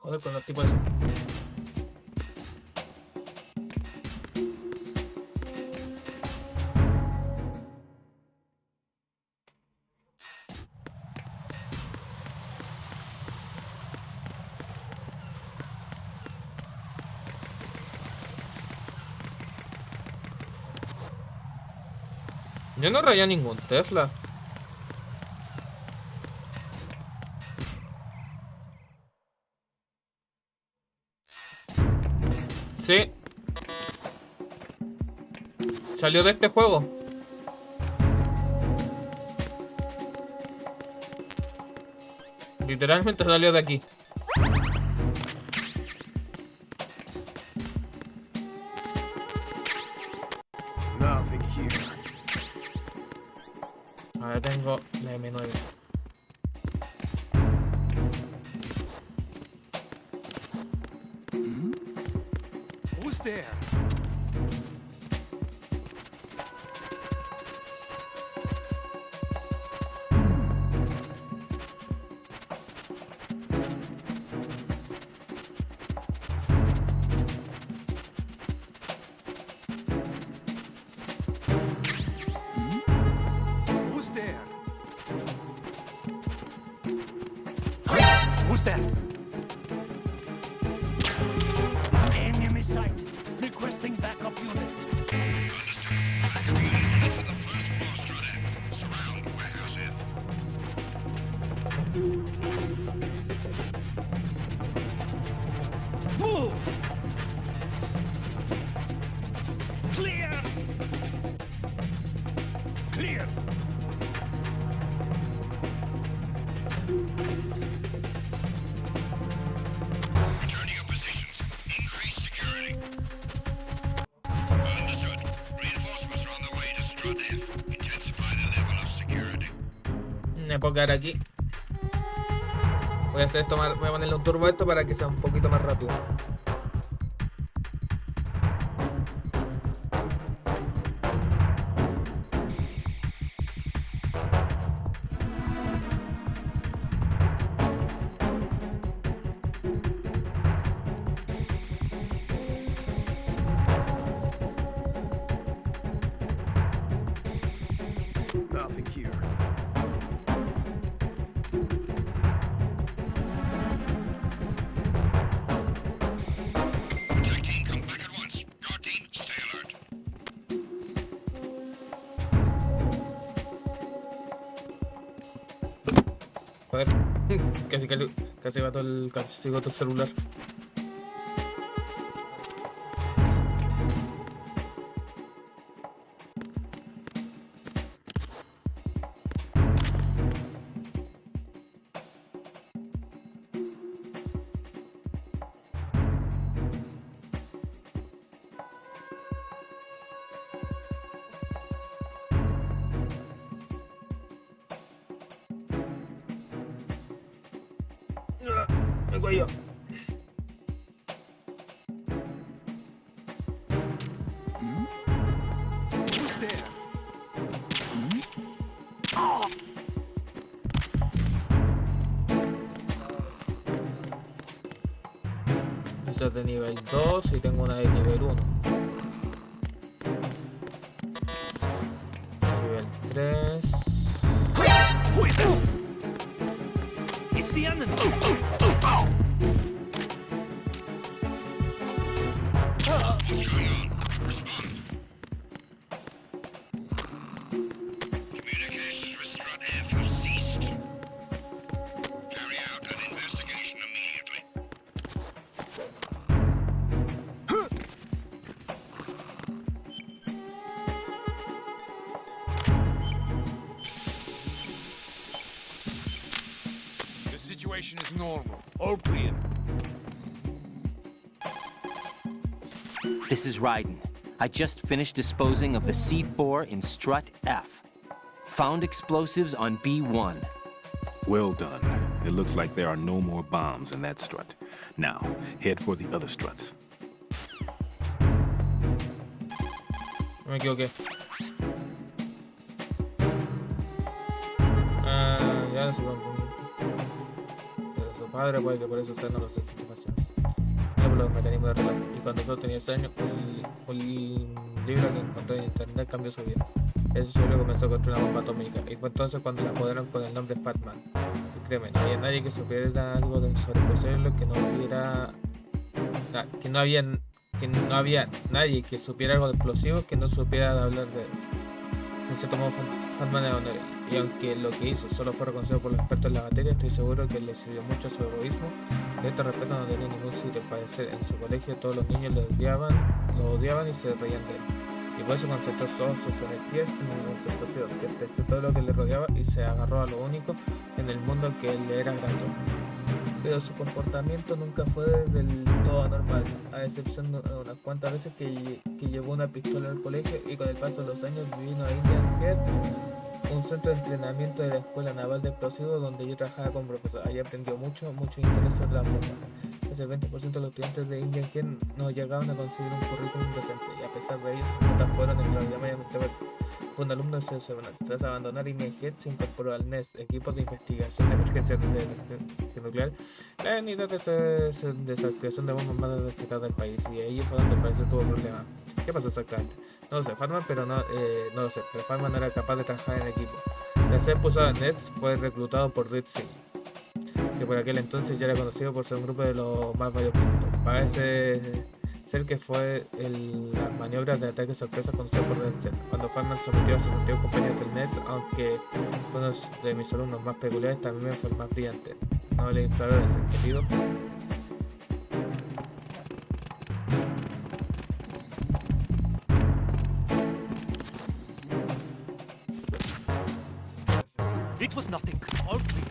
Joder, con los tipos. Yo no rayé ningún Tesla. Sí. Salió de este juego. Literalmente salió de aquí. Nothing here. Ahora tengo la M9. Who's there? there. Enemy sight. Requesting backup unit. Move! Clear! Clear! Return to your positions. Increase security. Understood. Reinforcements are on the way to Strut F. Intensify the level of security. Me puedo quedar aquí. Voy a hacer esto más, voy a ponerle un turbo a esto para que sea un poquito más rápido. Nothing here. Attack team, come back at once. Guard team, stay alert. A ver, casi va todo el celular. Me cuello. Who's there? Esa es de nivel 2 y tengo una de nivel 1. Nivel 3. It's the enemy. What's going on? Respond. Communications with Strut F have ceased. Carry out an investigation immediately. The situation is normal. All clear. This is Raiden. I just finished disposing of the C4 in Strut F. Found explosives on B1. Well done. It looks like there are no more bombs in that strut. Now, head for the other struts. Me equivoqué. Ya no se va. Pero su padre puede que por eso sea no lo sé si más chance. Mira por los mecanismos de reloj. Y cuando solo tenía 6 años, un libro que encontré en internet cambió su vida. Ese suelo comenzó a construir una bomba atómica. Y fue entonces cuando la apoderaron con el nombre Fatman. Y créeme, no había nadie que supiera algo sobre el proceso que no hubiera. Que no había nadie que supiera algo de explosivos que no supiera de hablar de él. En cierto modo, Fatman era honor. Y aunque lo que hizo solo fue reconocido por los expertos en la materia, estoy seguro que le sirvió mucho a su egoísmo. De este respeto no tenía ningún sitio para parecer. En su colegio todos los niños lo odiaban y se reían de él. Y por eso concentró todas sus energías en el explosivo, que despreció todo lo que le rodeaba y se agarró a lo único en el mundo que le era grato. Pero su comportamiento nunca fue del todo anormal, a excepción de unas cuantas veces que llevó una pistola al colegio y con el paso de los años vino a Indian Head, un centro de entrenamiento de la Escuela Naval de Explosivos donde yo trabajaba como profesor. Allí aprendió mucho interés sobre las bombas. Casi el 20% de los estudiantes de Indian Head no llegaban a conseguir un currículum decente y a pesar de ello sus notas fueron extraordinariamente buenas. Fue un alumno excepcional. Tras abandonar Indian Head se incorporó al NEST, equipo de investigación de emergencias nuclear, la unidad de desactivación de bombas más destacada del país, y ahí fue donde parece tuvo problemas. ¿Qué pasó exactamente? No lo sé, Fatman, pero no lo sé, pero Fatman no era capaz de trabajar en equipo. Tras ser pulsado en NEST, fue reclutado por Red Sea. que por aquel entonces ya era conocido por ser un grupo de los más variopintos. Parece ser que fue las maniobras de ataque sorpresa conocidas por Denzel, cuando Farman sometió a sus antiguos compañeros del NES, aunque uno de mis alumnos más peculiares también fue el más brillante. No le infravores, entendido. It was nothing. All clear.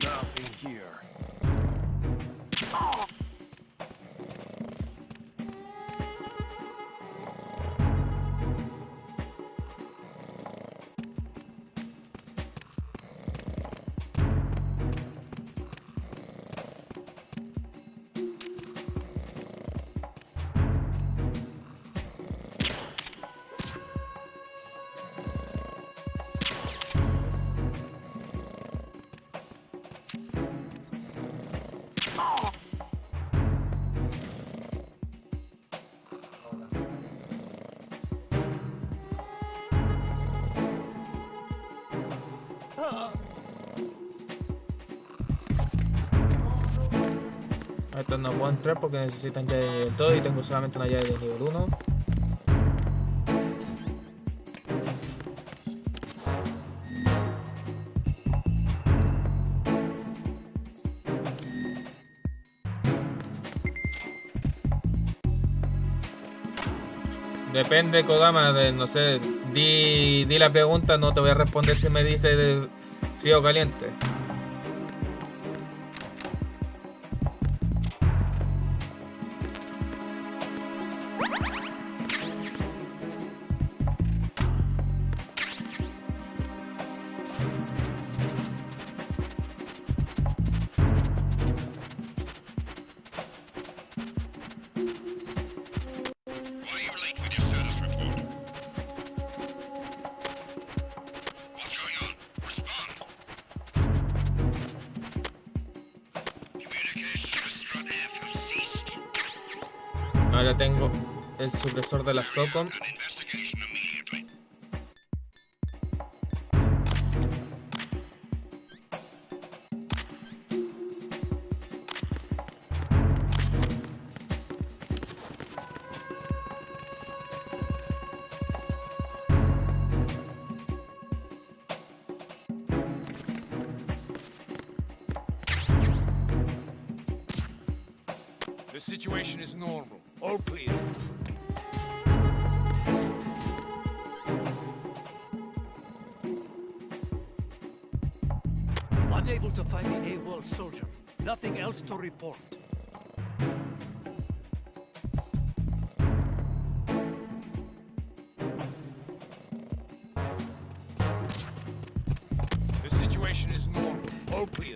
Nothing here. Estos no puedo entrar porque necesitan llave de nivel 2 y tengo solamente una llave de nivel 1. Depende, Kodama, no sé, di la pregunta, no te voy a responder si me dice de frío o caliente. Ahora tengo el supresor de la SOCOM. The situation is normal. All clear. Unable to find the AWOL soldier. Nothing else to report. The situation is normal. All clear.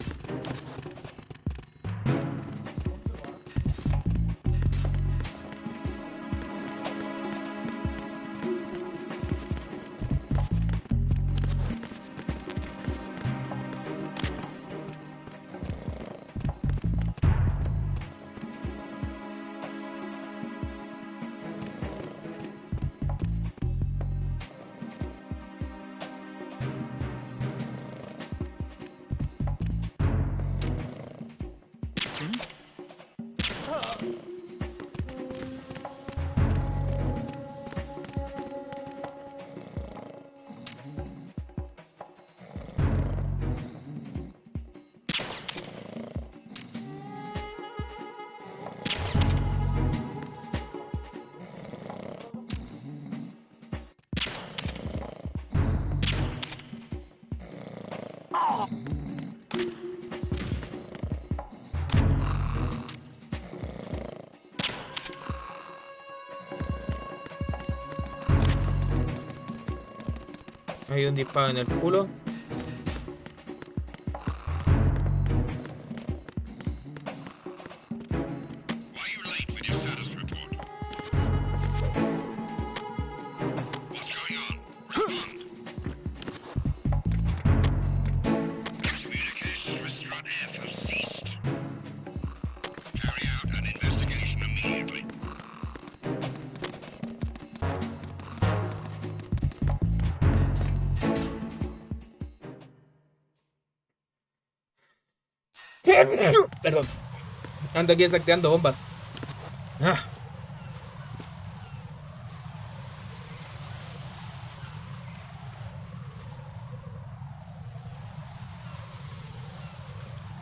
Hay un disparo en el culo. Perdón. Ando aquí desactivando bombas. Ah.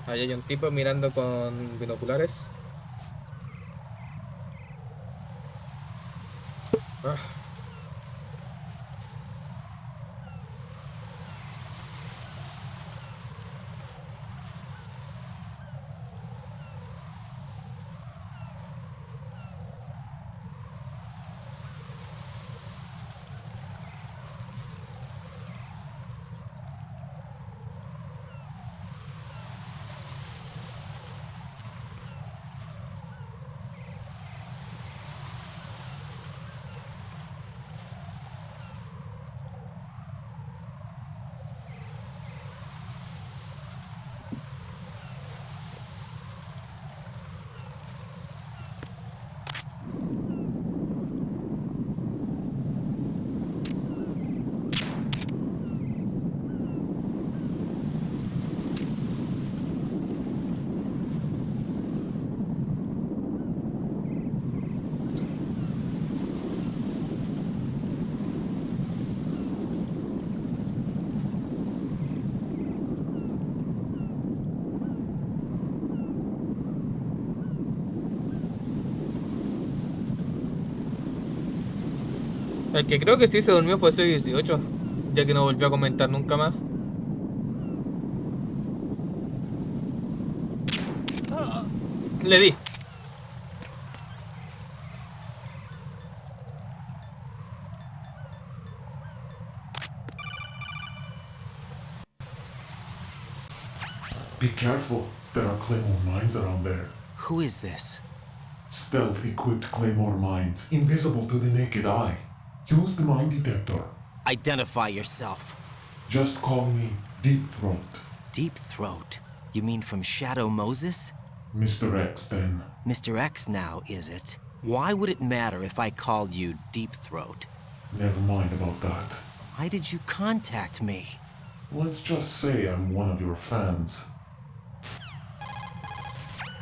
Ahí hay un tipo mirando con binoculares. Ah. El que creo que sí se durmió fue ese 18, ya que no volvió a comentar nunca más. Le di. Be careful. There are Claymore mines around there. Who is this? Stealth-equipped Claymore mines, invisible to the naked eye. Use the mine detector. Identify yourself. Just call me Deep Throat. Deep Throat? You mean from Shadow Moses? Mr. X, then. Mr. X now, is it? Why would it matter if I called you Deep Throat? Never mind about that. Why did you contact me? Let's just say I'm one of your fans.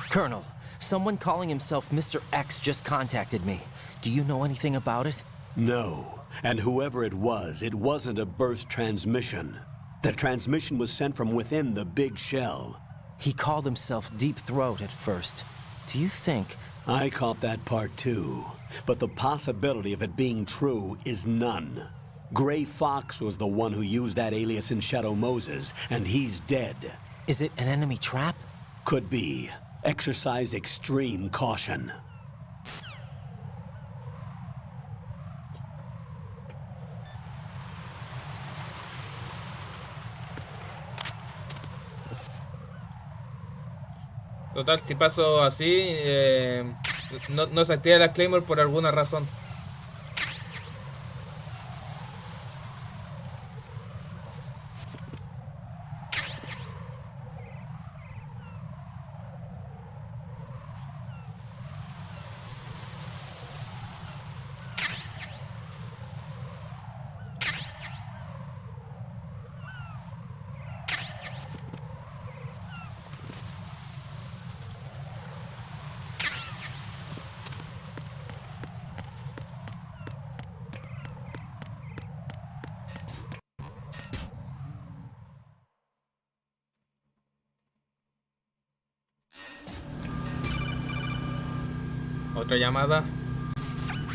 Colonel, someone calling himself Mr. X just contacted me. Do you know anything about it? No. And whoever it wasn't a burst transmission. The transmission was sent from within the big shell. He called himself Deep Throat at first. Do you think... I caught that part too. But the possibility of it being true is none. Gray Fox was the one who used that alias in Shadow Moses, and he's dead. Is it an enemy trap? Could be. Exercise extreme caution. Total, si paso así, no se activa la Claymore por alguna razón. Otra llamada.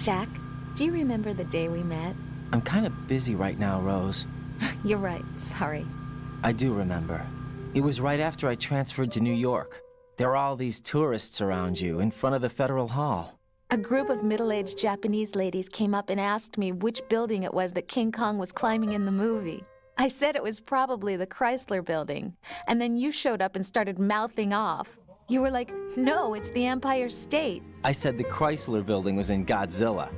Jack, do you remember the day we met? I'm kind of busy right now, Rose. You're right, sorry. I do remember. It was right after I transferred to New York. There are all these tourists around you, in front of the Federal Hall. A group of middle-aged Japanese ladies came up and asked me which building it was that King Kong was climbing in the movie. I said it was probably the Chrysler Building, and then you showed up and started mouthing off. You were like, no, it's the Empire State. I said the Chrysler Building was in Godzilla.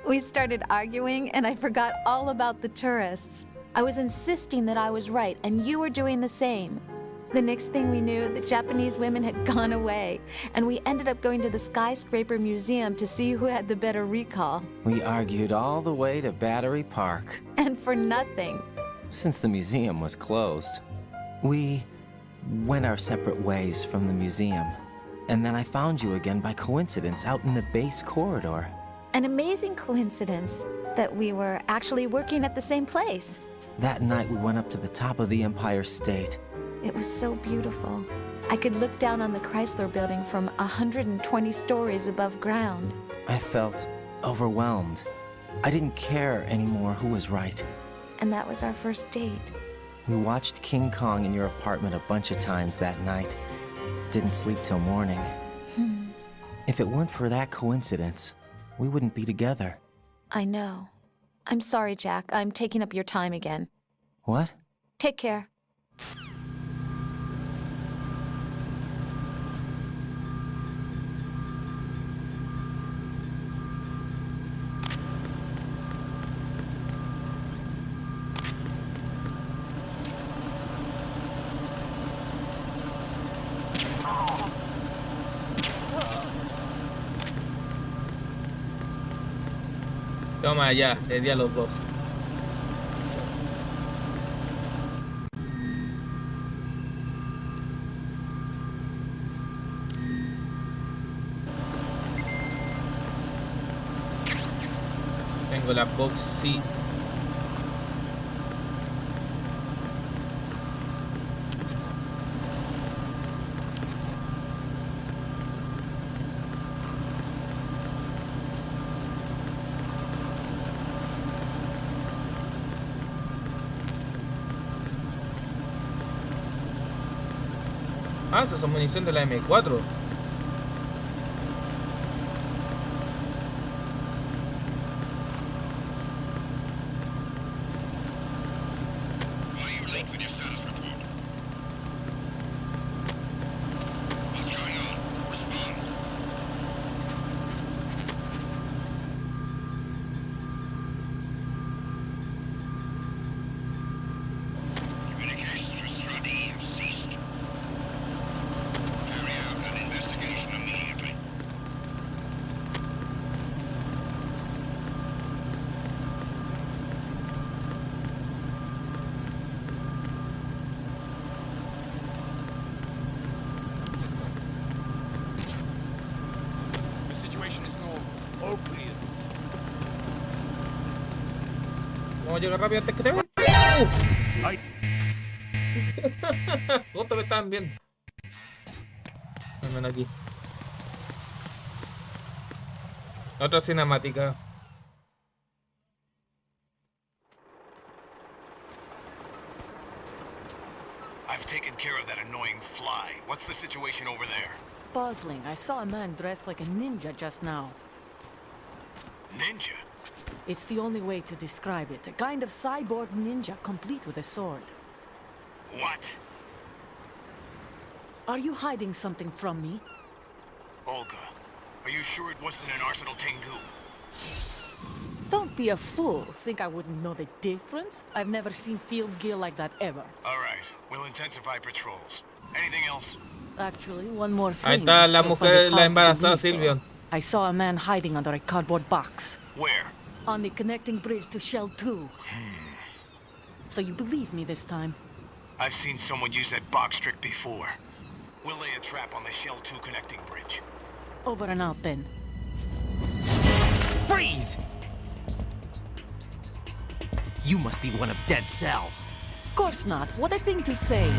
We started arguing, and I forgot all about the tourists. I was insisting that I was right, and you were doing the same. The next thing we knew, the Japanese women had gone away, and we ended up going to the Skyscraper Museum to see who had the better recall. We argued all the way to Battery Park. And for nothing. Since the museum was closed, we went our separate ways from the museum. And then I found you again by coincidence out in the base corridor. An amazing coincidence that we were actually working at the same place. That night we went up to the top of the Empire State. It was so beautiful. I could look down on the Chrysler Building from 120 stories above ground. I felt overwhelmed. I didn't care anymore who was right. And that was our first date. We watched King Kong in your apartment a bunch of times that night. Didn't sleep till morning. If it weren't for that coincidence, we wouldn't be together. I know. I'm sorry, Jack. I'm taking up your time again. What? Take care. Toma ya, le di a los dos. Tengo la boxy. Ah, esas son munición de la M4. Vamos a llegar rápido antes que te vean. ¡Ay! Justo me estaban viendo. Al menos aquí. Otra cinemática. I've taken care of that annoying fly. What's the situation over there? Puzzling. I saw a man dressed like a ninja just now. Ninja? It's the only way to describe it. A kind of cyborg ninja, complete with a sword. What? Are you hiding something from me? Olga, are you sure it wasn't an Arsenal Tengu? Don't be a fool. Think I wouldn't know the difference? I've never seen field gear like that ever. All right, we'll intensify patrols. Anything else? Actually, one more thing. Ahí está la You'll mujer, find it la hard to embarazada, believe, Silvio. though. I saw a man hiding under a cardboard box. Where? On the connecting bridge to Shell 2. So you believe me this time? I've seen someone use that box trick before. We'll lay a trap on the Shell 2 connecting bridge. Over and out then. Freeze! You must be one of Dead Cell. Of course not. What a thing to say.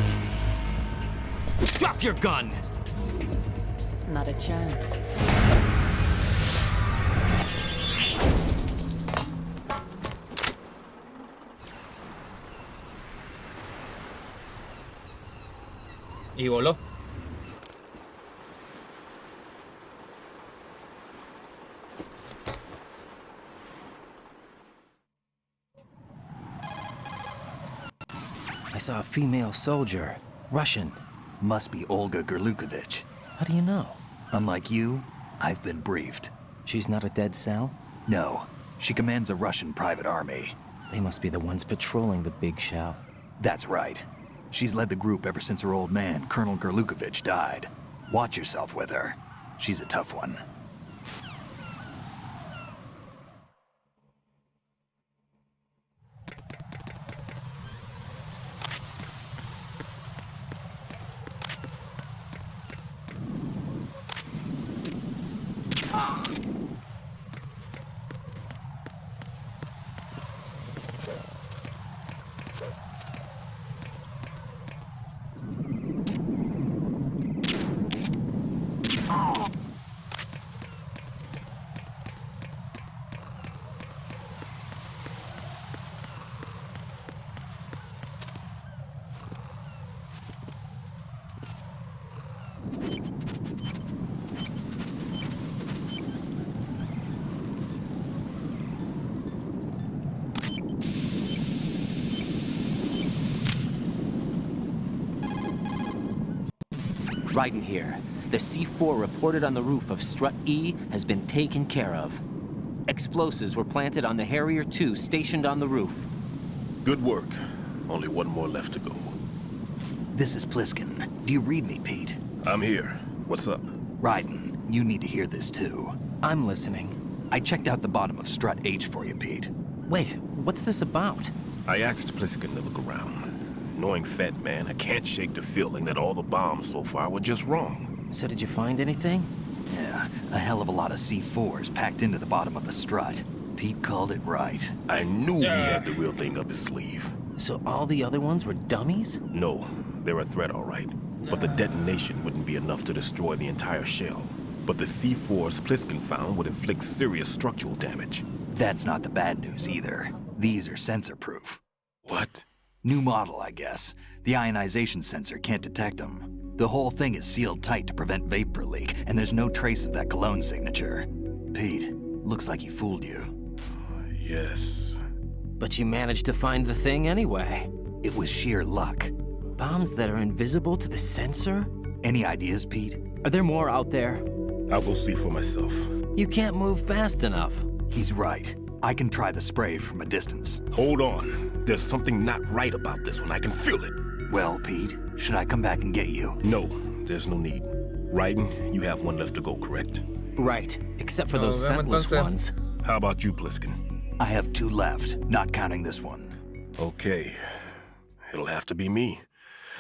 Drop your gun! Not a chance. Y voló. saw a female soldier. Russian. Must be Olga Gerlukovich. How do you know? Unlike you, I've been briefed. She's not a dead cell? No. She commands a Russian private army. They must be the ones patrolling the big shell. That's right. She's led the group ever since her old man, Colonel Gerlukovich, died. Watch yourself with her. She's a tough one. Raiden here. The C4 reported on the roof of Strut E has been taken care of. Explosives were planted on the Harrier 2 stationed on the roof. Good work. Only one more left to go. This is Pliskin. Do you read me, Pete? I'm here. What's up? Raiden, you need to hear this too. I'm listening. I checked out the bottom of Strut H for you, Pete. Wait, what's this about? I asked Pliskin to look around. Knowing Fat Man, I can't shake the feeling that all the bombs so far were just wrong. So did you find anything? Yeah, a hell of a lot of C4s packed into the bottom of the strut. Pete called it right. I knew he had the real thing up his sleeve. So all the other ones were dummies? No, they're a threat, all right. But the detonation wouldn't be enough to destroy the entire shell. But the C4s Pliskin found would inflict serious structural damage. That's not the bad news either. These are sensor-proof. What? New model, I guess. The ionization sensor can't detect them. The whole thing is sealed tight to prevent vapor leak, and there's no trace of that cologne signature. Pete, looks like he fooled you. Yes. But you managed to find the thing anyway. It was sheer luck. Bombs that are invisible to the sensor? Any ideas, Pete? Are there more out there? I'll go see for myself. You can't move fast enough. He's right. I can try the spray from a distance. Hold on. There's something not right about this one. I can feel it. Well, Pete, should I come back and get you? No, there's no need. Raiden, you have one left to go, correct? Right, except for those scentless ones. How about you, Pliskin? I have 2 left, not counting this one. Okay. It'll have to be me.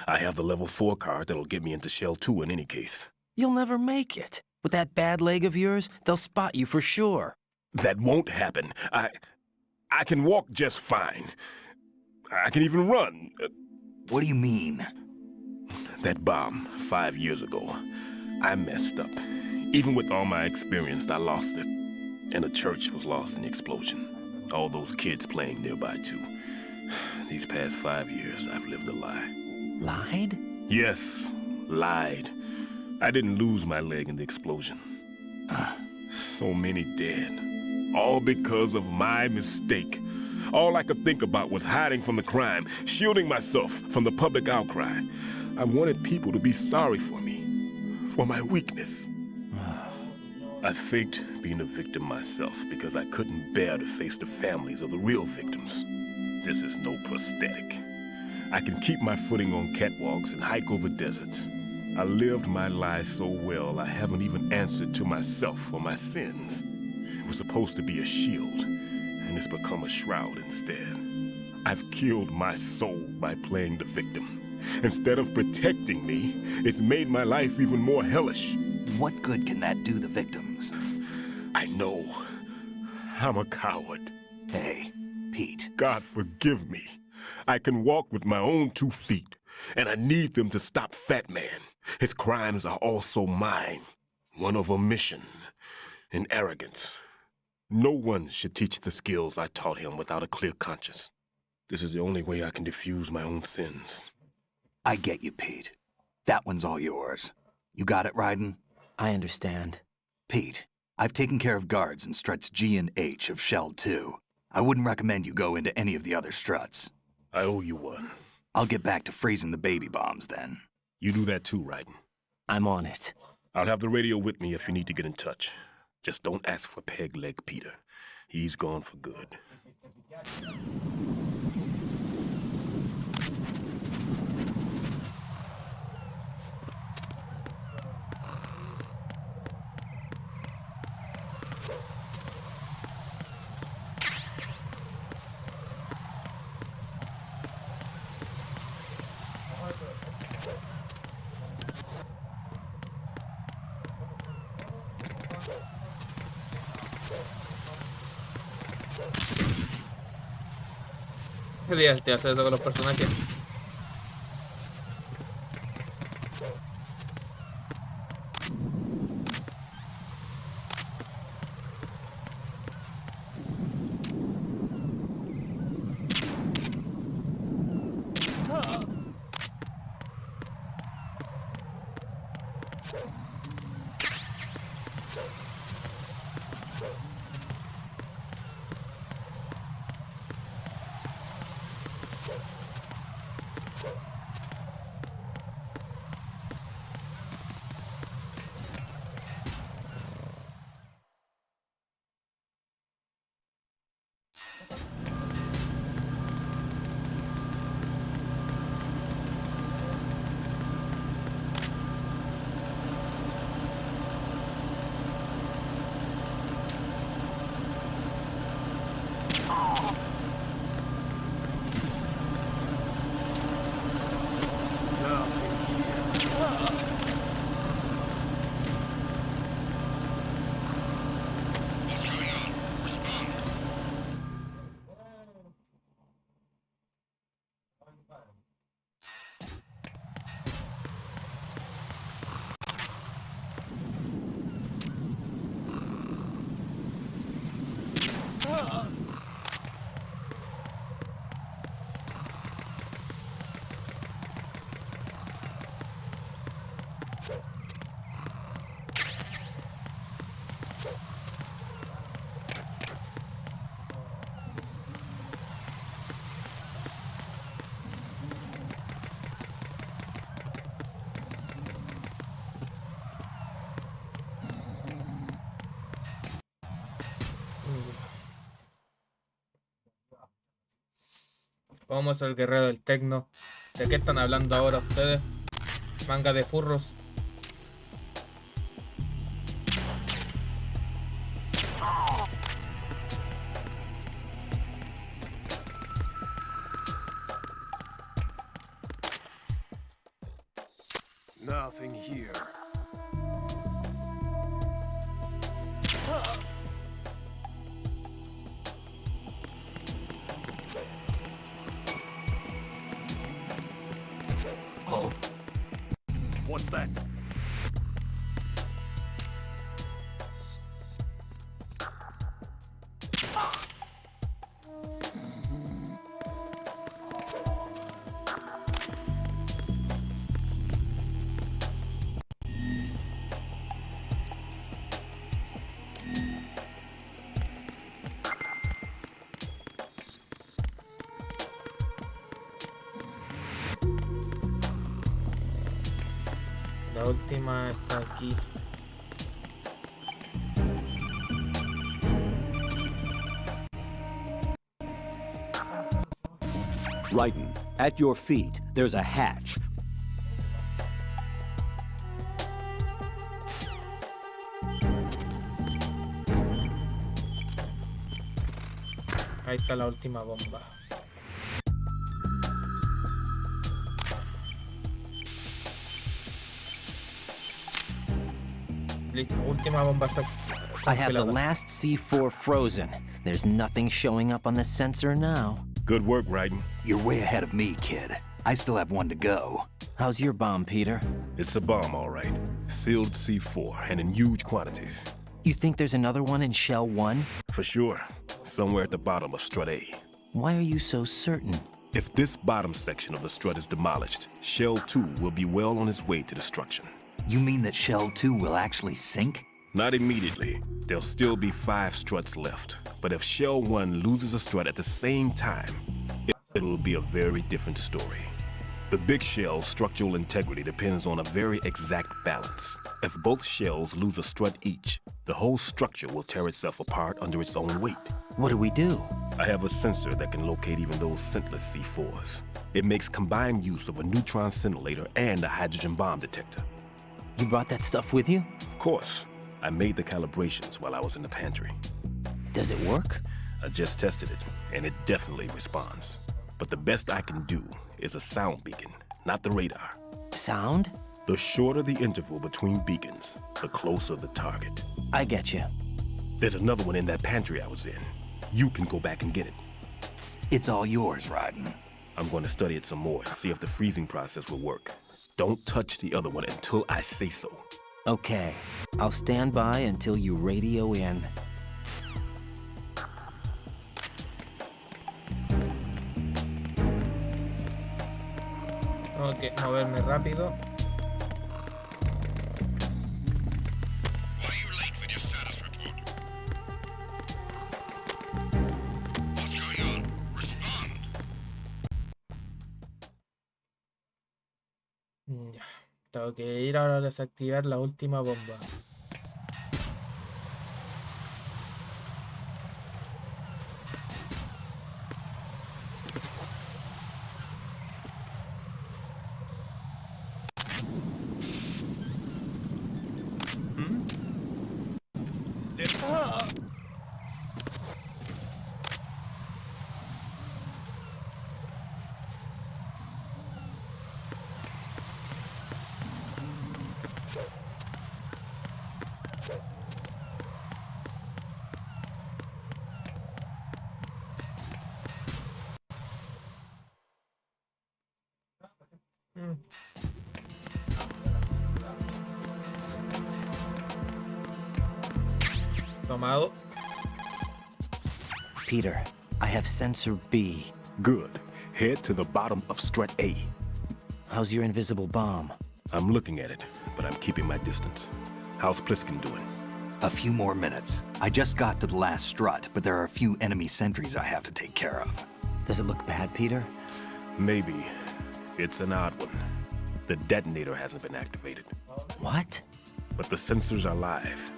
I have the level 4 card that'll get me into Shell 2 in any case. You'll never make it. With that bad leg of yours, they'll spot you for sure. That won't happen. I can walk just fine. I can even run. What do you mean? That bomb 5 years ago, I messed up. Even with all my experience, I lost it. And the church was lost in the explosion. All those kids playing nearby, too. These past 5 years, I've lived a lie. Lied? Yes, lied. I didn't lose my leg in the explosion. So many dead. All because of my mistake. All I could think about was hiding from the crime, shielding myself from the public outcry. I wanted people to be sorry for me, for my weakness. I faked being a victim myself because I couldn't bear to face the families of the real victims. This is no prosthetic. I can keep my footing on catwalks and hike over deserts. I lived my life so well I haven't even answered to myself for my sins. It was supposed to be a shield, and it's become a shroud instead. I've killed my soul by playing the victim. Instead of protecting me, it's made my life even more hellish. What good can that do the victims? I know. I'm a coward. Hey, Pete. God forgive me. I can walk with my own 2 feet, and I need them to stop Fat Man. His crimes are also mine. One of omission and arrogance. No one should teach the skills I taught him without a clear conscience. This is the only way I can diffuse my own sins. I get you, Pete. That one's all yours. You got it, Raiden? I understand. Pete, I've taken care of guards in struts G and H of Shell 2. I wouldn't recommend you go into any of the other struts. I owe you one. I'll get back to freezing the baby bombs then. You do that too, Raiden. I'm on it. I'll have the radio with me if you need to get in touch. Just don't ask for Peg Leg Peter. He's gone for good. Qué divertido hacer eso con los personajes. Vamos al guerrero del tecno. ¿De qué están hablando ahora ustedes? Manga de furros. Nothing here. Oh. What's that? La última está aquí. Raiden, at your feet, there's a hatch. Ahí está la última bomba. Listo, última bomba está. I have the last C4 frozen. There's nothing showing up on the sensor now. Good work, Raiden. You're way ahead of me, kid. I still have one to go. How's your bomb, Peter? It's a bomb, all right. Sealed C4, and in huge quantities. You think there's another one in Shell 1? For sure. Somewhere at the bottom of Strut A. Why are you so certain? If this bottom section of the strut is demolished, Shell 2 will be well on its way to destruction. You mean that Shell 2 will actually sink? Not immediately. There'll still be 5 struts left. But if Shell 1 loses a strut at the same time, it'll be a very different story. The big shell's structural integrity depends on a very exact balance. If both shells lose a strut each, the whole structure will tear itself apart under its own weight. What do we do? I have a sensor that can locate even those scentless C4s. It makes combined use of a neutron scintillator and a hydrogen bomb detector. You brought that stuff with you? Of course. I made the calibrations while I was in the pantry. Does it work? I just tested it, and it definitely responds. But the best I can do is a sound beacon, not the radar. Sound? The shorter the interval between beacons, the closer the target. I get you. There's another one in that pantry I was in. You can go back and get it. It's all yours, Raiden. I'm going to study it some more and see if the freezing process will work. Don't touch the other one until I say so. Okay. I'll stand by until you radio in. Ok, moverme rápido. Ya, tengo que ir ahora a desactivar la última bomba. Tomado. Peter, I have sensor B. Good. Head to the bottom of strut A. How's your invisible bomb? I'm looking at it, but I'm keeping my distance. How's Pliskin doing? A few more minutes. I just got to the last strut, but there are a few enemy sentries I have to take care of. Does it look bad, Peter? Maybe. It's an odd one. The detonator hasn't been activated. What? But the sensors are live,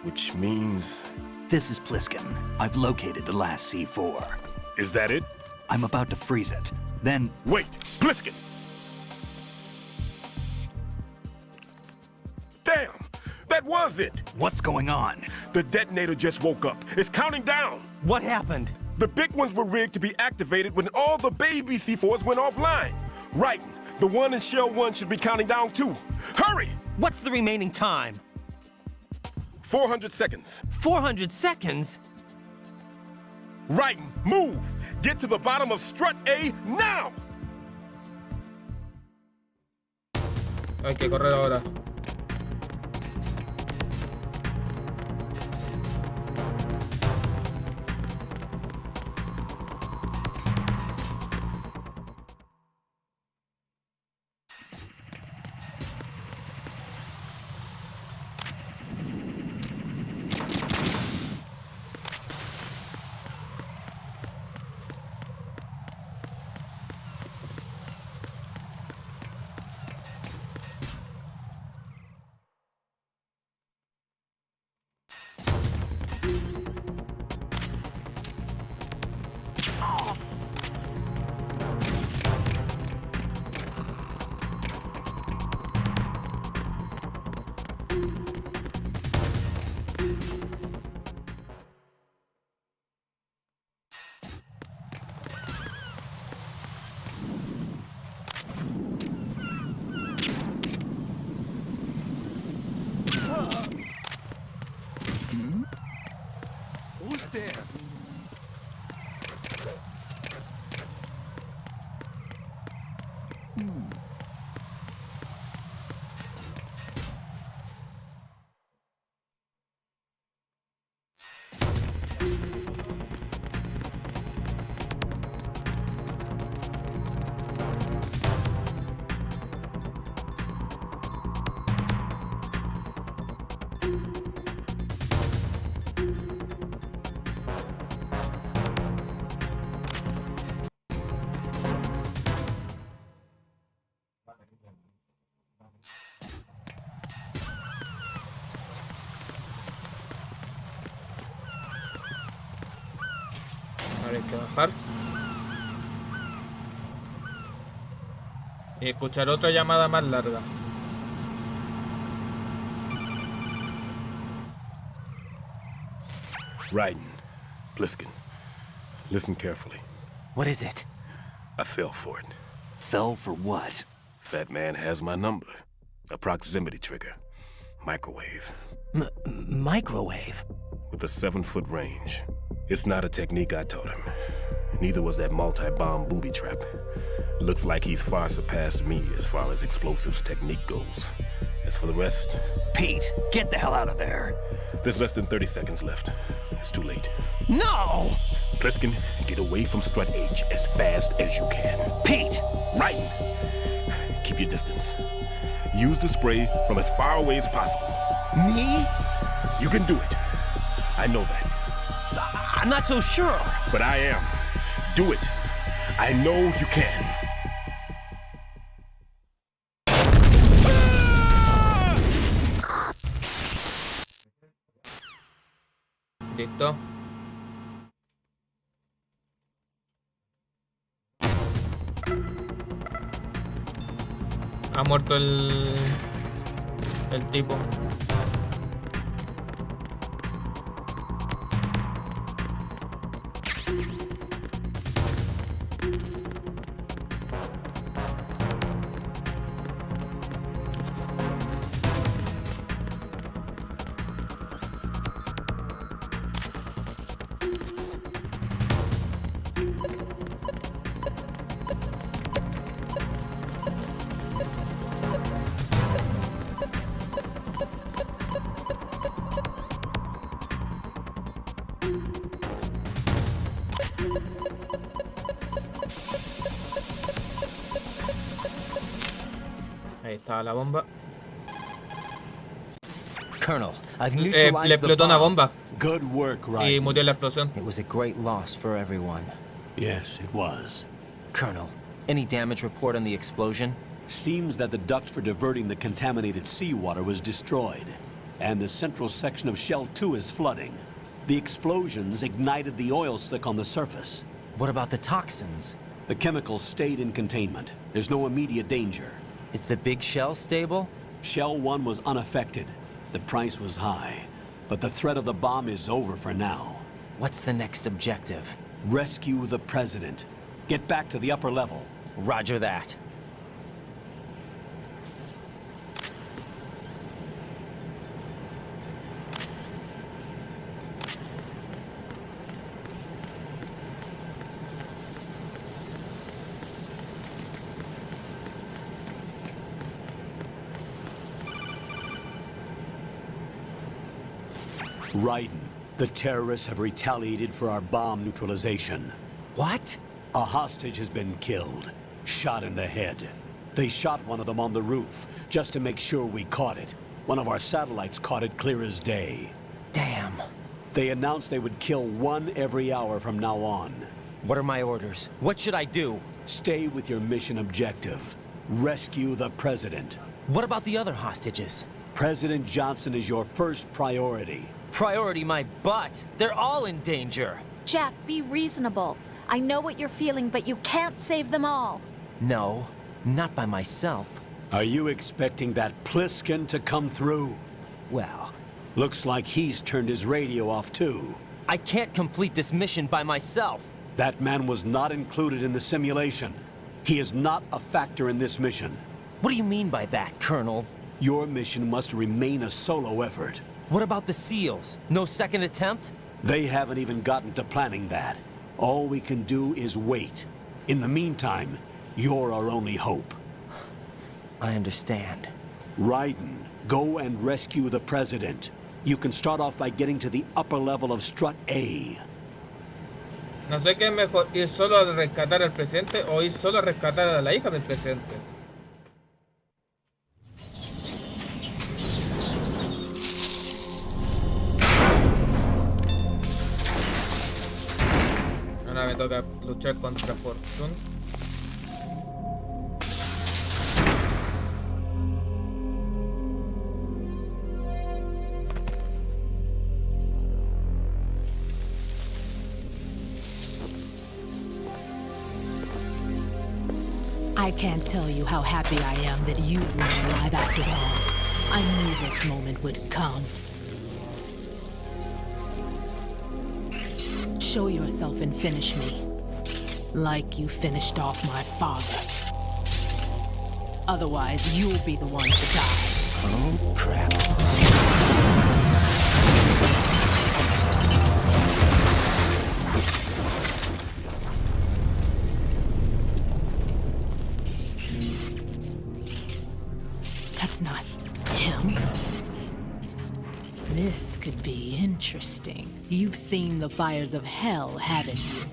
which means... This is Pliskin. I've located the last C4. Is that it? I'm about to freeze it. Then... Wait! Pliskin! Damn! That was it! What's going on? The detonator just woke up. It's counting down! What happened? The big ones were rigged to be activated when all the baby C4s went offline. Right. The one in Shell 1 should be counting down too. Hurry! What's the remaining time? 400 seconds. 400 seconds? Right. Move! Get to the bottom of strut A now! Hay que correr ahora. Who's there? Hay que bajar. Y escuchar otra llamada más larga. Raiden, Bliskin, listen carefully. What is it? I fell for it. Fell for what? Fat man has my number. A proximity trigger. Microwave. Microwave? With a 7-foot range. It's not a technique I taught him. Neither was that multi-bomb booby trap. Looks like he's far surpassed me as far as explosives technique goes. As for the rest... Pete, get the hell out of there. There's less than 30 seconds left. It's too late. No! Pliskin, get away from Strut H as fast as you can. Pete! Raiden! Keep your distance. Use the spray from as far away as possible. Me? You can do it. I know that. I'm not so sure. But I am. Do it. I know you can. Listo. Ha muerto el tipo. Ahí está la bomba. Colonel, I've neutralized le explotó una bomba. Good work, Raiden. Y murió en la explosión. It was a great loss for everyone. Yes, it was. Colonel, any damage report on the explosion? Seems that the duct for diverting the contaminated seawater was destroyed, and the central section of Shell 2 is flooding. The explosions ignited the oil slick on the surface. What about the toxins? The chemicals stayed in containment. There's no immediate danger. Is the big shell stable? Shell 1 was unaffected. The price was high, but the threat of the bomb is over for now. What's the next objective? Rescue the President. Get back to the upper level. Roger that. Raiden, the terrorists have retaliated for our bomb neutralization. What? A hostage has been killed, shot in the head. They shot one of them on the roof, just to make sure we caught it. One of our satellites caught it clear as day. Damn. They announced they would kill one every hour from now on. What are my orders? What should I do? Stay with your mission objective. Rescue the President. What about the other hostages? President Johnson is your first priority. Priority my butt. They're all in danger. Jack, be reasonable. I know what you're feeling, but you can't save them all. No, not by myself. Are you expecting that Pliskin to come through? Well... Looks like he's turned his radio off too. I can't complete this mission by myself. That man was not included in the simulation. He is not a factor in this mission. What do you mean by that, Colonel? Your mission must remain a solo effort. What about the SEALs? No second attempt? They haven't even gotten to planning that. All we can do is wait. In the meantime, you're our only hope. I understand. Raiden, go and rescue the President. You can start off by getting to the upper level of Strut A. No sé qué es mejor, ir solo a rescatar al presidente o ir solo a rescatar a la hija del presidente. Ahora me toca luchar contra Fortune. I can't tell you how happy I am that you were alive after all. I knew this moment would come. Show yourself and finish me. Like you finished off my father. Otherwise, you'll be the one to die. Oh, crap. That's not him. This could be interesting. You've seen the fires of hell, haven't you?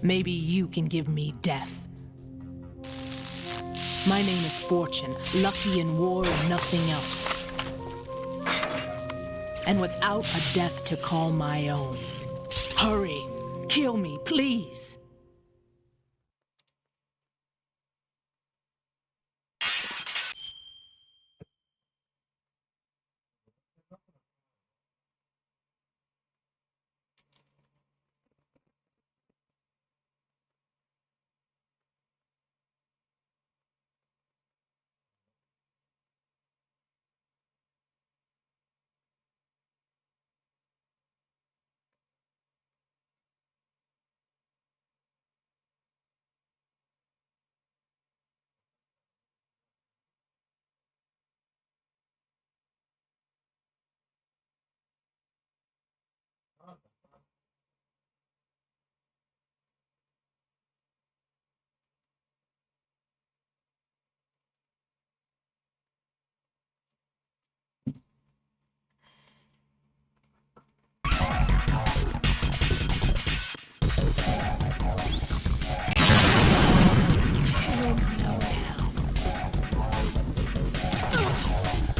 Maybe you can give me death. My name is Fortune, lucky in war and nothing else. And without a death to call my own. Hurry, kill me, please.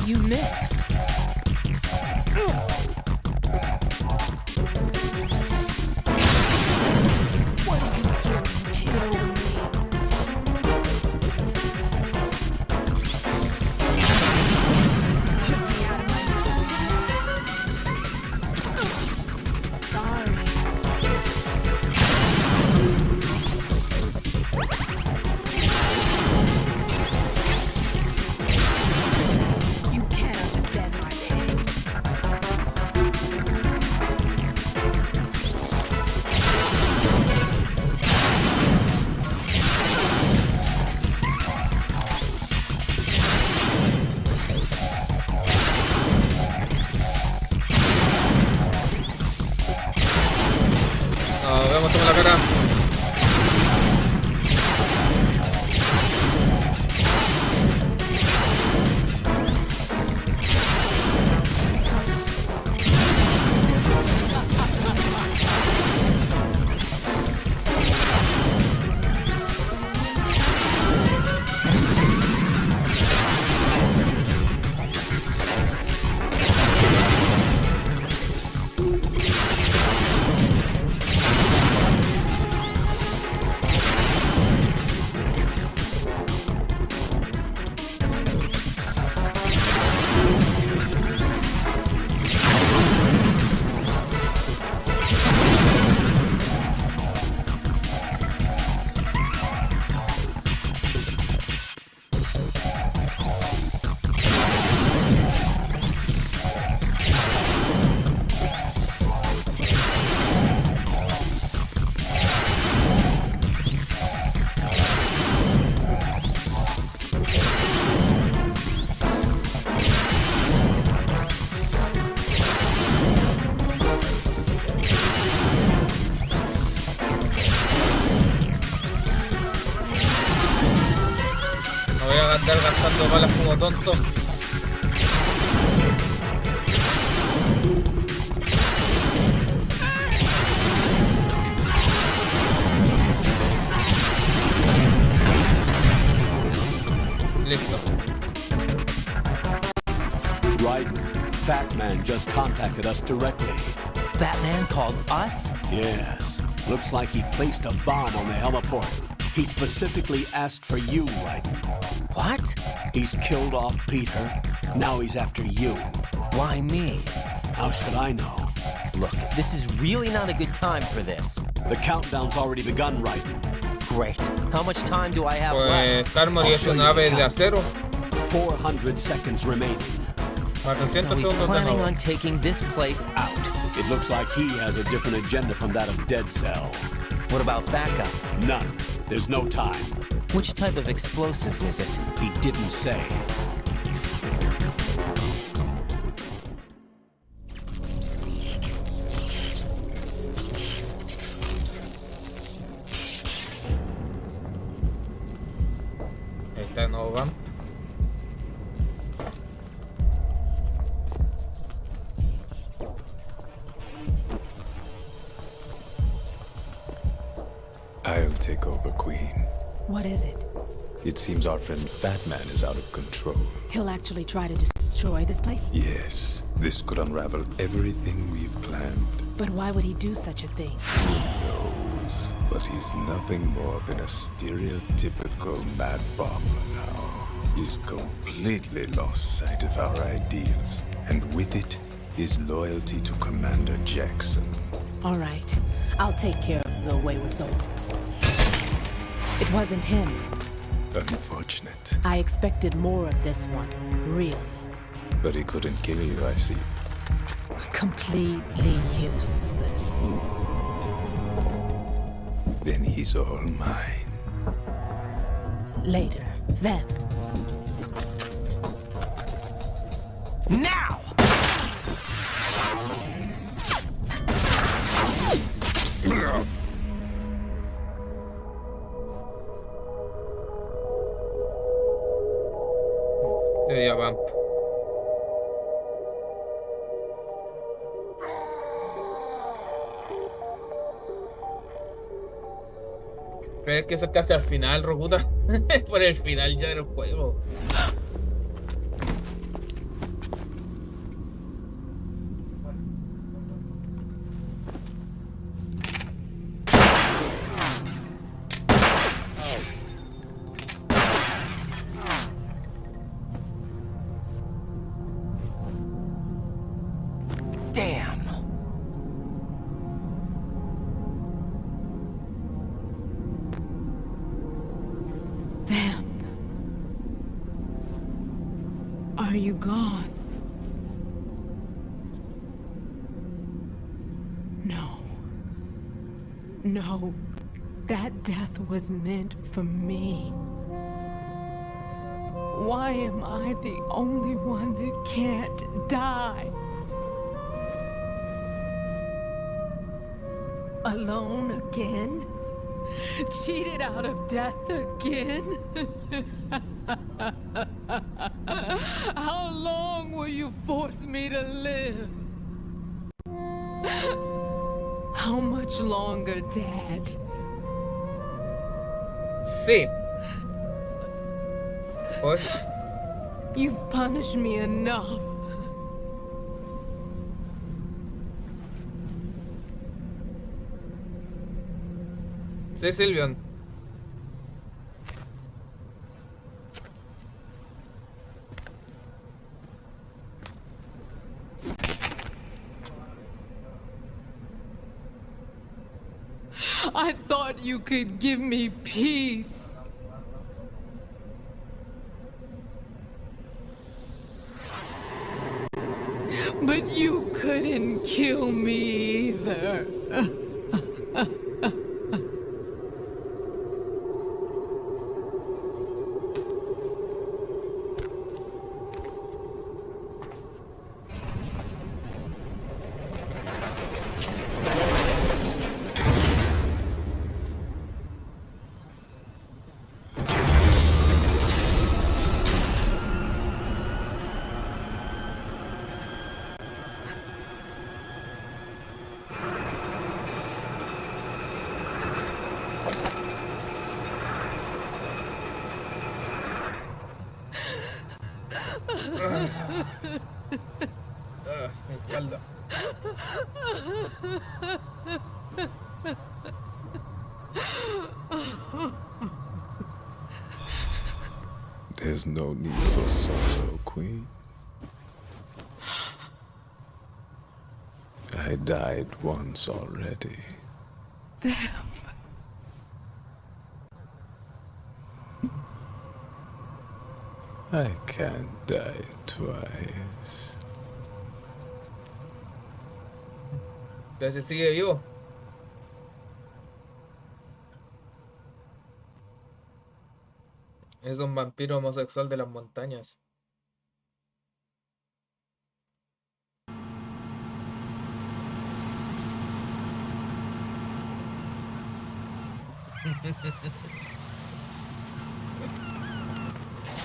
You missed. What are you doing? Kill me. Vemos, toma la cara. Voy a andar gastando balas como tonto. Listo. Right. Fat Man just contacted us directly. Fat Man called us? Yes. Looks like he placed a bomb on the heliport. He specifically asked for you, right? What? He's killed off Peter. Now he's after you. Why me? How should I know? Look, this is really not a good time for this. The countdown's already begun, right? Great. How much time do I have Pues left? Starmore es un ave de acero. 400 seconds remaining. 400 So he's segundos de planning nuevo. on taking this place out. It looks like he has a different agenda from that of Dead Cell. What about backup? None. There's no time. Which type of explosives is it? He didn't say. Ahí está el nuevo vamp. I'll take over, Queen. What is it? It seems our friend Fat Man is out of control. He'll actually try to destroy this place? Yes, this could unravel everything we've planned. But why would he do such a thing? Who knows? But he's nothing more than a stereotypical mad bomber now. He's completely lost sight of our ideals, and with it, his loyalty to Commander Jackson. All right. I'll take care of the wayward soul. It wasn't him. Unfortunate. I expected more of this one, really. But he couldn't kill you, I see. Completely useless. Then he's all mine. Later, then. Now! Le dio a vamp. Pero es que eso es casi al final, Rokuta. Por el final ya del juego. Damn! Vamp. Are you gone? No. No. That death was meant for me. Why am I the only one that can't die? Alone again? Cheated out of death again? How long will you force me to live? How much longer, Dad? Sí. Pues. You've punished me enough. Sí, Silvion. I thought you could give me peace. But you couldn't kill me either. Mi espalda. There's no need for sorrow, Queen. I I died once already. I can't die twice. Entonces sigue vivo. Es un vampiro homosexual de las montañas.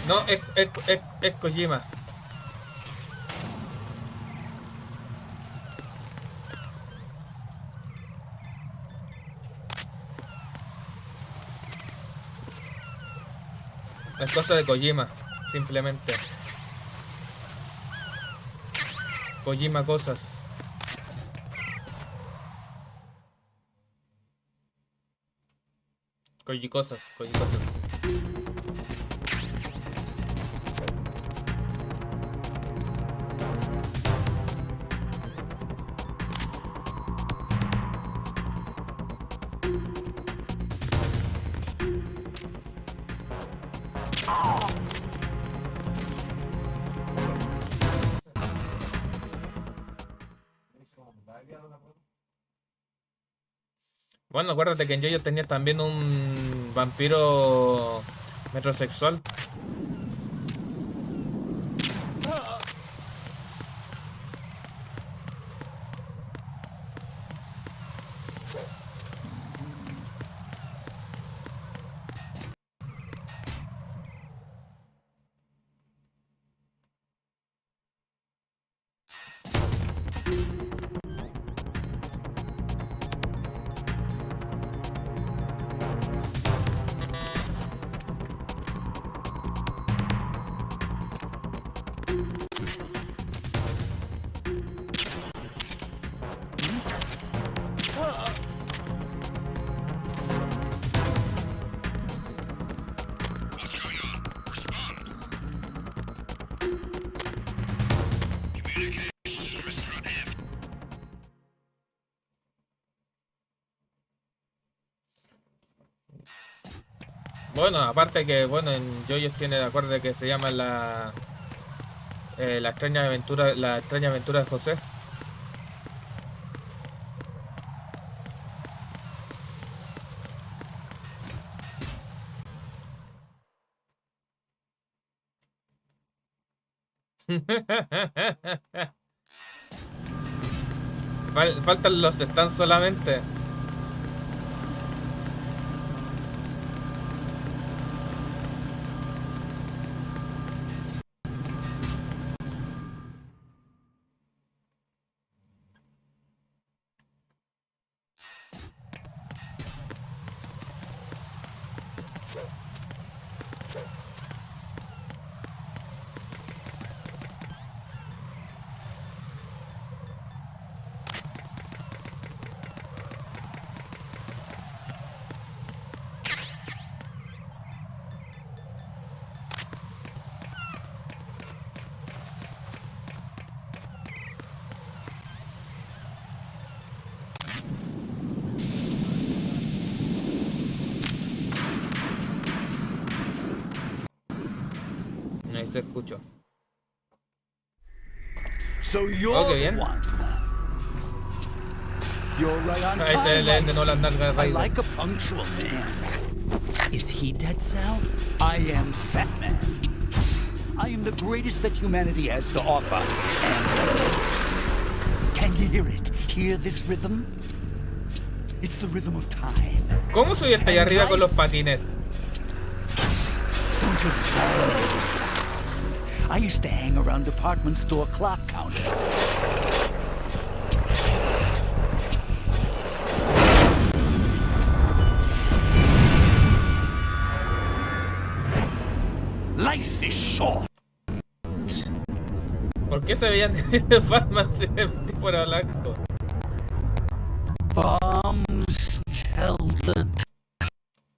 No, es Kojima. Es cosa de Kojima, simplemente. Kojima cosas. Koji cosas. Bueno, acuérdate que en Yoyo tenía también un vampiro metrosexual. Bueno, aparte que, bueno, en JoJo's tiene de acuerdo que se llama la extraña aventura de José. Faltan los stands solamente. Ahí se escuchó. So you're Oh, qué bien. You're right on Ahí se leen de nuevo las nalgas de I Raiden. like a punctual man. Is he Dead Sal? I am Fat Man. I am the greatest that humanity has to offer. And can you hear it? Hear this rhythm? It's the rhythm of time. ¿Cómo subiste ahí arriba con los patines? Don't you tell me. I used to hang around department store clock counters. Life is short. ¿Por qué se veían de Batman si el tipo era blanco? Bombs tell the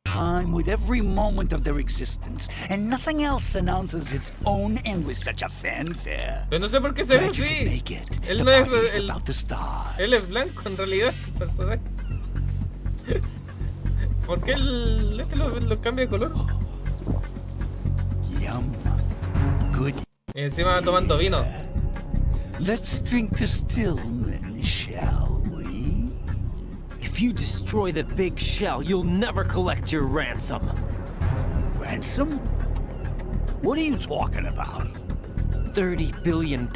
time. time with every moment of their existence, and nothing else announces its own end with such a fanfare. Pero no sé por qué se ve Glad you could así. make it. Él The no es party's el... about to start. Él es blanco en realidad, el personaje. ¿Por qué el... lo cambia de color? Yum. Good. Y encima tomando vino. Let's drink the Stillman, shall we? If you destroy the big shell, you'll never collect your ransom. Ransom? What are you talking about? $30 billion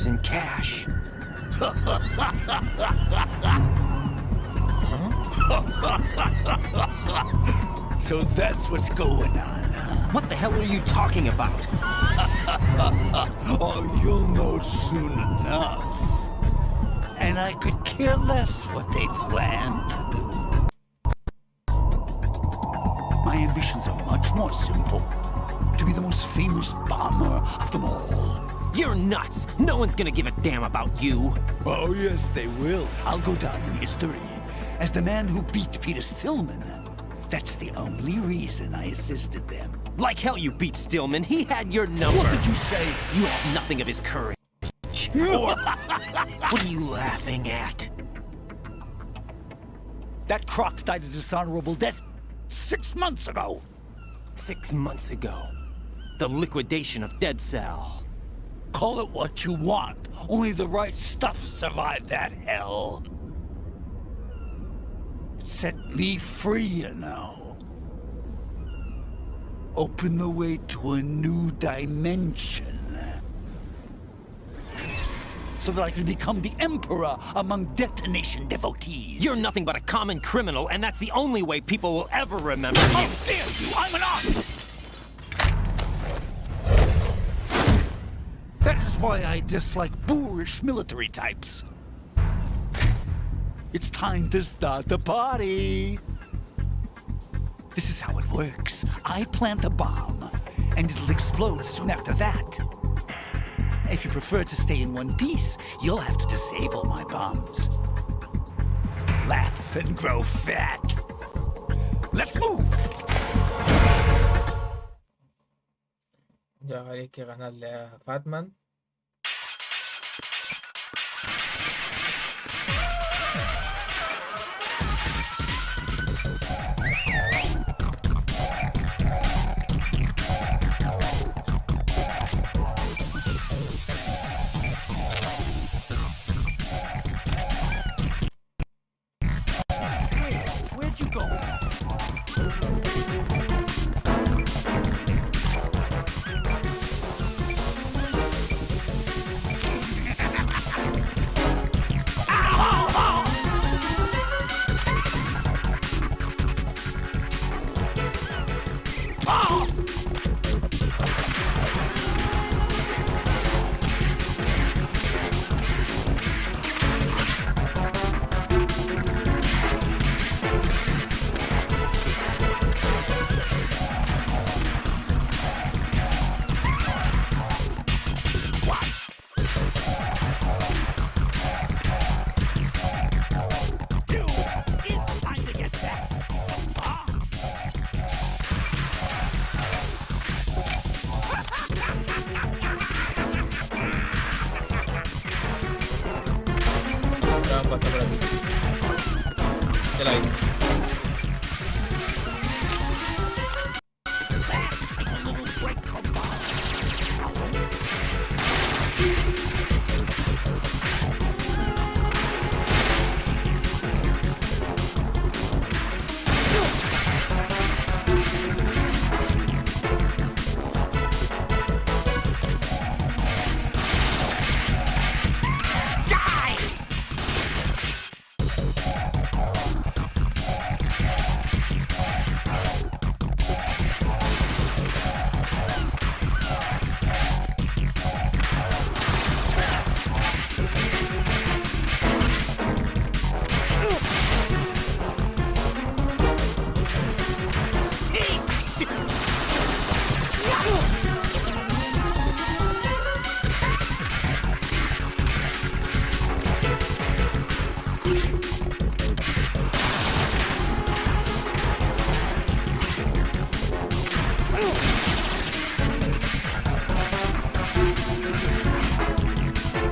in cash. So that's what's going on, huh? What the hell are you talking about? Oh, you'll know soon enough. And I could care less what they plan to do. My ambitions are much more simple. To be the most famous bomber of them all. You're nuts! No one's gonna give a damn about you. Oh, yes, they will. I'll go down in history as the man who beat Peter Stillman. That's the only reason I assisted them. Like hell you beat Stillman. He had your number. What did you say? You have nothing of his courage. Or... what are you laughing at? That croc died a dishonorable death 6 months ago. 6 months ago. The liquidation of Dead Cell. Call it what you want. Only the right stuff survived that hell. It set me free, you know. Open the way to a new dimension. So that I can become the Emperor among Detonation devotees. You're nothing but a common criminal, and that's the only way people will ever remember you. How dare you! I'm an artist! That is why I dislike boorish military types. It's time to start the party. This is how it works. I plant a bomb, and it'll explode soon after that. If you prefer to stay in one piece, you'll have to disable my bombs. Laugh and grow fat. Let's move! Ya hay que ganarle a Fatman. Where'd you go? Ya la vi.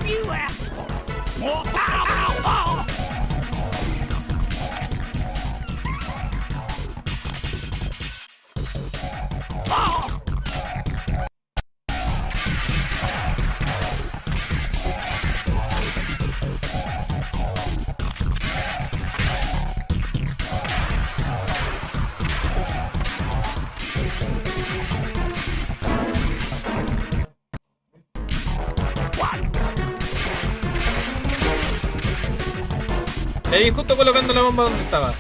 You asked for it. More power. Ahí justo colocando la bomba donde estaba.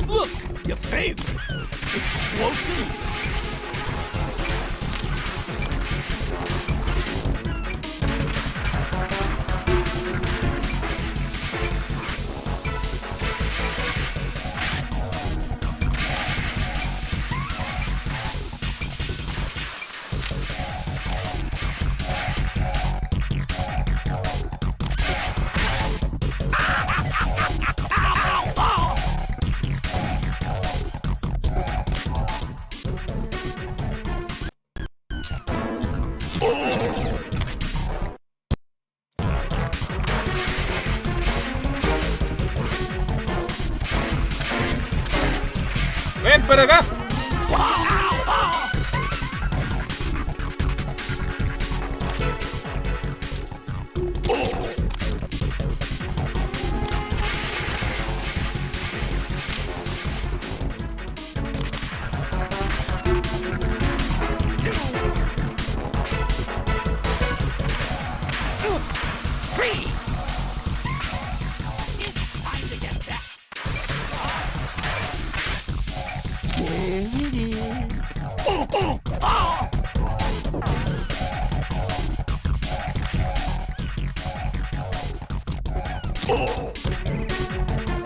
Look, your favorite. Explosive. ¡Ven para acá!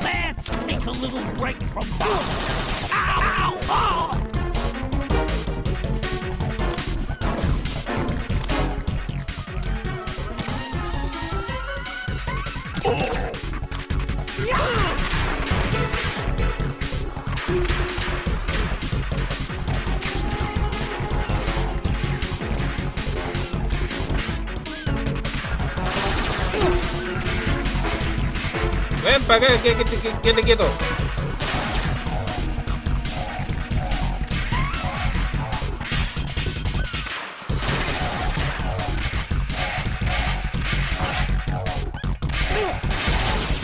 Let's take a little break from bombs. Ow! Oh! Ven para acá, quédate quieto.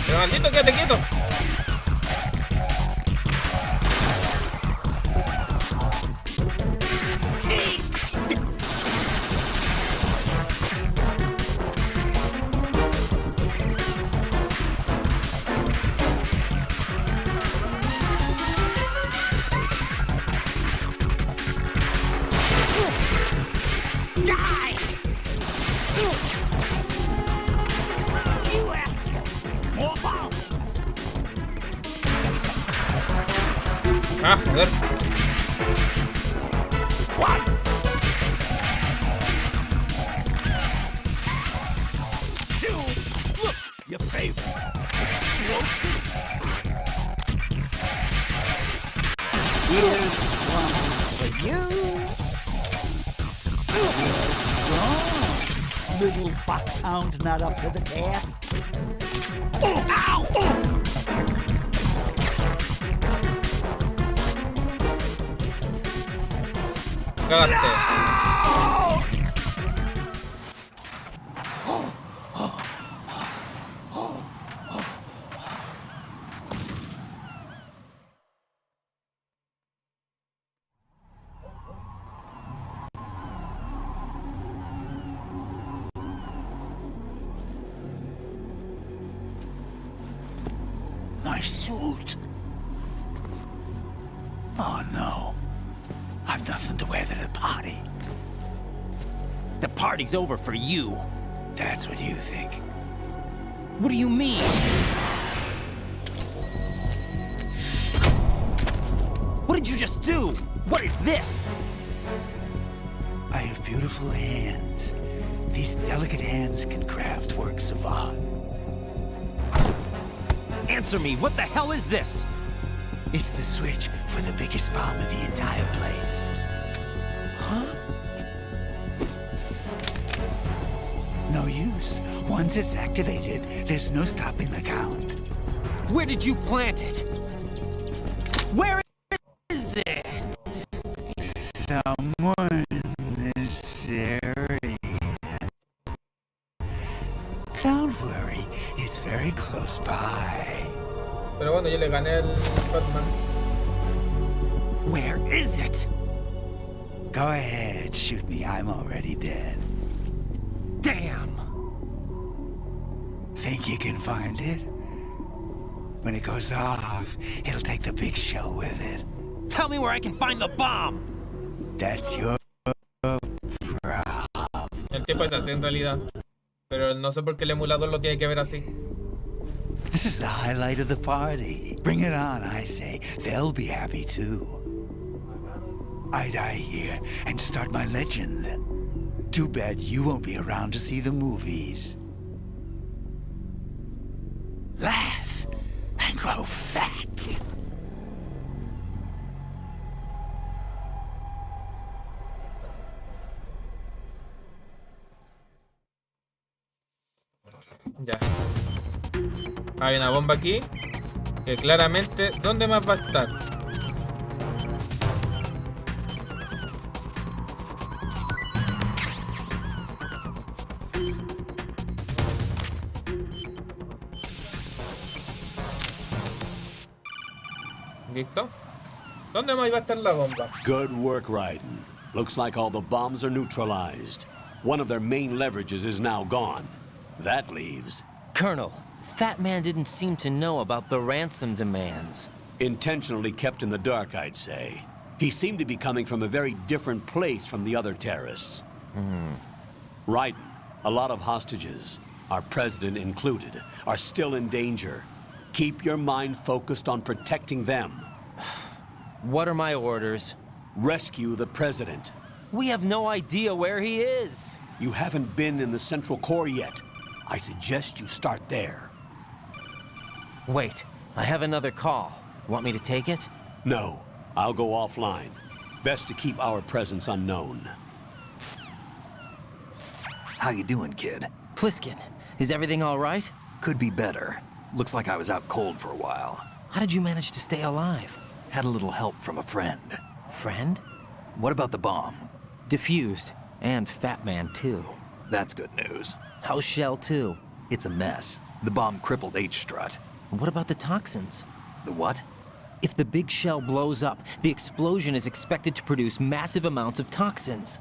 Pero maldito, quédate quieto. Ah, joder. Look, your favorite. Here's one for you. Little foxhound not up to the task. Oh, ow! Oh. My suit. Oh no. I've nothing to wear to the party. The party's over for you. That's what you think. What do you mean? What did you just do? What is this? I have beautiful hands. These delicate hands can craft works of art. Answer me! What the hell is this? It's the switch for the biggest bomb in the entire place. Huh? No use. Once it's activated, there's no stopping the count. Where did you plant it? Where is it? Someone in this area. Don't worry, it's very close by. Pero bueno, yo le gané al Batman. Where is it? Go ahead, shoot me. I'm already dead. Damn! Think you can find it? When it goes off, it'll take the big shell with it. Tell me where I can find the bomb! That's your problem. El tipo es así en realidad. Pero no sé por qué el emulador lo tiene que ver así. This is the highlight of the party. Bring it on, I say. They'll be happy too. I die here and start my legend. Too bad you won't be around to see the movies. Laugh and grow fat. Ya. Hay una bomba aquí. Que claramente, ¿dónde más va a estar? ¿Listo? ¿Dónde más iba a estar la bomba? Good work, Raiden. Looks like all the bombs are neutralized. One of their main leverages is now gone. That leaves... Colonel, Fat Man didn't seem to know about the ransom demands. Intentionally kept in the dark, I'd say. He seemed to be coming from a very different place from the other terrorists. Raiden, a lot of hostages, our president included, are still in danger. Keep your mind focused on protecting them. What are my orders? Rescue the president. We have no idea where he is. You haven't been in the Central Core yet. I suggest you start there. Wait, I have another call. Want me to take it? No, I'll go offline. Best to keep our presence unknown. How you doing, kid? Pliskin, is everything all right? Could be better. Looks like I was out cold for a while. How did you manage to stay alive? Had a little help from a friend. Friend? What about the bomb? Diffused. And Fat Man, too. That's good news. How's Shell 2? It's a mess. The bomb crippled H-Strut. What about the toxins? The what? If the big shell blows up, the explosion is expected to produce massive amounts of toxins.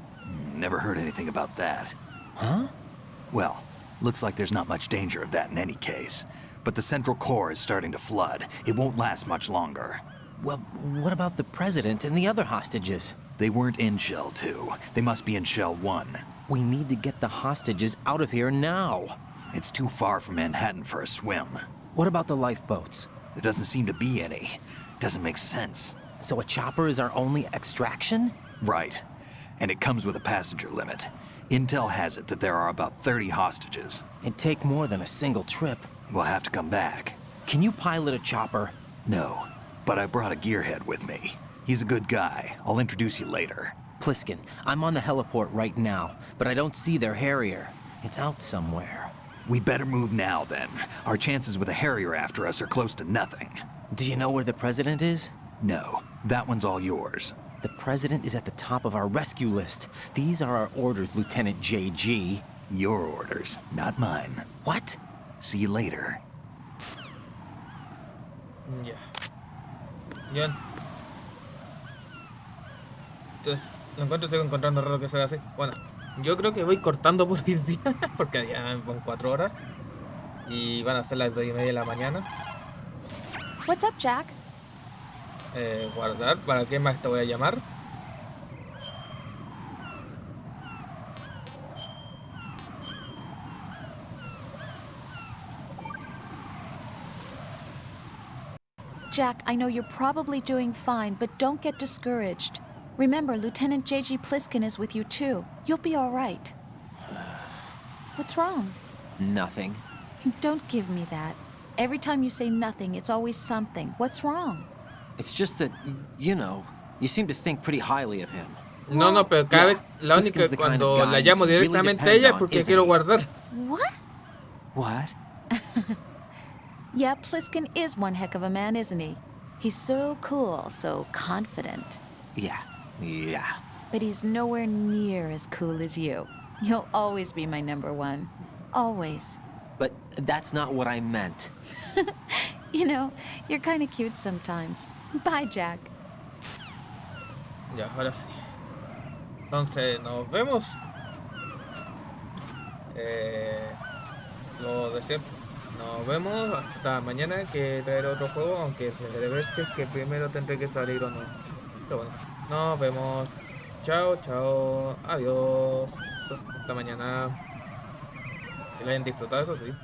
Never heard anything about that. Huh? Well, looks like there's not much danger of that in any case. But the Central Core is starting to flood. It won't last much longer. Well, what about the President and the other hostages? They weren't in Shell 2. They must be in Shell 1. We need to get the hostages out of here now. It's too far from Manhattan for a swim. What about the lifeboats? There doesn't seem to be any. Doesn't make sense. So a chopper is our only extraction? Right. And it comes with a passenger limit. Intel has it that there are about 30 hostages. It'd take more than a single trip. We'll have to come back. Can you pilot a chopper? No, but I brought a gearhead with me. He's a good guy. I'll introduce you later. Pliskin, I'm on the heliport right now, but I don't see their Harrier. It's out somewhere. We better move now, then. Our chances with a Harrier after us are close to nothing. Do you know where the President is? No, that one's all yours. The President is at the top of our rescue list. These are our orders, Lieutenant JG. Your orders, not mine. What? See you later. Ya. Bien. Entonces, lo sigo encontrando raro que sea así. Bueno, yo creo que voy cortando por hoy día, porque ya van 4 horas. Y van a ser las 2:30 de la mañana. What's up, Jack? Guardar, ¿para qué más te voy a llamar? Jack, I know you're probably doing fine, but don't get discouraged. Remember, Lieutenant JG Pliskin is with you too. You'll be all right. What's wrong? Nothing. Don't give me that. Every time you say nothing, it's always something. What's wrong? It's just that, you know, you seem to think pretty highly of him. No, pero cada vez, la única cuando la llamo directamente a ella es porque quiero guardar. What? What? Yeah, Pliskin is one heck of a man, isn't he? He's so cool, so confident. Yeah. But he's nowhere near as cool as you. You'll always be my number one. Always. But that's not what I meant. You know, you're kind of cute sometimes. Bye, Jack. Ya, ahora sí. Entonces, nos vemos. Lo de siempre. Nos vemos hasta mañana, que traeré otro juego, aunque deberé ver si es que primero tendré que salir o no. Pero bueno, nos vemos. Chao, chao. Adiós. Hasta mañana. Que lo hayan disfrutado, eso sí.